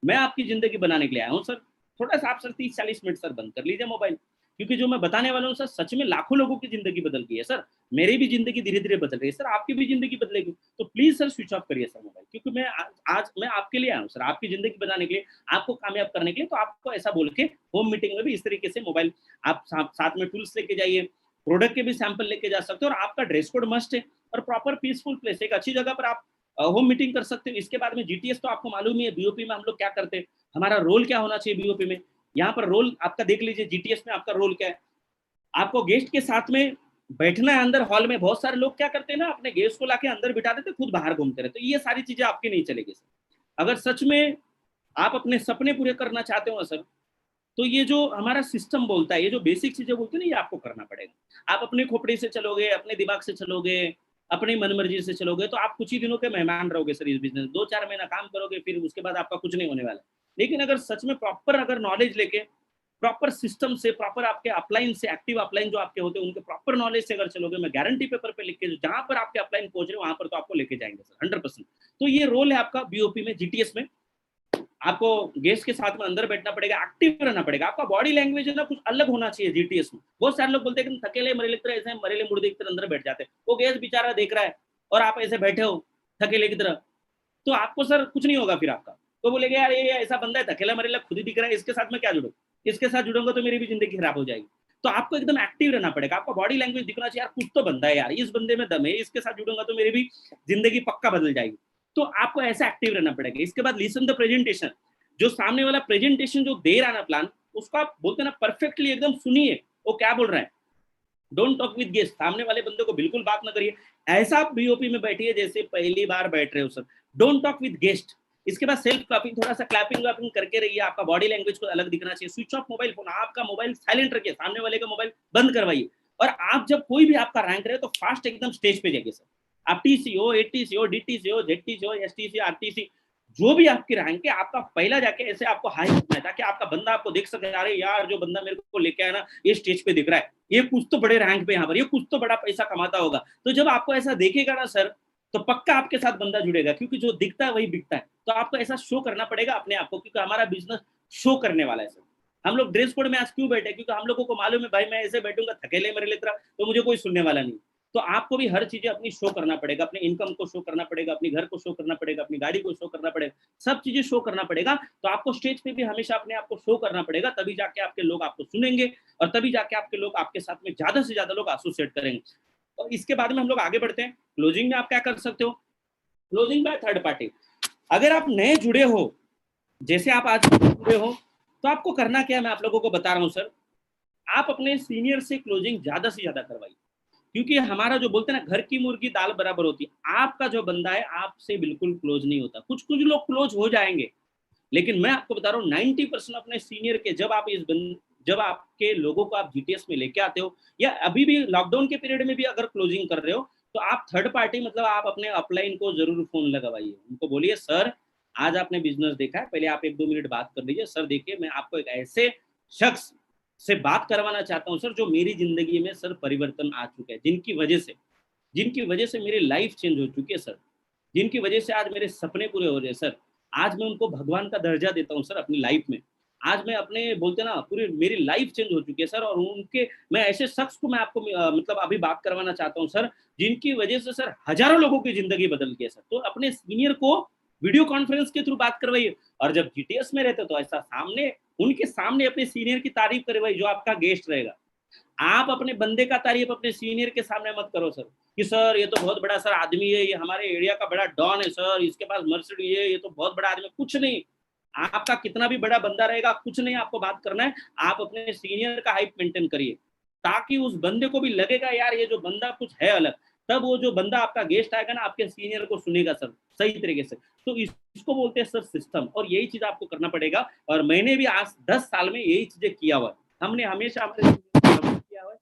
मैं आपकी जिंदगी बनाने के लिए आया हूँ सर, थोड़ा सा आप सर 30-40 मिनट सर बंद कर लीजिए मोबाइल, क्योंकि जो मैं बताने वाला हूँ सर, सच में लाखों लोगों की जिंदगी बदल गई है सर, मेरी भी जिंदगी धीरे धीरे बदल रही है सर, आपकी भी जिंदगी बदलेगी। तो प्लीज सर स्विच ऑफ करिए सर मोबाइल, क्योंकि मैं आज मैं आपके लिए आया हूँ सर, आपकी जिंदगी बनाने के लिए, आपको कामयाब करने के लिए। तो आपको ऐसा बोल के होम मीटिंग में भी इस तरीके से मोबाइल आप साथ में टूल्स लेके जाइए, प्रोडक्ट के भी सैंपल लेके जा सकते हो, और आपका ड्रेस कोड मस्ट है, और प्रॉपर पीसफुल प्लेस, एक अच्छी जगह पर आप होम मीटिंग कर सकते हो। इसके बाद में जीटीएस तो आपको मालूम ही है, बीओपी में हम लोग क्या करते हैं, हमारा रोल क्या होना चाहिए बीओपी में। यहाँ पर रोल आपका देख लीजिए, जीटीएस में आपका रोल क्या है, आपको गेस्ट के साथ में बैठना है अंदर हॉल में। बहुत सारे लोग क्या करते हैं ना, अपने गेस्ट को लाके अंदर बिठा देते, खुद बाहर घूमते रहते। तो ये सारी चीजें आपकी नहीं चलेगी सर। अगर सच में आप अपने सपने पूरे करना चाहते हो सर, तो ये जो हमारा सिस्टम बोलता है, ये जो बेसिक चीजें बोलते हैं ना, ये आपको करना पड़ेगा। आप अपनी खोपड़ी से चलोगे, अपने दिमाग से चलोगे, अपनी मनमर्जी से चलोगे, तो आप कुछ ही दिनों के मेहमान रहोगे सर इस बिजनेस। 2-4 महीना काम करोगे, फिर उसके बाद आपका कुछ नहीं होने वाला। लेकिन अगर सच में प्रॉपर अगर नॉलेज लेके, प्रॉपर सिस्टम से, प्रॉपर आपके अपलाइन से, एक्टिव अपलाइन जो आपके होते हैं उनके प्रॉपर नॉलेज से अगर चलोगे, मैं गारंटी पेपर पे लिख के, जहां पर आपके अपलाइन पहुंच रहे वहां पर तो आपको लेके जाएंगे सर 100%। तो ये रोल है आपका बीओपी में, जीटीएस में। आपको गेस्ट के साथ में अंदर बैठना पड़ेगा, एक्टिव रहना पड़ेगा, आपका बॉडी लैंग्वेज है ना कुछ अलग होना चाहिए जीटीएस में। बहुत सारे लोग बोलते हैं कि थकेले मरेले की तरह ऐसे मरेले मुर्दे की तरह अंदर बैठ जाते हैं, वो गेस्ट बेचारा देख रहा है और आप ऐसे बैठे हो थकेले की तरह, तो आपको सर कुछ नहीं होगा फिर आपका। तो बोलेगा यार ये ऐसा बंदा है थकेला मरेला खुद ही दिख रहा है, इसके साथ में क्या जुड़ो, इसके साथ जुड़ूंगा तो मेरी भी जिंदगी खराब हो जाएगी। तो आपको एकदम एक्टिव रहना पड़ेगा, आपका बॉडी लैंग्वेज दिखना चाहिए, यार कुछ तो बंदा है यार, इस बंदे में दम है, इसके साथ जुड़ूंगा तो मेरी भी जिंदगी पक्का बदल जाएगी। तो आपको ऐसा एक्टिव रहना पड़ेगा। इसके बाद लिसन द प्रेजेंटेशन, जो सामने वाला प्रेजेंटेशन जो दे रहा है ना प्लान, उसको आप बोलते हैं ना परफेक्टली एकदम सुनिए वो क्या बोल रहा है। डोंट टॉक विद गेस्ट, सामने वाले बंदे को बिल्कुल बात ना करिए, ऐसा आप बीओपी में बैठिए जैसे पहली बार बैठ रहे हो sir. Don't talk with guest. इसके बाद सेल्फ क्लैपिंग, थोड़ा सा क्लैपिंग व्लैपिंग करके रहिए, आपका बॉडी लैंग्वेज को अलग दिखना चाहिए। स्विच ऑफ मोबाइल फोन, आपका मोबाइल साइलेंट रखिए, सामने वाले का मोबाइल बंद करवाइए। और आप जब कोई भी आपका रैंक रहे तो फास्ट एकदम स्टेज पे जाइए सर। आप टीसी हो, एटीसी हो, डीटीसी हो, जेटीसी हो, एसटीसी, आरटीसी, जो भी आपकी रैंक है, आपका पहला जाके ऐसे आपको हाई करना है, ताकि आपका बंदा आपको देख सके, अरे यार जो बंदा मेरे को लेके आया ना, ये स्टेज पे दिख रहा है, ये कुछ तो बड़े रैंक पे यहाँ पर, ये कुछ तो बड़ा पैसा कमाता होगा। तो जब आपको ऐसा देखेगा ना सर, तो पक्का आपके साथ बंदा जुड़ेगा, क्योंकि जो दिखता है वही बिकता है। तो आपको ऐसा शो करना पड़ेगा अपने आप को, क्योंकि हमारा बिजनेस शो करने वाला है सर। हम लोग ड्रेस कोड में आज क्यों बैठे, क्योंकि हम लोगों को मालूम है भाई मैं ऐसे बैठूंगा थकेले मेरे लिए तो मुझे कोई सुनने वाला नहीं। तो आपको भी हर चीजें अपनी शो करना पड़ेगा, अपने इनकम को शो करना पड़ेगा, अपने घर को शो करना पड़ेगा, अपनी गाड़ी को शो करना पड़ेगा, सब चीजें शो करना पड़ेगा। तो आपको स्टेज पे भी हमेशा अपने आप को शो करना पड़ेगा, तभी जाके आपके लोग आपको सुनेंगे, और तभी जाके आपके लोग आपके साथ में ज्यादा से ज्यादा लोग एसोसिएट करेंगे। और इसके बाद में हम लोग आगे बढ़ते हैं। क्लोजिंग में आप क्या कर सकते हो, क्लोजिंग बाय थर्ड पार्टी। अगर आप नए जुड़े हो, जैसे आप आज जुड़े हो, तो आपको करना क्या है मैं आप लोगों को बता रहा हूँ सर। आप अपने सीनियर से क्लोजिंग ज्यादा से ज्यादा करवाइए, क्योंकि हमारा जो बोलते हैं ना, घर की मुर्गी दाल बराबर होती है। आपका जो बंदा है आपसे बिल्कुल क्लोज नहीं होता, कुछ कुछ लोग क्लोज हो जाएंगे, लेकिन मैं आपको बता रहा हूँ 90% अपने सीनियर के, जब आपके लोगों को आप जीटीएस में लेके आते हो, या अभी भी लॉकडाउन के पीरियड में भी अगर क्लोजिंग कर रहे हो, तो आप थर्ड पार्टी मतलब आप अपने अपलाइन को जरूर फोन लगवाइए। उनको बोलिए सर आज आपने बिजनेस देखा है, पहले आप 1-2 मिनट बात कर लीजिए। सर देखिए मैं आपको एक ऐसे शख्स से बात करवाना चाहता हूँ सर, जो मेरी जिंदगी में सर परिवर्तन आ चुका है, जिनकी वजह से मेरी लाइफ चेंज हो चुकी है सर, जिनकी वजह से आज मेरे सपने पूरे हो रहे हैं सर। आज मैं उनको भगवान का दर्जा देता हूँ सर अपनी लाइफ में। आज मैं अपने बोलते ना पूरी मेरी लाइफ चेंज हो चुकी है सर, और उनके मैं ऐसे शख्स को मैं आपको मतलब अभी बात करवाना चाहता हूँ सर, जिनकी वजह से सर हजारों लोगों की जिंदगी बदल गई है सर। तो अपने सीनियर को वीडियो कॉन्फ्रेंस के थ्रू बात करवाइए, और जब जीटीएस में रहते तो ऐसा उनके सामने अपने सीनियर की तारीफ करवाइए जो आपका गेस्ट रहेगा। आप अपने बंदे का तारीफ अपने सीनियर के सामने मत करो सर, कि सर ये तो बहुत बड़ा सर आदमी है, ये हमारे एरिया का बड़ा डॉन है सर, इसके पास मर्सिडीज है, ये तो बहुत बड़ा आदमी। कुछ नहीं, आपका कितना भी बड़ा बंदा रहेगा, कुछ नहीं आपको बात करना है। आप अपने सीनियर का हाइप मेंटेन करिए, ताकि उस बंदे को भी लगेगा यार ये जो बंदा कुछ है अलग। तब वो जो बंदा आपका गेस्ट आएगा ना, आपके सीनियर को सुनेगा सर सही तरीके से। तो इसको बोलते हैं सर सिस्टम, और यही चीज आपको करना पड़ेगा। और मैंने भी आज 10 साल में यही चीजें किया हुआ है, हमने हमेशा किया हुआ है,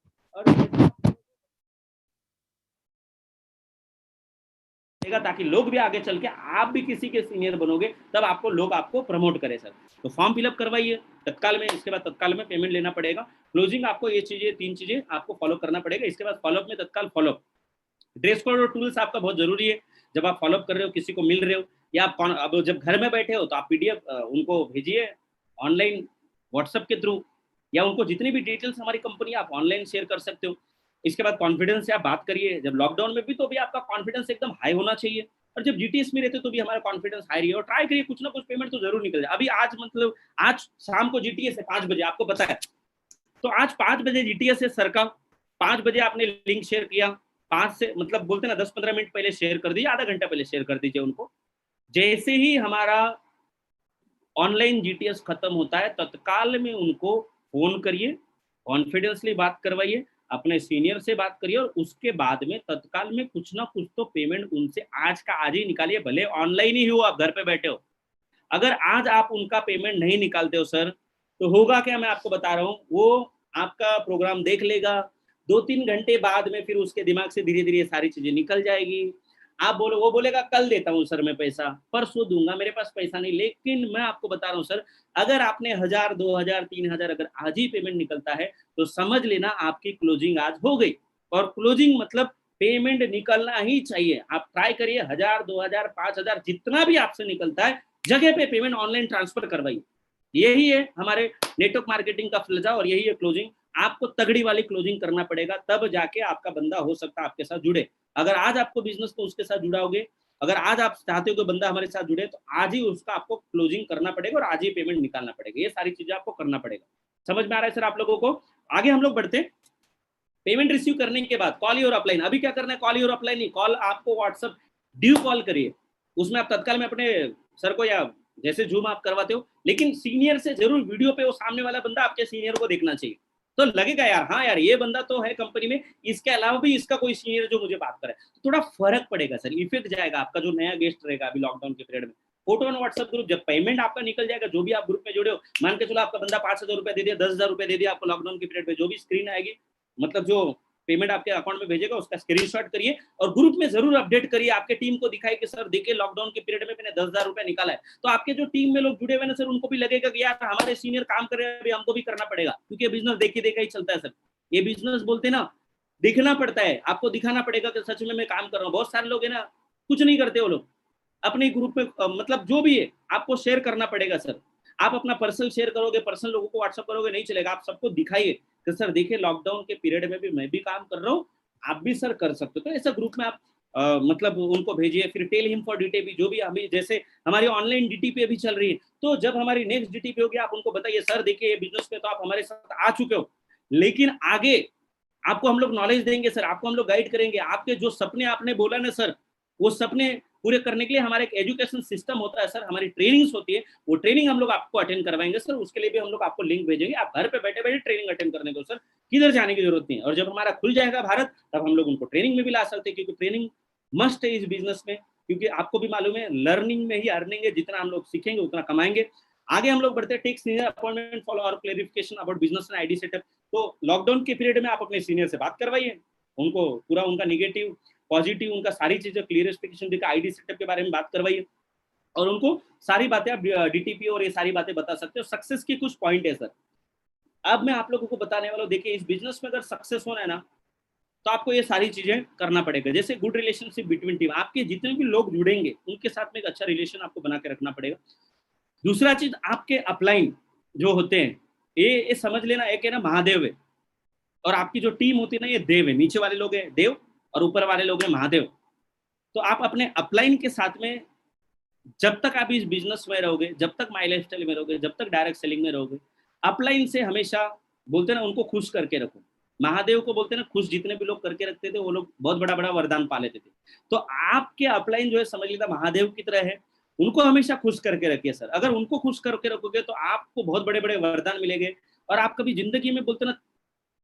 ताकि लोग भी आगे चल के आप भी किसी के सीनियर बनोगे, तब आपको लोग आपको प्रमोट करे सर। तो फॉर्म फिलअप करवाइए तत्काल में, इसके बाद तत्काल में पेमेंट लेना पड़ेगा। क्लोजिंग आपको ये चीजें 3 चीजें आपको फॉलो करना पड़ेगा। इसके बाद फॉलोअप में तत्काल फॉलोअप, ड्रेस कोड और टूल्स आपका बहुत जरूरी है। जब आप फॉलोअप कर रहे हो, किसी को मिल रहे हो, या अब जब घर में बैठे हो तो आप पीडीएफ उनको भेजिए ऑनलाइन व्हाट्सएप के थ्रू, या उनको जितनी भी डिटेल्स हमारी कंपनी आप ऑनलाइन शेयर कर सकते हो। इसके बाद कॉन्फिडेंस से आप बात करिए। जब लॉकडाउन में भी तो भी आपका कॉन्फिडेंस एकदम हाई होना चाहिए, और जब जीटीएस में रहते तो भी हमारा कॉन्फिडेंस हाई रही, और ट्राई करिए कुछ ना कुछ पेमेंट तो जरूर निकल जाए। अभी आज मतलब आज शाम को जीटीएस है 5 बजे, आपको पता है, तो आज 5 बजे जीटीएस है सर का। 5 बजे आपने लिंक शेयर किया, 5 से मतलब बोलते ना 10-15 मिनट पहले शेयर कर दीजिए, आधा घंटा पहले शेयर कर दीजिए उनको। जैसे ही हमारा ऑनलाइन जीटीएस खत्म होता है, तत्काल में उनको फोन करिए, कॉन्फिडेंसली बात करवाइए, अपने सीनियर से बात करिए, और उसके बाद में तत्काल में कुछ ना कुछ तो पेमेंट उनसे आज का आज ही निकालिए, भले ऑनलाइन ही हो, आप घर पे बैठे हो। अगर आज आप उनका पेमेंट नहीं निकालते हो सर, तो होगा क्या, मैं आपको बता रहा हूँ, वो आपका प्रोग्राम देख लेगा, 2-3 घंटे बाद में फिर उसके दिमाग से धीरे धीरे सारी चीजें निकल जाएगी। आप बोलो, वो बोलेगा कल देता हूँ सर मैं पैसा, परसों दूंगा, मेरे पास पैसा नहीं। लेकिन मैं आपको बता रहा हूँ सर, अगर आपने 1000, 2000, 3000 अगर आज ही पेमेंट निकलता है, तो समझ लेना आपकी क्लोजिंग आज हो गई। और क्लोजिंग मतलब पेमेंट निकलना ही चाहिए। आप ट्राई करिए, 1000, 2000, 5000 जितना भी आपसे निकलता है, जगह पे पेमेंट ऑनलाइन ट्रांसफर करवाइए। यही है हमारे नेटवर्क मार्केटिंग का फ्लजा, और यही है क्लोजिंग। आपको तगड़ी वाली क्लोजिंग करना पड़ेगा, तब जाके आपका बंदा हो सकता है आपके साथ जुड़े। अगर आज आपको बिजनेस तो उसके साथ जुड़ाओगे, अगर आज आप चाहते हो कि बंदा हमारे साथ जुड़े, तो आज ही उसका आपको क्लोजिंग करना पड़ेगा और आज ही पेमेंट निकालना पड़ेगा। ये सारी चीजें आपको करना पड़ेगा। समझ में आ रहा है सर आप लोगों को? आगे हम लोग बढ़ते। पेमेंट रिसीव करने के बाद कॉल योर अपलाइन। अभी क्या करना है, कॉल योर अपलाइन नहीं, कॉल आपको व्हाट्सएप ड्यू कॉल करिए। उसमें आप तत्काल में अपने सर को, या जैसे जूम आप करवाते हो, लेकिन सीनियर से जरूर वीडियो पे वो सामने वाला बंदा आपके सीनियर को देखना चाहिए, तो लगेगा यार हाँ यार ये बंदा तो है कंपनी में, इसके अलावा भी इसका कोई सीनियर जो मुझे बात करे, तो थोड़ा फर्क पड़ेगा सर, इफेक्ट जाएगा आपका। जो नया गेस्ट रहेगा अभी लॉकडाउन के पीरियड में, फोटो ऑन व्हाट्सएप ग्रुप, जब पेमेंट आपका निकल जाएगा, जो भी आप ग्रुप में जुड़े हो, मान के चलो आपका बंदा 5000 रुपए दे दिया, 10,000 रुपए दे दिया आपको लॉकडाउन के पीरियड में, जो भी स्क्रीन आएगी, मतलब जो पेमेंट आपके अकाउंट में भेजेगा, उसका स्क्रीनशॉट करिए और ग्रुप में जरूर अपडेट करिए, आपके टीम को दिखाइए कि सर देखिए लॉकडाउन के पीरियड में मैंने 10,000 रुपए निकाला है। तो आपके जो टीम में लोग जुड़े हुए ना सर, उनको भी लगेगा कि यार हमारे सीनियर काम कर रहे हैं, अभी हमको भी करना पड़ेगा, क्योंकि बिजनेस देखी देखा ही चलता है सर। ये बिजनेस बोलते ना, दिखना पड़ता है, आपको दिखाना पड़ेगा कि सच में मैं काम कर रहा हूँ। बहुत सारे लोग है ना, कुछ नहीं करते वो लोग, अपने ग्रुप में मतलब जो भी है आपको शेयर करना पड़ेगा सर। आप अपना पर्सनल शेयर करोगे, पर्सनल लोगों को व्हाट्सएप करोगे, नहीं चलेगा। आप सबको दिखाइए कि सर देखिए लॉकडाउन के पीरियड में भी मैं भी काम कर रहा हूँ, आप भी सर कर सकते हो। तो ऐसा ग्रुप में आप मतलब उनको भेजिए। फिर टेल हिम फॉर डीटीपी, जो भी अभी जैसे हमारी ऑनलाइन डीटीपी अभी चल रही है, तो जब हमारी नेक्स्ट डीटीपी होगी, आप उनको बताइए सर देखिए ये बिजनेस में तो आप हमारे साथ आ चुके हो, लेकिन आगे आपको हम लोग नॉलेज देंगे सर, आपको हम लोग गाइड करेंगे। आपके जो सपने आपने बोला ना सर, वो सपने पूरे करने के लिए हमारे एक एजुकेशन सिस्टम होता है सर, हमारी ट्रेनिंग्स होती है, वो ट्रेनिंग हम लोग आपको अटेंड करवाएंगे सर। उसके लिए भी हम लोग आपको लिंक भेजेंगे, आप घर पे बैठे बैठे ट्रेनिंग अटेंड करने को सर किधर जाने की जरूरत नहीं है। और जब हमारा खुल जाएगा भारत, तब हम लोग उनको ट्रेनिंग में भी ला सकते हैं, क्योंकि ट्रेनिंग मस्ट है इस बिजनेस में, क्योंकि आपको भी मालूम है लर्निंग में ही अर्निंग है, जितना हम लोग सीखेंगे उतना कमाएंगे। आगे हम लोग बढ़ते हैं। टेक सीनियर अपॉइंटमेंट फॉलो और clarification about business and ID setup. तो लॉकडाउन के पीरियड में आप अपने सीनियर से बात करवाइए, उनको पूरा उनका निगेटिव पॉजिटिव उनका सारी चीजें क्लियरिफिकेशन देकर आईडी सेटअप के बारे में बात करवाइए, और उनको सारी बातें आप डीटीपी और ये सारी बातें बता सकते हो। सक्सेस के कुछ पॉइंट है सर, अब मैं आप लोगों को बताने वाला हूँ। देखिए इस बिजनेस में अगर सक्सेस होना है ना, तो आपको ये सारी चीजें करना पड़ेगा। जैसे गुड रिलेशनशिप बिटवीन टीम, आपके जितने भी लोग जुड़ेंगे उनके साथ में एक अच्छा रिलेशन आपको बना के रखना पड़ेगा। दूसरा चीज, आपके अपलाइन जो होते हैं, ये समझ लेना, एक है ना महादेव है, और आपकी जो टीम होती है ना, ये देव है। नीचे वाले लोग हैं देव और ऊपर वाले लोग हैं महादेव। तो आप अपने अपलाइन के साथ में जब तक आप इस बिजनेस में रहोगे, जब तक माई लाइफस्टाइल में रहोगे, जब तक डायरेक्ट सेलिंग में रहोगे, अपलाइन से हमेशा बोलते ना उनको खुश करके रखो। महादेव को बोलते ना खुश जितने भी लोग करके रखते थे, वो लोग बहुत बड़ा बड़ा वरदान पा लेते थे। तो आपके अपलाइन जो है समझ लीजिए महादेव की तरह है, उनको हमेशा खुश करके रखिए सर। अगर उनको खुश करके रखोगे तो आपको बहुत बड़े बड़े वरदान मिलेंगे, और आप कभी जिंदगी में बोलते ना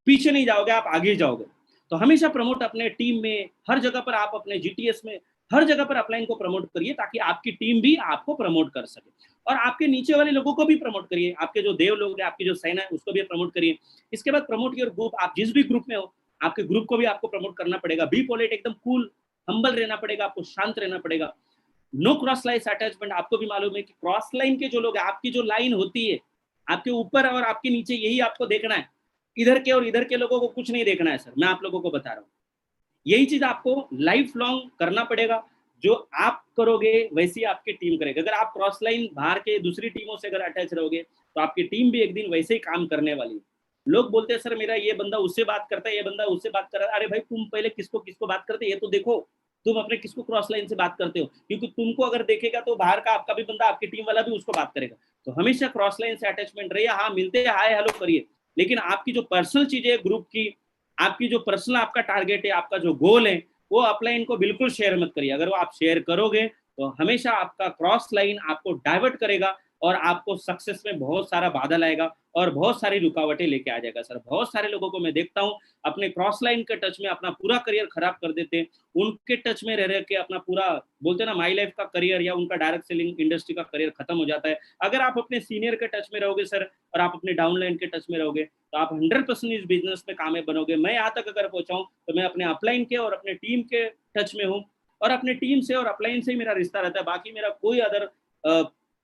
पीछे नहीं जाओगे, आप आगे जाओगे। तो हमेशा प्रमोट अपने टीम में, हर जगह पर आप अपने जीटीएस में, हर जगह पर अपलाइन को प्रमोट करिए, ताकि आपकी टीम भी आपको प्रमोट कर सके, और आपके नीचे वाले लोगों को भी प्रमोट करिए। आपके जो देव लोग हैं, आपकी जो सेना है, उसको भी प्रमोट करिए। इसके बाद प्रमोट योर ग्रुप। आप जिस भी ग्रुप में हो, आपके ग्रुप को भी आपको प्रमोट करना पड़ेगा। बी पोलाइट, एकदम कूल हम्बल रहना पड़ेगा, आपको शांत रहना पड़ेगा। No cross line attachment. आपको भी मालूम है कि क्रॉस लाइन के जो लोग हैं, आपकी जो लाइन होती है आपके ऊपर और आपके नीचे, यही आपको देखना है। इधर के और इधर के लोगों को कुछ नहीं देखना है सर, मैं आप लोगों को बता रहा हूँ। यही चीज आपको लाइफ लॉन्ग करना पड़ेगा। जो आप करोगे वैसी आपकी टीम करेगी। अगर आप क्रॉस लाइन बाहर के दूसरी टीमों से अगर अटैच रहोगे तो आपकी टीम भी एक दिन वैसे ही काम करने वाली है। लोग बोलते हैं सर मेरा ये बंदा उससे बात करता है, ये बंदा उससे बात कर रहा है। अरे भाई तुम पहले किसको किसको बात करते हैं ये तो देखो। तुम अपने किसको क्रॉस लाइन से बात करते हो, क्योंकि तुमको अगर देखेगा तो बाहर का आपका भी बंदा, आपकी टीम वाला भी उसको बात करेगा। तो हमेशा क्रॉस लाइन से अटैचमेंट रहिए। हाँ मिलते हैं, हाय हेलो करिए, लेकिन आपकी जो पर्सनल चीजें ग्रुप की, आपकी जो पर्सनल आपका टारगेट है, आपका जो गोल है, वो अपलाइन को बिल्कुल शेयर मत करिए। अगर वो आप शेयर करोगे तो हमेशा आपका क्रॉस लाइन आपको डाइवर्ट करेगा और आपको सक्सेस में बहुत सारा बाधा लाएगा और बहुत सारी रुकावटें लेके आ जाएगा सर। बहुत सारे लोगों को मैं देखता हूँ अपने क्रॉस लाइन के टच में अपना पूरा करियर खराब कर देते हैं। उनके टच में रह रह के अपना पूरा, बोलते हैं ना, माई लाइफ का करियर या उनका डायरेक्ट सेलिंग इंडस्ट्री का करियर खत्म हो जाता है। अगर आप अपने सीनियर के टच में रहोगे सर और आप अपने डाउनलाइन के टच में रहोगे तो आप 100% इस बिजनेस में कामयाब बनोगे। मैं यहाँ तक अगर पहुंचाऊं तो मैं अपने अपलाइन के और अपने टीम के टच में हूँ और अपने टीम से और अपलाइन से ही मेरा रिश्ता रहता है। बाकी मेरा कोई अदर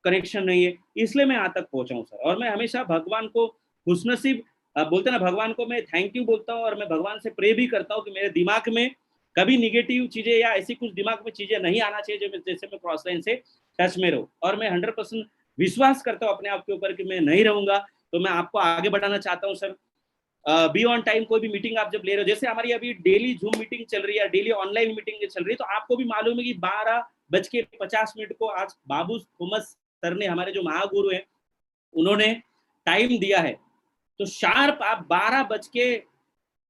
कनेक्शन नहीं है, इसलिए मैं यहाँ तक पहुंचा हूँ सर। और मैं हमेशा भगवान को खुशनसीब, बोलते ना, भगवान को मैं थैंक यू बोलता हूँ और मैं भगवान से प्रे भी करता हूँ कि मेरे दिमाग में कभी निगेटिव चीजें या ऐसी कुछ दिमाग में चीजें नहीं आना चाहिए जो जैसे मैं क्रॉस लाइन से टच में रहूँ। और मैं 100% विश्वास करता हूँ अपने आप के ऊपर कि मैं नहीं रहूंगा। तो मैं आपको आगे बढ़ाना चाहता हूँ सर। Be on time. कोई भी मीटिंग आप जब ले रहे हो, जैसे हमारी अभी डेली जूम मीटिंग चल रही है, डेली ऑनलाइन मीटिंग चल रही है, तो आपको भी मालूम है कि 12:50 को आज बाबू थॉमस सर ने, हमारे जो महागुरु हैं, उन्होंने टाइम दिया है। तो शार्प आप 12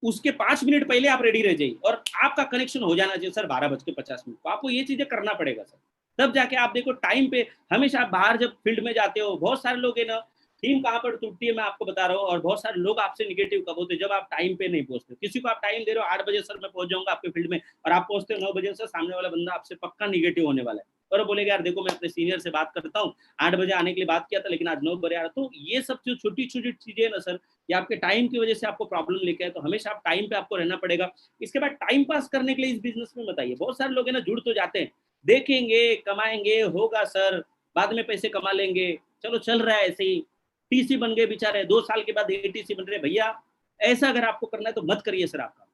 उसके 5 मिनट पहले आप रेडी रह जाइए और आपका कनेक्शन हो जाना चाहिए सर 12:50 को। आपको ये चीजें करना पड़ेगा सर, तब जाके आप देखो टाइम पे। हमेशा आप बाहर जब फील्ड में जाते हो, बहुत सारे लोग है ना, टीम कहाँ पर टूटती है मैं आपको बता रहा हूँ। और बहुत सारे लोग आपसे निगेटिव कब होते हैं, जब आप टाइम पे नहीं पहुंचते। किसी को आप टाइम दे रहे हो 8 बजे सर मैं पहुंच जाऊंगा आपके फील्ड में, और आप पहुंचते हो 9 बजे से, सामने वाला बंदा आपसे पक्का निगेटिव होने वाला है और बोलेगा यार देखो मैं अपने सीनियर से बात करता हूँ, 8 बजे आने के लिए बात किया था लेकिन आज 9 बजे आ रहा। तो ये सब जो छोटी छोटी चीजें है ना सर, ये आपके टाइम की वजह से आपको प्रॉब्लम लेके आए। तो हमेशा आप टाइम पे आपको रहना पड़ेगा। इसके बाद टाइम पास करने के लिए इस बिजनेस में बताइए। बहुत सारे लोग है ना जुड़ तो जाते हैं, देखेंगे कमाएंगे, होगा सर, बाद में पैसे कमा लेंगे, चलो चल रहा है ऐसे ही, टीसी बन गए बेचारे, 2 साल के बाद एटीसी बन रहे। भैया ऐसा अगर आपको करना है तो मत करिए सर। आपका,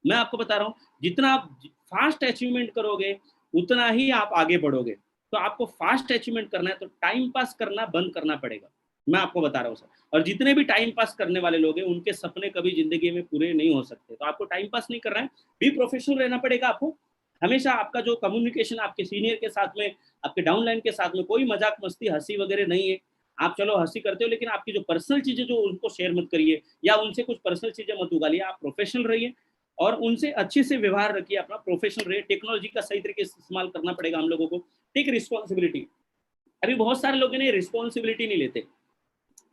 मैं आपको बता रहा हूँ, जितना आप फास्ट अचीवमेंट करोगे उतना ही आप आगे बढ़ोगे। तो आपको फास्ट अचीवमेंट करना है तो टाइम पास करना बंद करना पड़ेगा, मैं आपको बता रहा हूँ सर। और जितने भी टाइम पास करने वाले लोग हैं उनके सपने कभी जिंदगी में पूरे नहीं हो सकते। तो आपको टाइम पास नहीं करना है, भी प्रोफेशनल रहना पड़ेगा आपको। हमेशा आपका जो कम्युनिकेशन आपके सीनियर के साथ में, आपके डाउनलाइन के साथ में, कोई मजाक मस्ती हंसी वगैरह नहीं है। आप चलो हंसी करते हो लेकिन आपकी जो पर्सनल चीजें जो उनको शेयर मत करिए या उनसे कुछ पर्सनल चीजें मत उगालिए। आप प्रोफेशनल रहिए और उनसे अच्छे से व्यवहार रखिए, अपना प्रोफेशनल रहिए। टेक्नोलॉजी का सही तरीके से इस्तेमाल करना पड़ेगा हम लोगों को। Take responsibility. अभी बहुत सारे लोग ने रिस्पॉन्सिबिलिटी नहीं लेते।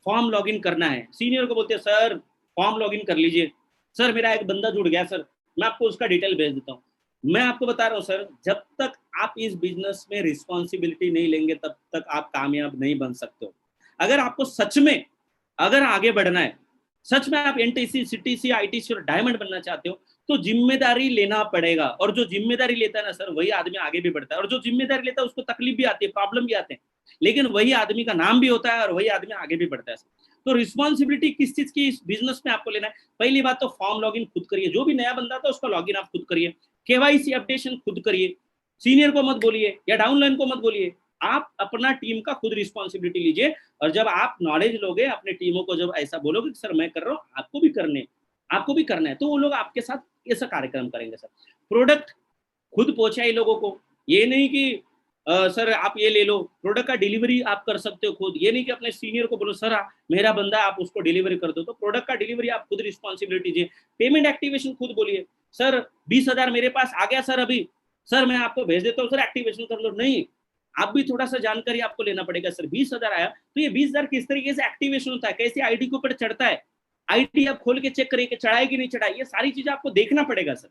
फॉर्म लॉगिन करना है, सीनियर को बोलते हैं सर फॉर्म लॉगिन कर लीजिए, सर मेरा एक बंदा जुड़ गया सर, मैं आपको उसका डिटेल भेज देता हूँ। मैं आपको बता रहा हूँ सर, जब तक आप इस बिजनेस में रिस्पॉन्सिबिलिटी नहीं लेंगे तब तक आप कामयाब नहीं बन सकते हो। अगर आपको सच में अगर आगे बढ़ना है, सच में आप एनटीसी, सीटीसी, आईटीसी और डायमंड बनना चाहते हो तो जिम्मेदारी लेना पड़ेगा। और जो जिम्मेदारी लेता है ना सर, वही आदमी आगे भी बढ़ता है। और जो जिम्मेदारी लेता है उसको तकलीफ भी आती है, प्रॉब्लम भी आते हैं, लेकिन वही आदमी का नाम भी होता है और वही आदमी आगे भी बढ़ता है। तो रिस्पॉन्सिबिलिटी किस चीज की इस बिजनेस में आपको लेना है? पहली बात तो फॉर्म लॉगिन खुद करिए। जो भी नया बंदा था उसका लॉगिन आप खुद करिए। केवाईसी अपडेशन खुद करिए। सीनियर को मत बोलिए या डाउनलाइन को मत बोलिए, आप अपना टीम का खुद रिस्पॉन्सिबिलिटी लीजिए। और जब आप नॉलेज लोगे अपने टीमों को, जब ऐसा बोलोगे कि सर मैं कर रहा हूँ, आपको भी करना है, तो वो लोग आपके साथ ऐसा कार्यक्रम करेंगे सर। प्रोडक्ट खुद पहुंचाइए लोगों को। ये नहीं कि सर आप ये ले लो, प्रोडक्ट का डिलीवरी आप कर सकते हो खुद। ये नहीं कि अपने सीनियर को बोलो सर मेरा बंदा आप उसको डिलीवरी कर दो। तो प्रोडक्ट का डिलीवरी आप खुद रिस्पॉन्सिबिलिटी लीजिए। पेमेंट एक्टिवेशन खुद बोलिए, सर 20,000 मेरे पास आ गया सर, अभी सर मैं आपको भेज देता हूँ सर, एक्टिवेशन कर लो। नहीं, आप भी थोड़ा सा जानकारी आपको लेना पड़ेगा। सर 20,000 आया तो ये 20,000 किस तरीके से एक्टिवेशन होता है, कैसे आईडी के ऊपर चढ़ता है, आईडी आप खोल के चेक करिए कि चढ़ाई कि नहीं चढ़ाई, ये सारी चीजें आपको देखना पड़ेगा सर।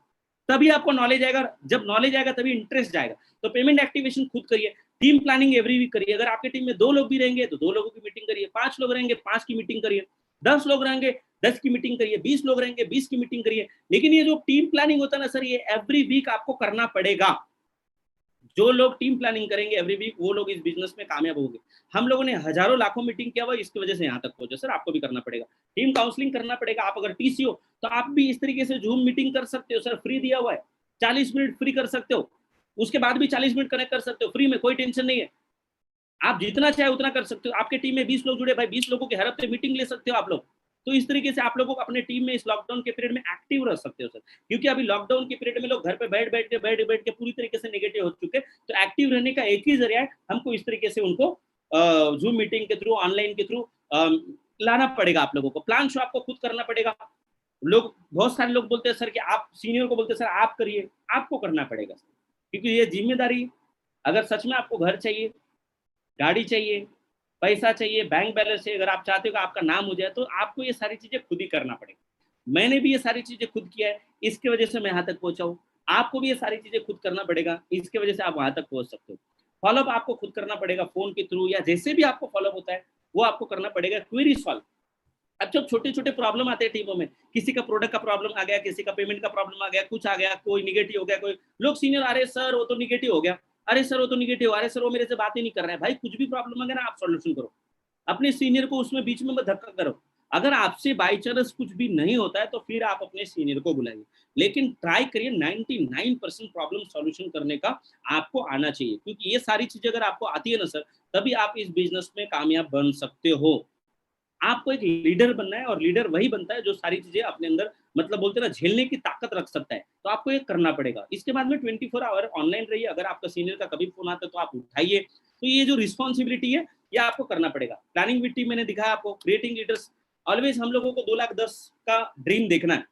तभी आपको नॉलेज आएगा, जब नॉलेज आएगा तभी इंटरेस्ट जाएगा। तो पेमेंट एक्टिवेशन खुद करिए। टीम प्लानिंग एवरी वीक करिए। अगर आपके टीम में 2 लोग भी रहेंगे तो 2 लोगों की मीटिंग करिए, 5 लोग रहेंगे 5 की मीटिंग करिए, 10 लोग रहेंगे 10 की मीटिंग करिए, 20 लोग रहेंगे 20 की मीटिंग करिए, लेकिन ये जो टीम प्लानिंग होता है ना सर, ये एवरी वीक आपको करना पड़ेगा। जो लोग टीम प्लानिंग करेंगे एवरी वीक, वो लोग इस बिजनेस में कामयाब होंगे। हम लोगों ने हजारों लाखों मीटिंग किया हुआ, इसकी वजह से यहाँ तक पहुंचे। सर आपको भी करना पड़ेगा, टीम काउंसलिंग करना पड़ेगा। आप अगर टीसी हो तो आप भी इस तरीके से जूम मीटिंग कर सकते हो। सर फ्री दिया हुआ है, 40 मिनट फ्री कर सकते हो, उसके बाद भी 40 मिनट कनेक्ट कर सकते हो फ्री में, कोई टेंशन नहीं है। आप जितना चाहे उतना कर सकते हो। आपके टीम में 20 लोग जुड़े, भाई 20 लोगों के हर हफ्ते मीटिंग ले सकते हो आप लोग। तो इस तरीके से आप लोगों को अपने टीम में इस लॉकडाउन के पीरियड में एक्टिव रह सकते हो सर, क्योंकि अभी लॉकडाउन के पीरियड में लोग घर पे बैठ के पूरी तरीके से नेगेटिव हो चुके। तो एक्टिव रहने का एक ही जरिया है, हमको इस तरीके से उनको जूम मीटिंग के थ्रू, ऑनलाइन के थ्रू लाना पड़ेगा। आप लोगों को प्लान शो आपको खुद करना पड़ेगा। लोग, बहुत सारे लोग बोलते हैं सर कि आप सीनियर को बोलते हैं सर आप करिए, आपको करना पड़ेगा सर, क्योंकि ये जिम्मेदारी। अगर सच में आपको घर चाहिए, गाड़ी चाहिए, पैसा चाहिए, बैंक बैलेंस चाहिए, अगर आप चाहते हो कि आपका नाम हो जाए, तो आपको ये सारी चीजें खुद ही करना पड़ेगा। मैंने भी ये सारी चीजें खुद किया है, इसके वजह से मैं यहाँ तक पहुंचा हूँ। आपको भी ये सारी चीजें खुद करना पड़ेगा, इसके वजह से आप वहां तक पहुंच सकते हो। फॉलोअप आपको खुद करना पड़ेगा, फोन के थ्रू या जैसे भी आपको फॉलोअप होता है वो आपको करना पड़ेगा। Query solve. अब जब छोटे छोटे प्रॉब्लम आते हैं टीमों में, किसी का प्रोडक्ट का प्रॉब्लम आ गया, किसी का पेमेंट का प्रॉब्लम आ गया, कुछ आ गया, कोई निगेटिव हो गया, कोई लोग सीनियर, अरे सर वो तो निगेटिव हो गया, अरे सर वो तो निगेटिव, अरे सर वो मेरे से बात ही नहीं कर रहा है। भाई कुछ भी प्रॉब्लम आ गया ना, आप सॉल्यूशन करो, अपने सीनियर को उसमें बीच में मत धक्का करो। अगर आपसे बाई चांस कुछ भी नहीं होता है तो फिर आप अपने सीनियर को बुलाइए, लेकिन ट्राई करिए 99% प्रॉब्लम सॉल्यूशन करने का आपको आना चाहिए, क्योंकि ये सारी चीजें अगर आपको आती है ना सर, तभी आप इस बिजनेस में कामयाब बन सकते हो। आपको एक लीडर बनना है, और लीडर वही बनता है जो सारी चीजें अपने अंदर, मतलब बोलते हैं ना, झेलने की ताकत रख सकता है। तो आपको ये करना पड़ेगा। इसके बाद में 24 आवर ऑनलाइन रहिए। अगर आपका सीनियर का कभी फोन आता है तो आप उठाइए। तो ये जो रिस्पॉन्सिबिलिटी है ये आपको करना पड़ेगा। प्लानिंग विद टीम मैंने दिखाया आपको, क्रिएटिंग लीडर्स। ऑलवेज हम लोगों को 2,10,000 का ड्रीम देखना है।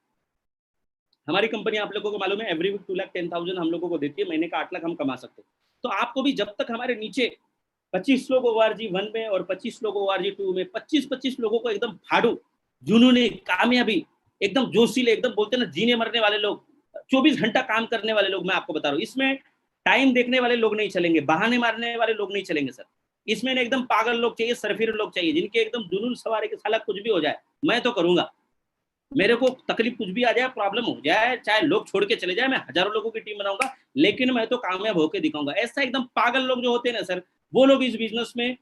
हमारी कंपनी आप लोगों को मालूम है एवरी वीक 2,10,000 हम लोगों को देती है, महीने का 8 लाख हम कमा सकते हैं। तो आपको भी, जब तक हमारे नीचे 25 लोग ORG1 में और 25 लोग ORG2 में, 25 लोगों को एकदम फाड़ू, जुनूनी, कामयाबी, एकदम जोशीले, एकदम बोलते हैं ना जीने मरने वाले लोग, 24 घंटा काम करने वाले लोग मैं आपको बता रहा हूँ। इसमें टाइम देखने वाले लोग नहीं चलेंगे, बहाने मारने वाले लोग नहीं चलेंगे सर। इसमें एकदम पागल लोग चाहिए, सरफिर लोग चाहिए, जिनके एकदम जुनून सवार के साला कुछ भी हो जाए मैं तो करूंगा, मेरे को तकलीफ कुछ भी आ जाए, प्रॉब्लम हो जाए, चाहे लोग छोड़ के चले जाए, मैं हजारों लोगों की टीम बनाऊंगा, लेकिन मैं तो कामयाब होकर दिखाऊंगा। ऐसा एकदम पागल लोग जो होते हैं ना सर, वो लोग इस बिजनेस में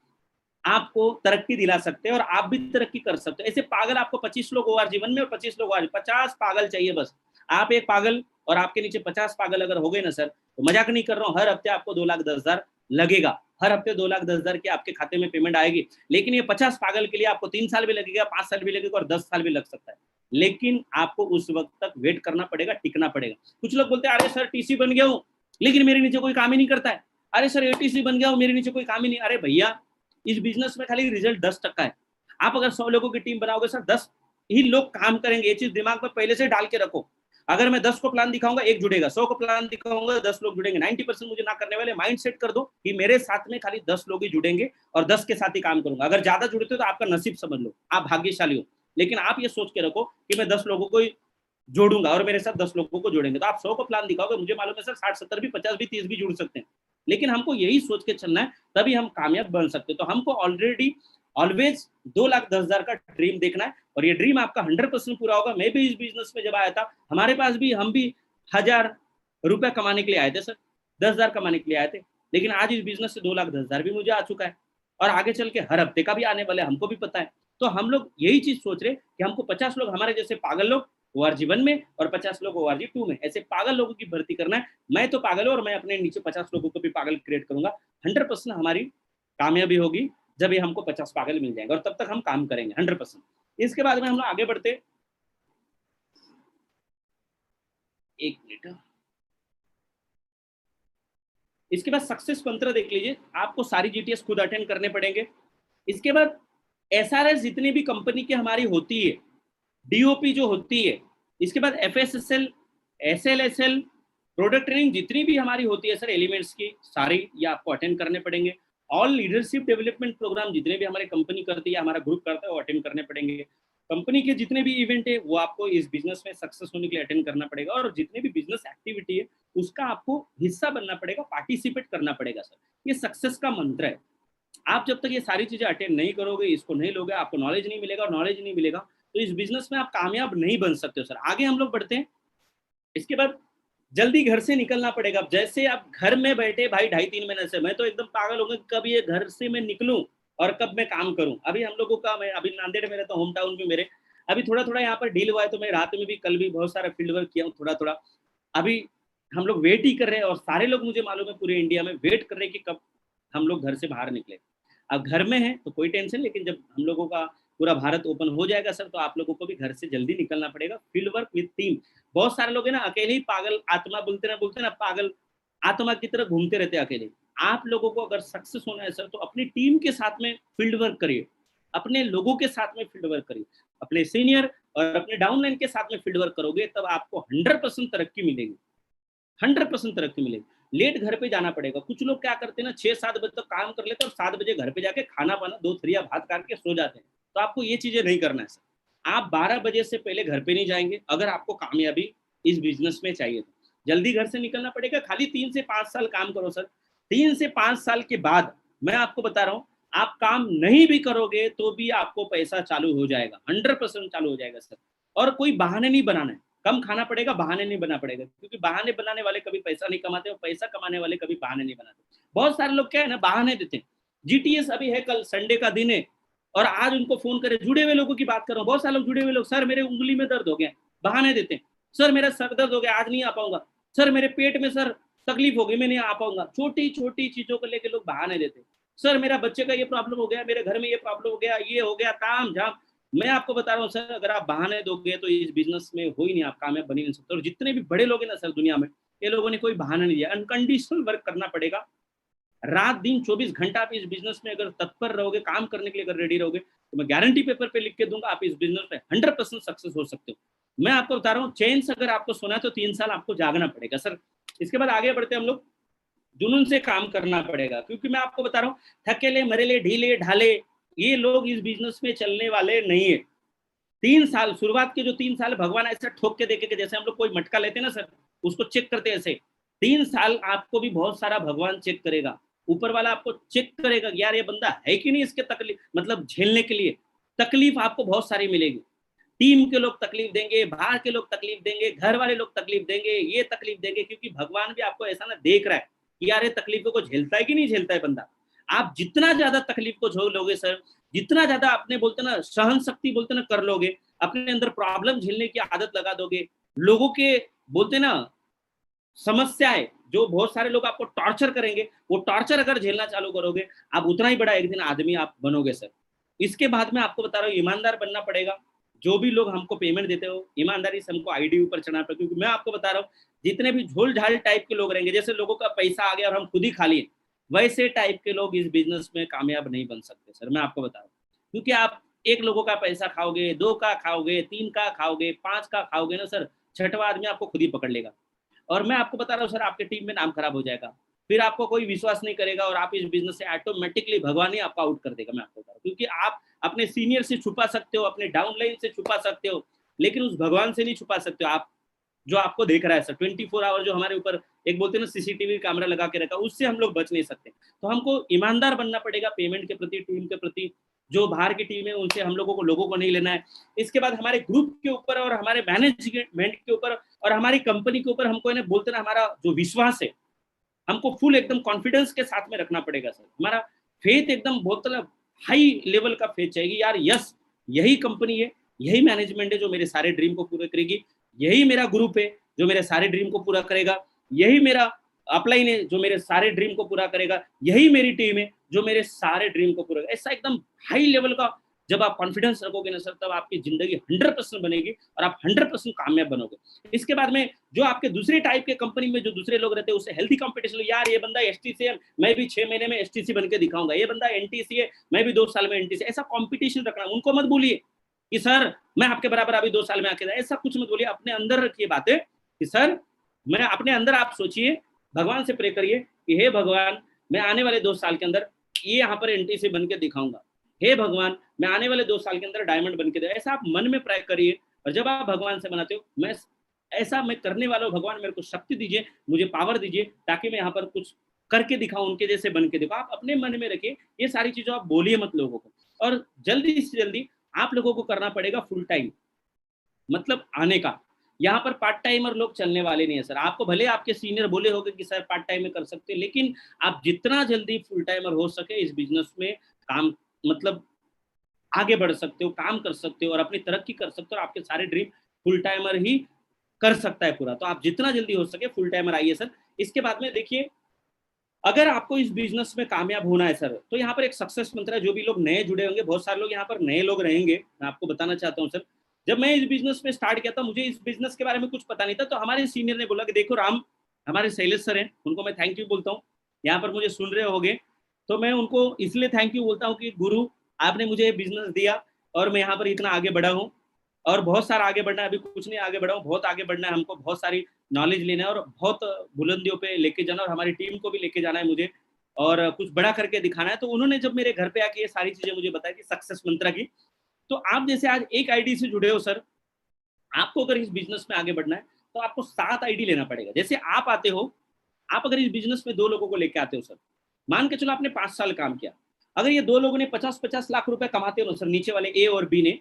आपको तरक्की दिला सकते हैं और आप भी तरक्की कर सकते हो। ऐसे पागल आपको 25 लोग ORG1 में और 25 लोग ORG, 50 पागल चाहिए बस। आप एक पागल और आपके नीचे 50 पागल अगर हो गए ना सर, तो मजाक नहीं कर रहा हूँ, हर हफ्ते आपको 2,10,000 लगेगा। हर हफ्ते 2,10,000 की आपके खाते में पेमेंट आएगी। लेकिन ये 50 पागल के लिए आपको 3 साल भी लगेगा, 5 साल भी लगेगा और 10 साल भी लग सकता है, लेकिन आपको उस वक्त तक वेट करना पड़ेगा, टिकना पड़ेगा। कुछ लोग बोलते हैं अरे सर TC बन गया हूँ लेकिन मेरे नीचे कोई काम ही नहीं करता है, अरे सर ATC बन गया हूँ मेरे नीचे कोई काम ही नहीं। अरे भैया, इस बिजनेस में खाली रिजल्ट 10% है। आप अगर 100 लोगों की टीम बनाओगे सर, 10 ही लोग काम करेंगे। ये चीज दिमाग में पहले से डाल के रखो। अगर मैं 10 को प्लान दिखाऊंगा, 1 जुड़ेगा, 100 को प्लान दिखाऊंगा, 10 लोग जुड़ेंगे। 90% मुझे ना करने वाले माइंड सेट कर दो कि मेरे साथ में खाली 10 लोग ही जुड़ेंगे और 10 के साथ ही काम करूंगा। अगर ज्यादा जुड़ते हो तो आपका नसीब समझ लो, आप भाग्यशाली हो। लेकिन आप ये सोच के रखो कि मैं 10 लोगों को जोड़ूंगा और मेरे साथ 10 लोगों को जोड़ेंगे। तो आप 100 को प्लान दिखाओगे, मुझे मालूम है सर 60, 70 भी, 50 भी, 30 भी जुड़ सकते हैं, लेकिन हमको यही सोच के चलना है, तभी हम कामयाब बन सकते हैं। तो हमको ऑलरेडी ऑलवेज 2,10,000 का ड्रीम देखना है, और ये ड्रीम आपका 100% पूरा होगा। मैं भी इस बिजनेस में जब आया था, हमारे पास भी, हम भी 1,000 रुपए कमाने के लिए आए थे सर, 10,000 कमाने के लिए आए थे, लेकिन आज इस बिजनेस से 2,10,000 भी मुझे आ चुका है, और आगे चल के हर हफ्ते का भी आने वाला है, हमको भी पता है। तो हम लोग यही चीज सोच रहे कि हमको 50 लोग हमारे जैसे पागल लोग ORG1 में और 50 लोग ORG2 में, ऐसे पागल लोगों की भर्ती करना है। मैं तो पागल हूं और मैं अपने नीचे 50 लोगों को भी पागल क्रिएट करूंगा। 100% हमारी कामयाबी होगी जब ये हमको 50 पागल मिल जाएंगे, और तब तक हम काम करेंगे 100%। इसके बाद में हम लोग आगे बढ़ते, एक मिनट, इसके बाद सक्सेस मंत्र देख लीजिए। आपको सारी GTS खुद अटेंड करने पड़ेंगे। इसके बाद SRS जितनी भी कंपनी की हमारी होती है, DOP जो होती है, इसके बाद FSSL, SLSL, प्रोडक्ट ट्रेनिंग जितनी भी हमारी होती है सर, एलिमेंट्स की सारी, ये आपको अटेंड करने पड़ेंगे। ऑल लीडरशिप डेवलपमेंट प्रोग्राम जितने भी हमारी कंपनी करती है, हमारा ग्रुप करता है, वो अटेंड करने पड़ेंगे। कंपनी के जितने भी इवेंट है वो आपको इस बिजनेस में सक्सेस होने के लिए अटेंड करना पड़ेगा, और जितने भी बिजनेस एक्टिविटी है उसका आपको हिस्सा बनना पड़ेगा, पार्टिसिपेट करना पड़ेगा सर। ये सक्सेस का मंत्र है। आप जब तक ये सारी चीजें अटेंड नहीं करोगे, इसको नहीं लोगे, आपको नॉलेज नहीं मिलेगा, और नॉलेज नहीं मिलेगा तो इस बिजनेस में आप कामयाब नहीं बन सकते हो सर। आगे हम लोग बढ़ते हैं। इसके बाद जल्दी घर से निकलना पड़ेगा। जैसे आप घर में बैठे भाई 2.5-3 महीने से, मैं तो एकदम पागल हो गया कब ये घर से मैं निकलूं और कब मैं काम करूं। अभी हम लोगों का, मैं अभी नांदेड़ में रहता हूँ, होम टाउन भी मेरे, अभी थोड़ा थोड़ा यहाँ पर डील हुआ है, तो मैं रात में भी, कल भी बहुत सारा फील्ड वर्क किया हूँ थोड़ा थोड़ा। अभी हम लोग वेट ही कर रहे हैं, और सारे लोग मुझे मालूम है पूरे इंडिया में वेट कर रहे हैं कि कब हम लोग घर से बाहर निकले। अब घर में है तो कोई टेंशन, लेकिन जब हम लोगों का पूरा भारत ओपन हो जाएगा सर, तो आप लोगों को भी घर से जल्दी निकलना पड़ेगा। Field work with team. बहुत सारे लोग है ना अकेले ही पागल आत्मा बोलते ना पागल आत्मा की तरह घूमते रहते हैं अकेले। आप लोगों को अगर सक्सेस होना है सर, तो अपनी टीम के साथ में फील्ड वर्क करिए, अपने लोगों के साथ में फील्ड वर्क करिए, अपने सीनियर और अपने डाउनलाइन के साथ में फील्ड वर्क करोगे, तब आपको 100% तरक्की मिलेगी, 100% तरक्की मिलेगी। लेट घर पे जाना पड़ेगा। कुछ लोग क्या करते हैं ना, 6-7 बजे तक काम कर लेते हैं और 7 बजे घर पे जाके खाना पाना 2 थरिया भात काट के सो जाते हैं। तो आपको ये चीजें नहीं करना है सर। आप 12 बजे से पहले घर पे नहीं जाएंगे अगर आपको कामयाबी इस बिजनेस में चाहिए तो। जल्दी घर से निकलना पड़ेगा। खाली 3 से 5 साल काम करो सर। 3 से 5 साल के बाद मैं आपको बता रहा हूँ, आप काम नहीं भी करोगे तो भी आपको पैसा चालू हो जाएगा, 100% चालू हो जाएगा सर। और कोई बहाने नहीं बनाना है। कम खाना पड़ेगा, बहाने नहीं बना पड़ेगा, क्योंकि बहाने बनाने वाले कभी पैसा नहीं कमाते और पैसा कमाने वाले कभी बहाने नहीं बनाते। बहुत सारे लोग क्या है ना, बहाने देते हैं। जीटीएस अभी है, कल संडे का दिन है और आज उनको फोन करे, जुड़े हुए लोगों की बात कर रहा हूँ, बहुत सारे लोग जुड़े हुए लोग, सर मेरे उंगली में दर्द हो गया, बहाने देते हैं। सर मेरा सर दर्द हो गया, आज नहीं आ पाऊंगा। सर मेरे पेट में सर तकलीफ हो गई, मैं नहीं आ पाऊंगा। छोटी छोटी चीजों को लेकर लोग बहाने देते हैं। सर मेरा बच्चे का ये प्रॉब्लम हो गया, मेरे घर में ये प्रॉब्लम हो गया, ये हो गया, ताम झाम। मैं आपको बता रहा हूँ सर, अगर आप बहाने दोगे तो इस बिजनेस में हो ही नहीं, आप कामयाब बन ही नहीं सकते। और जितने भी बड़े लोग हैं ना सर दुनिया में, ये लोगों ने कोई बहाना नहीं दिया। अनकंडीशनल वर्क करना पड़ेगा। रात दिन 24 घंटा आप इस बिजनेस में अगर तत्पर रहोगे, काम करने के लिए अगर रेडी रहोगे, तो मैं गारंटी पेपर पे लिख के दूंगा, आप इस बिजनेस में 100% सक्सेस हो सकते हो। मैं आपको बता रहा हूँ, चैन से अगर आपको सोना है तो 3 साल आपको जागना पड़ेगा सर। इसके बाद आगे बढ़ते हम लोग, जुनून से काम करना पड़ेगा। क्योंकि मैं आपको बता रहा हूँ, थकेले मरेले ढीले ढाले ये लोग इस बिजनेस में चलने वाले नहीं है। 3 साल, शुरुआत के जो 3 साल भगवान ऐसा ठोक के देखेगा, जैसे हम लोग कोई मटका लेते हैं ना सर, उसको चेक करते हैं ऐसे। 3 साल आपको भी बहुत सारा भगवान चेक करेगा, ऊपर वाला आपको चेक करेगा यार ये बंदा है कि नहीं, इसके तकलीफ मतलब झेलने के लिए। तकलीफ आपको बहुत सारी मिलेगी। टीम के लोग तकलीफ देंगे, बाहर के लोग तकलीफ देंगे, घर वाले लोग तकलीफ देंगे, ये तकलीफ देंगे, क्योंकि भगवान भी आपको ऐसा ना देख रहा है कि यार ये तकलीफों को झेलता है कि नहीं झेलता है बंदा। आप जितना ज्यादा तकलीफ को झेल लोगे सर, जितना ज्यादा अपने बोलते ना सहन शक्ति बोलते ना कर लोगे, अपने अंदर प्रॉब्लम झेलने की आदत लगा दोगे, लोगों के बोलते ना समस्याएं, जो बहुत सारे लोग आपको टॉर्चर करेंगे, वो टॉर्चर अगर झेलना चालू करोगे, आप उतना ही बड़ा एक दिन आदमी आप बनोगे सर। इसके बाद में आपको बता रहा हूँ, ईमानदार बनना पड़ेगा। जो भी लोग हमको पेमेंट देते हो, ईमानदारी से हमको आईडी ऊपर चढ़ाना पड़ेगा। क्योंकि मैं आपको बता रहा हूँ, जितने भी झोल झाल टाइप के लोग रहेंगे, जैसे लोगों का पैसा आ गया और हम खुद ही खा लिए, वैसे टाइप के लोग इस बिजनेस में कामयाब नहीं बन सकते सर, मैं आपको बता रहा हूँ। क्योंकि आप एक लोगों का पैसा खाओगे, 2 का खाओगे, 3 का खाओगे, 5 का खाओगे ना सर, 6वां आदमी आपको खुद ही पकड़ लेगा। और मैं आपको बता रहा हूँ सर, आपके टीम में नाम खराब हो जाएगा, फिर आपको कोई विश्वास नहीं करेगा और आप इस बिजनेस से ऑटोमेटिकली भगवान ही आपको आउट कर देगा, मैं आपको बता रहा हूँ। क्योंकि आप अपने सीनियर से छुपा सकते हो, अपने डाउनलाइन से छुपा सकते हो, लेकिन उस भगवान से नहीं छुपा सकते हो आप, जो आपको देख रहा है सर 24 आवर, जो हमारे ऊपर एक बोलते हैं ना सीसीटीवी कैमरा लगा के रखा, उससे हम लोग बच नहीं सकते। तो हमको ईमानदार बनना पड़ेगा पेमेंट के प्रति, टीम के प्रति। जो बाहर की टीम है उनसे हम लोगों को नहीं लेना है। इसके बाद हमारे ग्रुप के ऊपर और हमारे मैनेजमेंट के ऊपर और हमारी कंपनी के ऊपर हमको इन्हें बोलते ना, हमारा जो विश्वास है हमको फुल एकदम कॉन्फिडेंस के साथ में रखना पड़ेगा सर। हमारा फेथ एकदम बोलते ना हाई लेवल का फेथ चाहिए यार, यस यही कंपनी है, यही मैनेजमेंट है जो मेरे सारे ड्रीम को पूरा करेगी, यही मेरा ग्रुप है जो मेरे सारे ड्रीम को पूरा करेगा, यही मेरा अपलाइन है जो मेरे सारे ड्रीम को पूरा करेगा, यही मेरी टीम है जो मेरे सारे ड्रीम को पूरा। ऐसा एकदम हाई लेवल का जब आप कॉन्फिडेंस रखोगे ना सर, तब आपकी जिंदगी 100% बनेगी और आप 100% कामयाब बनोगे। इसके बाद में जो आपके दूसरे टाइप के कंपनी में जो दूसरे लोग रहते हैं, उससे हेल्थी कंपटीशन, यार ये बंदा एसटीसी है, मैं भी 6 महीने में एसटीसी बन के दिखाऊंगा, ये बंदा एनटीसी है, मैं भी 2 साल में एनटीसी। ऐसा कॉम्पिटिशन रखना। उनको मत बोलिए कि सर मैं आपके बराबर अभी 2 साल में आके, ऐसा कुछ मत बोलिए। अपने अंदर रखिए बातें कि सर मैं अपने अंदर, आप सोचिए, भगवान से प्रे करिए कि हे भगवान, मैं आने वाले 2 साल के अंदर ये यहाँ पर एनटीसी बन के दिखाऊंगा, हे भगवान मैं आने वाले 2 साल के अंदर डायमंड बन के दे। ऐसा आप मन में प्रे करिए। और जब आप भगवान से मनाते हो, मैं ऐसा मैं करने वाला हूँ, भगवान मेरे को शक्ति दीजिए, मुझे पावर दीजिए, ताकि मैं यहाँ पर कुछ करके दिखाऊं, उनके जैसे बन के देखो। आप अपने मन में रखिए ये सारी चीजों, आप बोलिए मत लोगों को। और जल्दी से जल्दी आप लोगों को करना पड़ेगा फुल टाइम, मतलब आने का। यहाँ पर पार्ट टाइमर लोग चलने वाले नहीं है सर। आपको भले आपके सीनियर बोले होंगे कि सर पार्ट टाइम में कर सकते हैं, लेकिन आप जितना जल्दी फुल टाइमर हो सके इस बिजनेस में काम, मतलब आगे बढ़ सकते हो, काम कर सकते हो और अपनी तरक्की कर सकते हो और आपके सारे ड्रीम फुल टाइमर ही कर सकता है पूरा। तो आप जितना जल्दी हो सके फुल टाइमर आइए सर। इसके बाद में देखिए, अगर आपको इस बिजनेस में कामयाब होना है सर, तो यहाँ पर एक सक्सेस मंत्र है। जो भी लोग नए जुड़े होंगे, बहुत सारे लोग यहाँ पर नए लोग रहेंगे, मैं आपको बताना चाहता हूँ सर। जब मैं इस बिजनेस में स्टार्ट किया था, मुझे इस बिजनेस के बारे में कुछ पता नहीं था। तो हमारे सीनियर ने बोला कि देखो राम, हमारे शैलेश सर हैं, उनको मैं थैंक यू बोलता हूँ, यहाँ पर मुझे सुन रहे होंगे। तो मैं उनको इसलिए थैंक यू बोलता हूँ कि गुरु, आपने मुझे बिजनेस दिया और मैं यहाँ पर इतना आगे बढ़ा हूँ, और बहुत सारा आगे बढ़ना है। अभी कुछ नहीं आगे बढ़ा हूँ, बहुत आगे बढ़ना है हमको, बहुत सारी नॉलेज लेना है और बहुत बुलंदियों पे लेके जाना, और हमारी टीम को भी लेके जाना है मुझे, और कुछ बड़ा करके दिखाना है। तो उन्होंने जब मेरे घर पे आके ये सारी चीजें मुझे बताई कि सक्सेस मंत्रा की, तो आप जैसे आज एक आईडी से जुड़े हो सर, आपको अगर इस बिजनेस में आगे बढ़ना है तो आपको 7 आईडी लेना पड़ेगा। जैसे आप आते हो, आप अगर इस बिजनेस में 2 लोगों को लेके आते हो सर, मान के चलो आपने 5 साल काम किया, अगर ये 2 लोगों ने 50-50 लाख रुपए कमाते हो सर, नीचे वाले ए और बी ने,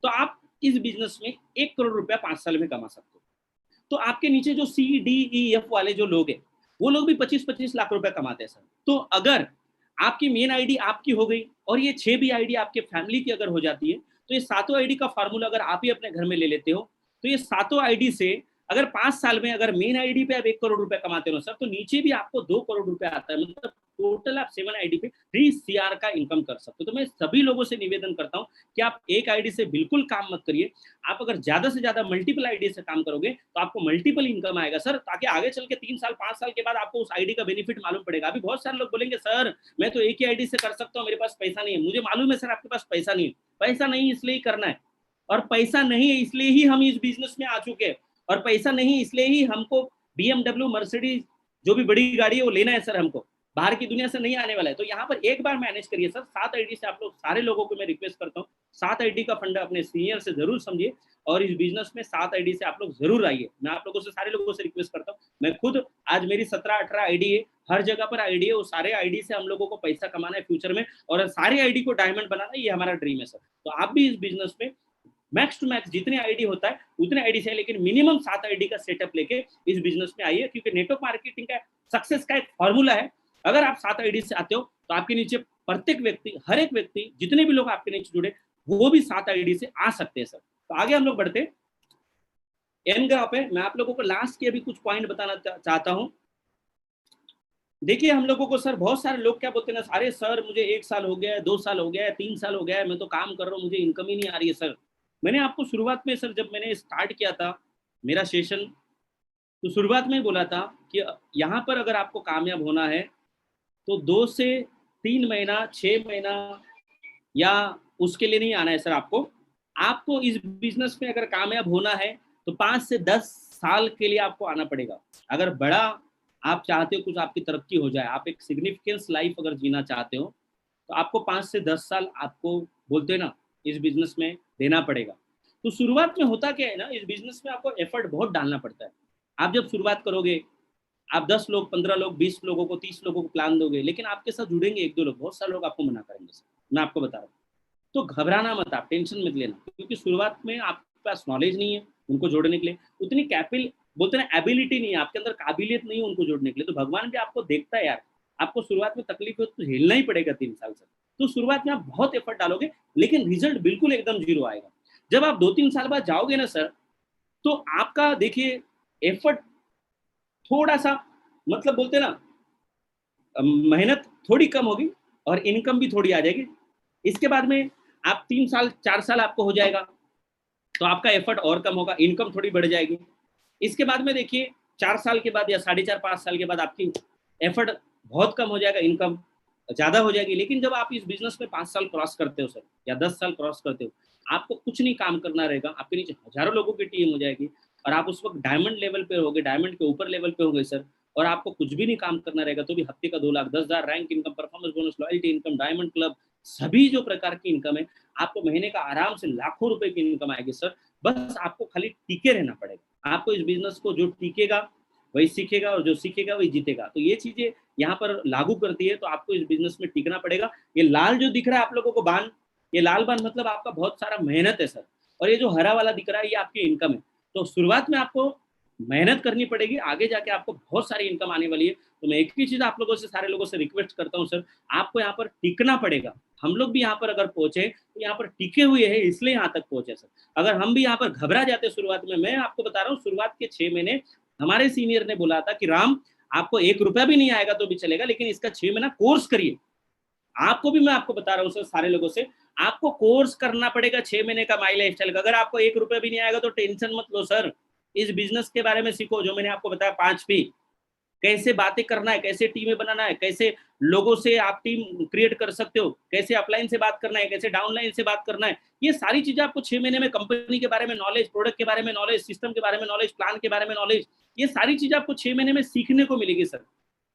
तो आप इस बिजनेस में 1 करोड़ रुपया 5 साल में कमा सकते हो। तो आपके नीचे जो सी डी ई एफ वाले जो लोग हैं, वो लोग भी 25-25 लाख रुपए कमाते हैं सर। तो अगर आपकी मेन आईडी आपकी हो गई और ये 6 भी आईडी आपके फैमिली की अगर हो जाती है, तो ये 7 आईडी का फार्मूला अगर आप ही अपने घर में ले लेते हो, तो ये 7 आईडी से अगर 5 साल में अगर मेन आईडी पे आप 1 करोड़ रुपए कमाते हो सर, तो नीचे भी आपको 2 करोड़ रुपए आता है। मतलब टोटल आप 7 आईडी पे 3 सीआर का इनकम कर सकते हो। तो मैं सभी लोगों से निवेदन करता हूँ कि आप एक आईडी से बिल्कुल काम मत करिए। आप अगर ज्यादा से ज्यादा मल्टीपल आईडी से काम करोगे तो आपको मल्टीपल इनकम आएगा सर, ताकि आगे चल के 3 साल 5 साल के बाद आपको उस आईडी का बेनिफिट मालूम पड़ेगा। अभी बहुत सारे लोग बोलेंगे सर मैं तो एक ही आईडी से कर सकता हूँ, मेरे पास पैसा नहीं है। मुझे मालूम है सर आपके पास पैसा नहीं है, पैसा नहीं इसलिए ही करना है, और पैसा नहीं है इसलिए ही हम इस बिजनेस में आ चुके हैं, और पैसा नहीं इसलिए ही हमको BMW मर्सिडीज जो भी बड़ी गाड़ी है वो लेना है सर। हमको बाहर की दुनिया से नहीं आने वाला है। तो यहाँ पर एक बार मैनेज करिए सर 7 आईडी से। आप लोग सारे लोगों को मैं रिक्वेस्ट करता हूँ 7 आईडी का फंडा अपने सीनियर से जरूर समझिए, और इस बिजनेस में 7 आईडी से आप लोग जरूर आइए। मैं आप लोगों से, सारे लोगों से रिक्वेस्ट करता हूँ। मैं खुद आज मेरी 17-18 आईडी है, हर जगह पर आईडी है, वो सारे आईडी से हम लोगों को पैसा कमाना है फ्यूचर में, और सारे आईडी को डायमंड बनाना है, ये हमारा ड्रीम है सर। तो आप भी इस बिजनेस में मैक्स टू मैक्स जितने आईडी होता है उतने आईडी से, लेकिन मिनिमम 7 आईडी का सेटअप लेके इस बिजनेस में आइए, क्योंकि नेटवर्क मार्केटिंग का सक्सेस का एक फॉर्मूला है। अगर आप 7 आईडी से आते हो तो आपके नीचे प्रत्येक व्यक्ति, हर एक व्यक्ति, जितने भी लोग आपके नीचे जुड़े वो भी 7 आईडी से आ सकते हैं सर। तो आगे हम लोग बढ़ते एन ग्राफ है। मैं आप लोगों को लास्ट के अभी कुछ पॉइंट बताना चाहता हूं। देखिए हम लोगों को सर, बहुत सारे लोग क्या बोलते हैं ना, अरे सर मुझे 1 साल हो गया है, 2 साल हो गया है, 3 साल हो गया है, मैं तो काम कर रहा हूँ, मुझे इनकम ही नहीं आ रही है सर। मैंने आपको शुरुआत में सर, जब मैंने स्टार्ट किया था मेरा सेशन, तो शुरुआत में बोला था कि यहाँ पर अगर आपको कामयाब होना है तो 2 से 3 महीना, 6 महीना या उसके लिए नहीं आना है सर। आपको इस बिजनेस में अगर कामयाब होना है तो 5 से 10 साल के लिए आपको आना पड़ेगा। अगर बड़ा आप चाहते हो कुछ आपकी तरक्की हो जाए, आप एक सिग्निफिकेंस लाइफ अगर जीना चाहते हो, तो आपको 5 से 10 साल आपको, बोलते हैं ना, इस बिजनेस में देना पड़ेगा। तो शुरुआत में होता क्या है ना, इस बिजनेस में आपको एफर्ट बहुत डालना पड़ता है। आप जब शुरुआत करोगे, आप 10 लोग, 15 लोग, 20 लोगों को, 30 लोगों को प्लान दोगे, लेकिन आपके साथ जुड़ेंगे 1-2 लोग, बहुत सारे लोग आपको मना करेंगे सर, मैं आपको बता रहा हूँ। तो घबराना मत, आप टेंशन मत लेना, क्योंकि शुरुआत में आपके पास नॉलेज नहीं है उनको जोड़ने के लिए, उतनी बोलते हैं एबिलिटी नहीं है, आपके अंदर काबिलियत नहीं है उनको जोड़ने के लिए। तो भगवान भी आपको देखता है यार, आपको शुरुआत में तकलीफ हो तो झेलना ही पड़ेगा 3 साल से। तो शुरुआत में आप बहुत एफर्ट डालोगे, लेकिन रिजल्ट बिल्कुल एकदम 0 आएगा। जब आप 2-3 साल बाद जाओगे ना सर, तो आपका देखिए एफर्ट थोड़ा सा, मतलब बोलते हैं ना, मेहनत थोड़ी कम होगी और इनकम भी थोड़ी आ जाएगी। इसके बाद में आप 3 साल 4 साल आपको हो जाएगा तो आपका एफर्ट और कम होगा, इनकम थोड़ी बढ़ जाएगी। इसके बाद में देखिए 4 साल के बाद या 4.5-5 साल के बाद आपकी एफर्ट बहुत कम हो जाएगा, इनकम ज्यादा हो जाएगी। लेकिन जब आप इस बिजनेस में 5 साल क्रॉस करते हो सर, या 10 साल क्रॉस करते हो, आपको कुछ नहीं काम करना रहेगा, आपके नीचे हजारों लोगों की टीम हो जाएगी, और आप उस वक्त डायमंड लेवल पे होगे, डायमंड के ऊपर लेवल पे होगे सर, और आपको कुछ भी नहीं काम करना रहेगा, तो भी हफ्ते का 2 lakh, 10,000 rank income, performance bonus, loyalty income, diamond club, सभी जो प्रकार की इनकम है, आपको महीने का आराम से लाखों रुपए की इनकम आएगी सर। बस आपको खाली टीके रहना पड़ेगा। आपको इस बिजनेस को, जो टीकेगा वही सीखेगा, और जो सीखेगा वही जीतेगा। तो ये चीजें यहाँ पर लागू करती है, तो आपको इस बिजनेस में टिकना पड़ेगा। ये लाल जो दिख रहा है आप लोगों को बान, ये लाल बार मतलब आपका बहुत सारा मेहनत है सर, और ये जो हरा वाला दिख रहा है ये आपकी इनकम है। तो शुरुआत में आपको मेहनत करनी पड़ेगी, आगे जाके आपको बहुत सारी इनकम आने वाली है। तो मैं एक ही चीज आप लोगों से, सारे लोगों से रिक्वेस्ट करता हूँ सर, आपको यहाँ पर टिकना पड़ेगा। हम लोग भी यहाँ पर अगर पहुंचे तो यहाँ पर टिके हुए हैं, इसलिए यहाँ तक पहुंचे सर। अगर हम भी यहाँ पर घबरा जाते शुरुआत में, मैं आपको बता रहा हूँ शुरुआत के 6 महीने हमारे सीनियर ने बोला था कि राम आपको 1 रुपया भी नहीं आएगा तो भी चलेगा, लेकिन इसका 6 महीना कोर्स करिए। आपको भी मैं आपको बता रहा हूँ सर, सारे लोगों से, आपको कोर्स करना पड़ेगा 6 महीने का माई लाइफ स्टाइल का। अगर आपको 1 रुपया भी नहीं आएगा तो टेंशन मत लो सर, इस बिजनेस के बारे में सीखो जो मैंने आपको बताया 5 P। कैसे बातें करना है, कैसे टीमें बनाना है, कैसे लोगों से आप टीम क्रिएट कर सकते हो, कैसे अपलाइन से बात करना है, कैसे डाउनलाइन से बात करना है, ये सारी चीजें आपको 6 महीने में, कंपनी के बारे में नॉलेज, प्रोडक्ट के बारे में नॉलेज, सिस्टम के बारे में नॉलेज, प्लान के बारे में नॉलेज, ये सारी चीजें आपको 6 महीने में सीखने को मिलेगी सर।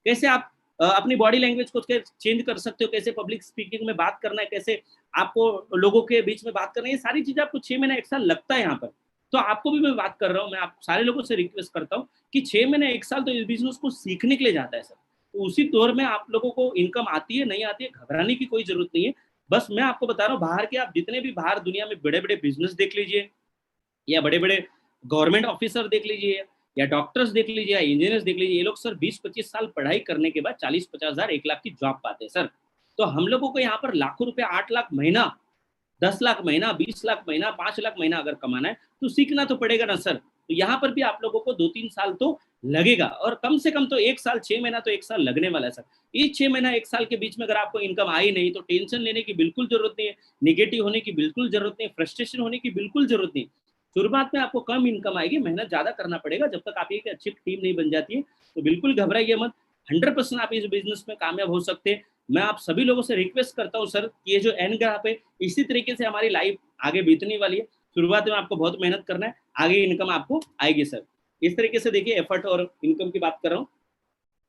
कैसे आप अपनी बॉडी लैंग्वेज को चेंज कर सकते हो, कैसे पब्लिक स्पीकिंग में बात करना है, कैसे आपको लोगों के बीच में बात करना है, ये सारी चीजें आपको 6 महीने 1 साल लगता है यहाँ पर। तो आपको भी मैं बात कर रहा हूँ, मैं आप सारे लोगों से रिक्वेस्ट करता हूँ कि 6 महीने 1 साल तो इस बिजनेस को सीखने के लिए जाता है सर। तो उसी दौर में आप लोगों को इनकम आती है नहीं आती है, घबराने की कोई जरूरत नहीं है। बस मैं आपको बता रहा हूँ, बाहर के आप जितने भी बाहर दुनिया में बड़े बड़े बिजनेस देख लीजिए, या बड़े बड़े गवर्नमेंट ऑफिसर देख लीजिए, या डॉक्टर्स देख लीजिए, या इंजीनियर्स देख लीजिए, ये लोग सर 20-25 साल पढ़ाई करने के बाद 40-50 हजार 1 लाख की जॉब पाते हैं सर। तो हम लोगों को यहाँ पर लाखों रुपए, 8 लाख महीना, 10 लाख महीना, 20 लाख महीना, 5 लाख महीना अगर कमाना है तो सीखना तो पड़ेगा ना सर। तो यहाँ पर भी आप लोगों को 2-3 साल तो लगेगा, और कम से कम तो 1 साल, 6 महीना तो 1 साल लगने वाला है सर। इस 6 महीना 1 साल के बीच में अगर आपको इनकम आई नहीं तो टेंशन लेने की बिल्कुल जरूरत नहीं है, निगेटिव होने की बिल्कुल जरूरत नहीं है, फ्रस्ट्रेशन होने की बिल्कुल जरूरत नहीं। शुरुआत में आपको कम इनकम आएगी, मेहनत ज्यादा करना पड़ेगा, जब तक आपकी एक अच्छी टीम नहीं बन जाती है। तो बिल्कुल घबराइए मत, 100% आप इस बिजनेस में कामयाब हो सकते हैं। मैं आप सभी लोगों से रिक्वेस्ट करता हूँ सर कि ये जो एंड ग्राफ है, इसी तरीके से हमारी लाइफ आगे बीतने वाली है। शुरुआत में आपको बहुत मेहनत करना है, आगे इनकम आपको आएगी सर। इस तरीके से देखिए, एफर्ट और इनकम की बात कर रहा हूँ।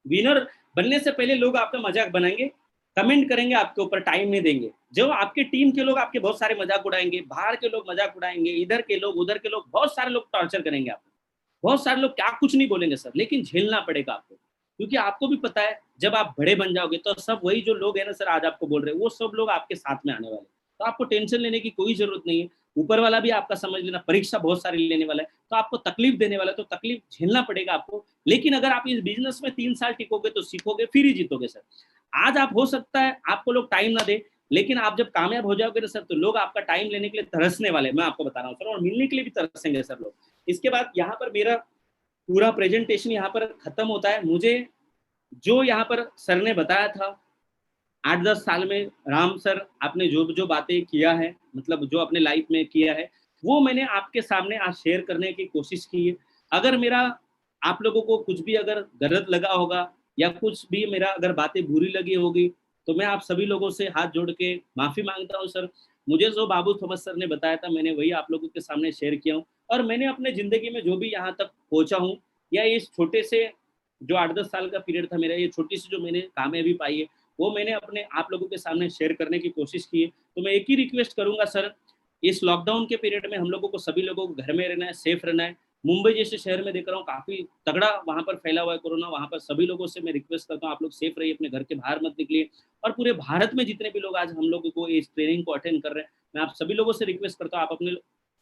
विनर बनने से पहले लोग आपका मजाक बनाएंगे, कमेंट करेंगे, आपके ऊपर टाइम नहीं देंगे। जो आपके टीम के लोग आपके बहुत सारे मजाक उड़ाएंगे, बाहर के लोग मजाक उड़ाएंगे, इधर के लोग, उधर के लोग, बहुत सारे लोग टॉर्चर करेंगे आपको। बहुत सारे लोग क्या कुछ नहीं बोलेंगे सर, लेकिन झेलना पड़ेगा आपको, क्योंकि आपको भी पता है जब आप बड़े बन जाओगे तो सब वही जो लोग है ना सर, आज आपको बोल रहे हैं, वो सब लोग आपके साथ में आने वाले। तो आपको टेंशन लेने की कोई जरूरत नहीं है। ऊपर वाला भी आपका समझ लेना, परीक्षा बहुत सारी लेने वाला है, तो आपको तकलीफ देने वाला है, तो तकलीफ झेलना पड़ेगा आपको। लेकिन अगर आप इस बिजनेस में 3 साल टिकोगे तो सीखोगे, फिर ही जीतोगे सर। आज आप, हो सकता है आपको लोग टाइम ना दे, लेकिन आप जब कामयाब हो जाओगे ना सर, तो लोग आपका टाइम लेने के लिए तरसने वाले, मैं आपको बता रहा हूँ सर, और मिलने के लिए भी तरसेंगे सर लोग। इसके बाद यहाँ पर मेरा पूरा प्रेजेंटेशन यहाँ पर खत्म होता है। मुझे जो यहाँ पर सर ने बताया था 8-10 साल में, राम सर आपने जो जो बातें किया है, मतलब जो अपने लाइफ में किया है, वो मैंने आपके सामने आज शेयर करने की कोशिश की है। अगर मेरा आप लोगों को कुछ भी अगर गलत लगा होगा, या कुछ भी मेरा अगर बातें बुरी लगी होगी, तो मैं आप सभी लोगों से हाथ जोड़ के माफी मांगता हूँ सर। मुझे जो बाबू थॉमस सर ने बताया था, मैंने वही आप लोगों के सामने शेयर किया हूँ। और मैंने अपने जिंदगी में जो भी यहाँ तक पहुंचा हूँ, या इस छोटे से जो 8-10 साल का पीरियड था मेरा, ये छोटी सी जो मैंने कामयाबी पाई है, वो मैंने अपने आप लोगों के सामने शेयर करने की कोशिश की है। तो मैं एक ही रिक्वेस्ट करूंगा सर, इस लॉकडाउन के पीरियड में हम लोगों को, सभी लोगों को घर में रहना है, सेफ रहना है। मुंबई जैसे शहर में देख रहा हूँ काफी तगड़ा वहां पर फैला हुआ है कोरोना, वहां पर सभी लोगों से मैं रिक्वेस्ट करता हूँ, आप लोग सेफ रहिए, अपने घर के बाहर मत निकलिए। और पूरे भारत में जितने भी लोग आज हम लोगों को इस ट्रेनिंग को अटेंड कर रहे हैं, मैं आप सभी लोगों से रिक्वेस्ट करता हूँ, आप अपने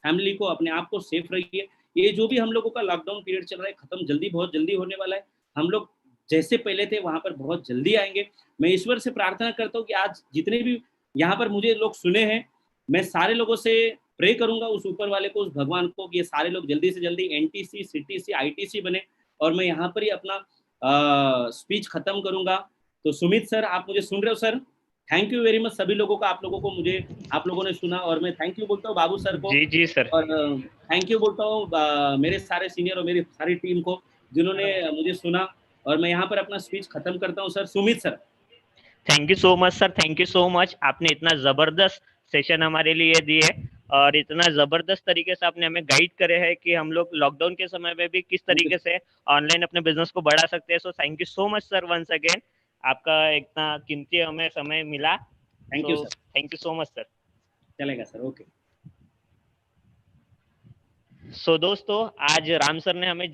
फैमिली को, अपने आप को सेफ रखिए। ये जो भी हम लोगों का लॉकडाउन पीरियड चल रहा है, खत्म जल्दी, बहुत जल्दी होने वाला है। हम लोग जैसे पहले थे वहां पर बहुत जल्दी आएंगे। मैं ईश्वर से प्रार्थना करता हूँ कि आज जितने भी यहाँ पर मुझे लोग सुने हैं, मैं सारे लोगों से प्रे करूंगा उस ऊपर वाले को, उस भगवान को, कि ये सारे लोग जल्दी से जल्दी एनटीसी, सीटीसी, आईटीसी बने। और मैं यहाँ पर ही अपना स्पीच खत्म करूंगा। तो सुमित सर, आप मुझे सुन रहे हो sir? Thank you very much सभी लोगों का, आप लोगों को, मुझे आप लोगों ने सुना, और मैं थैंक यू बोलता हूँ बाबू सर को। जी जी सर। और थैंक यू बोलता हूँ मेरे सारे सीनियर और मेरी सारी टीम को, जिन्होंने मुझे सुना। और मैं यहाँ पर अपना स्पीच खत्म करता हूँ sir. Sumit sir, thank you so much sir, thank you so much. आपने इतना जबरदस्त सेशन हमारे लिए दिए, और इतना जबरदस्त तरीके से आपने हमें गाइड करे हैं कि हम लोग लॉकडाउन के समय में भी किस तरीके से ऑनलाइन अपने बिजनेस को बढ़ा सकते हैं। So thank you so much sir, once again. आपका इतना कीमती हमें समय मिला, thank you sir. Thank you so much sir. चलेगा सर, ओके। सो दोस्तों, आज राम सर ने हमें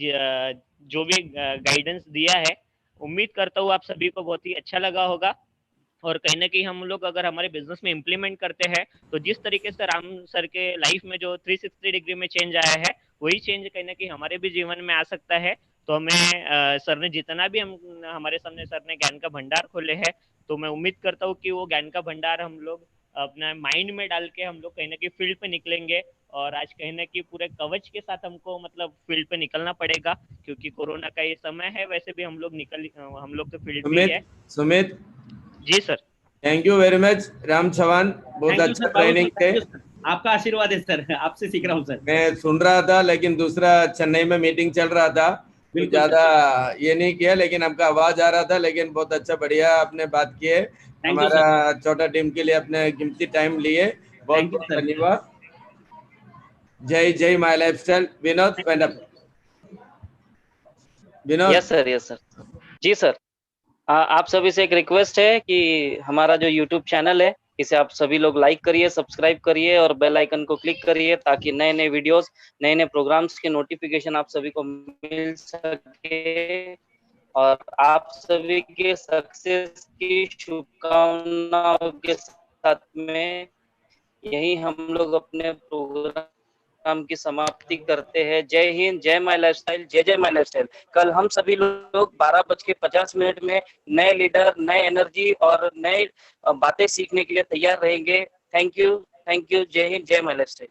जो भी गाइडेंस दिया है, उम्मीद करता हूँ आप सभी को बहुत ही अच्छा लगा होगा। और कहीं ना कहीं हम लोग अगर हमारे बिजनेस में इम्प्लीमेंट करते हैं तो जिस तरीके से राम सर के लाइफ में जो 360 डिग्री में चेंज आया है वही चेंज कहीं ना कहीं हमारे भी जीवन में आ सकता है। तो हमें सर ने जितना भी हमारे सामने सर ने ज्ञान का भंडार खोले है, तो मैं उम्मीद करता हूँ कि वो ज्ञान का भंडार हम लोग अपना माइंड में डाल के हम लोग कहीं ना कहीं फील्ड पे निकलेंगे। और आज कहीं ना कहीं पूरे कवच के साथ हमको मतलब फील्ड पे निकलना पड़ेगा, क्योंकि कोरोना का ये समय है। वैसे भी हम लोग तो फील्ड पे ही है। Sumit ji sir. Thank you very much Ram Chauhan, बहुत थैंक यू अच्छा सर, बाबू ट्रेनिंग सर, थे। thank you sir. आपका आशीर्वाद है सर, आपसे सीख रहा हूँ सर। मैं सुन रहा था लेकिन दूसरा चेन्नई में मीटिंग चल रहा था तो बिल्कुल ज्यादा सर। ये नहीं किया, लेकिन आपका आवाज आ रहा था। लेकिन बहुत अच्छा, बढ़िया आपने बात की है। थैंक यू हमारा सर। छोटा टीम के लिए अपने कीमती टाइम लिए, बहुत थैंक यू बहुत सर। धन्यवाद। जय जय my lifestyle. Vinod Pendap. Vinod. Yes sir, yes sir. जी सर। आप सभी से एक रिक्वेस्ट है कि हमारा जो यूट्यूब चैनल है इसे आप सभी लोग लाइक करिए, सब्सक्राइब करिए और बेल आइकन को क्लिक करिए, ताकि नए नए वीडियोस, नए नए प्रोग्राम्स के नोटिफिकेशन आप सभी को मिल सके। और आप सभी के सक्सेस की शुभकामनाओं के साथ में यही हम लोग अपने प्रोग्राम की समाप्ति करते हैं। जय हिंद, जय माय लाइफस्टाइल, जय जय माय लाइफस्टाइल। कल हम सभी लोग 12:50 में नए लीडर, नए एनर्जी और नए बातें सीखने के लिए तैयार रहेंगे। थैंक यू, जय हिंद, जय माय लाइफस्टाइल।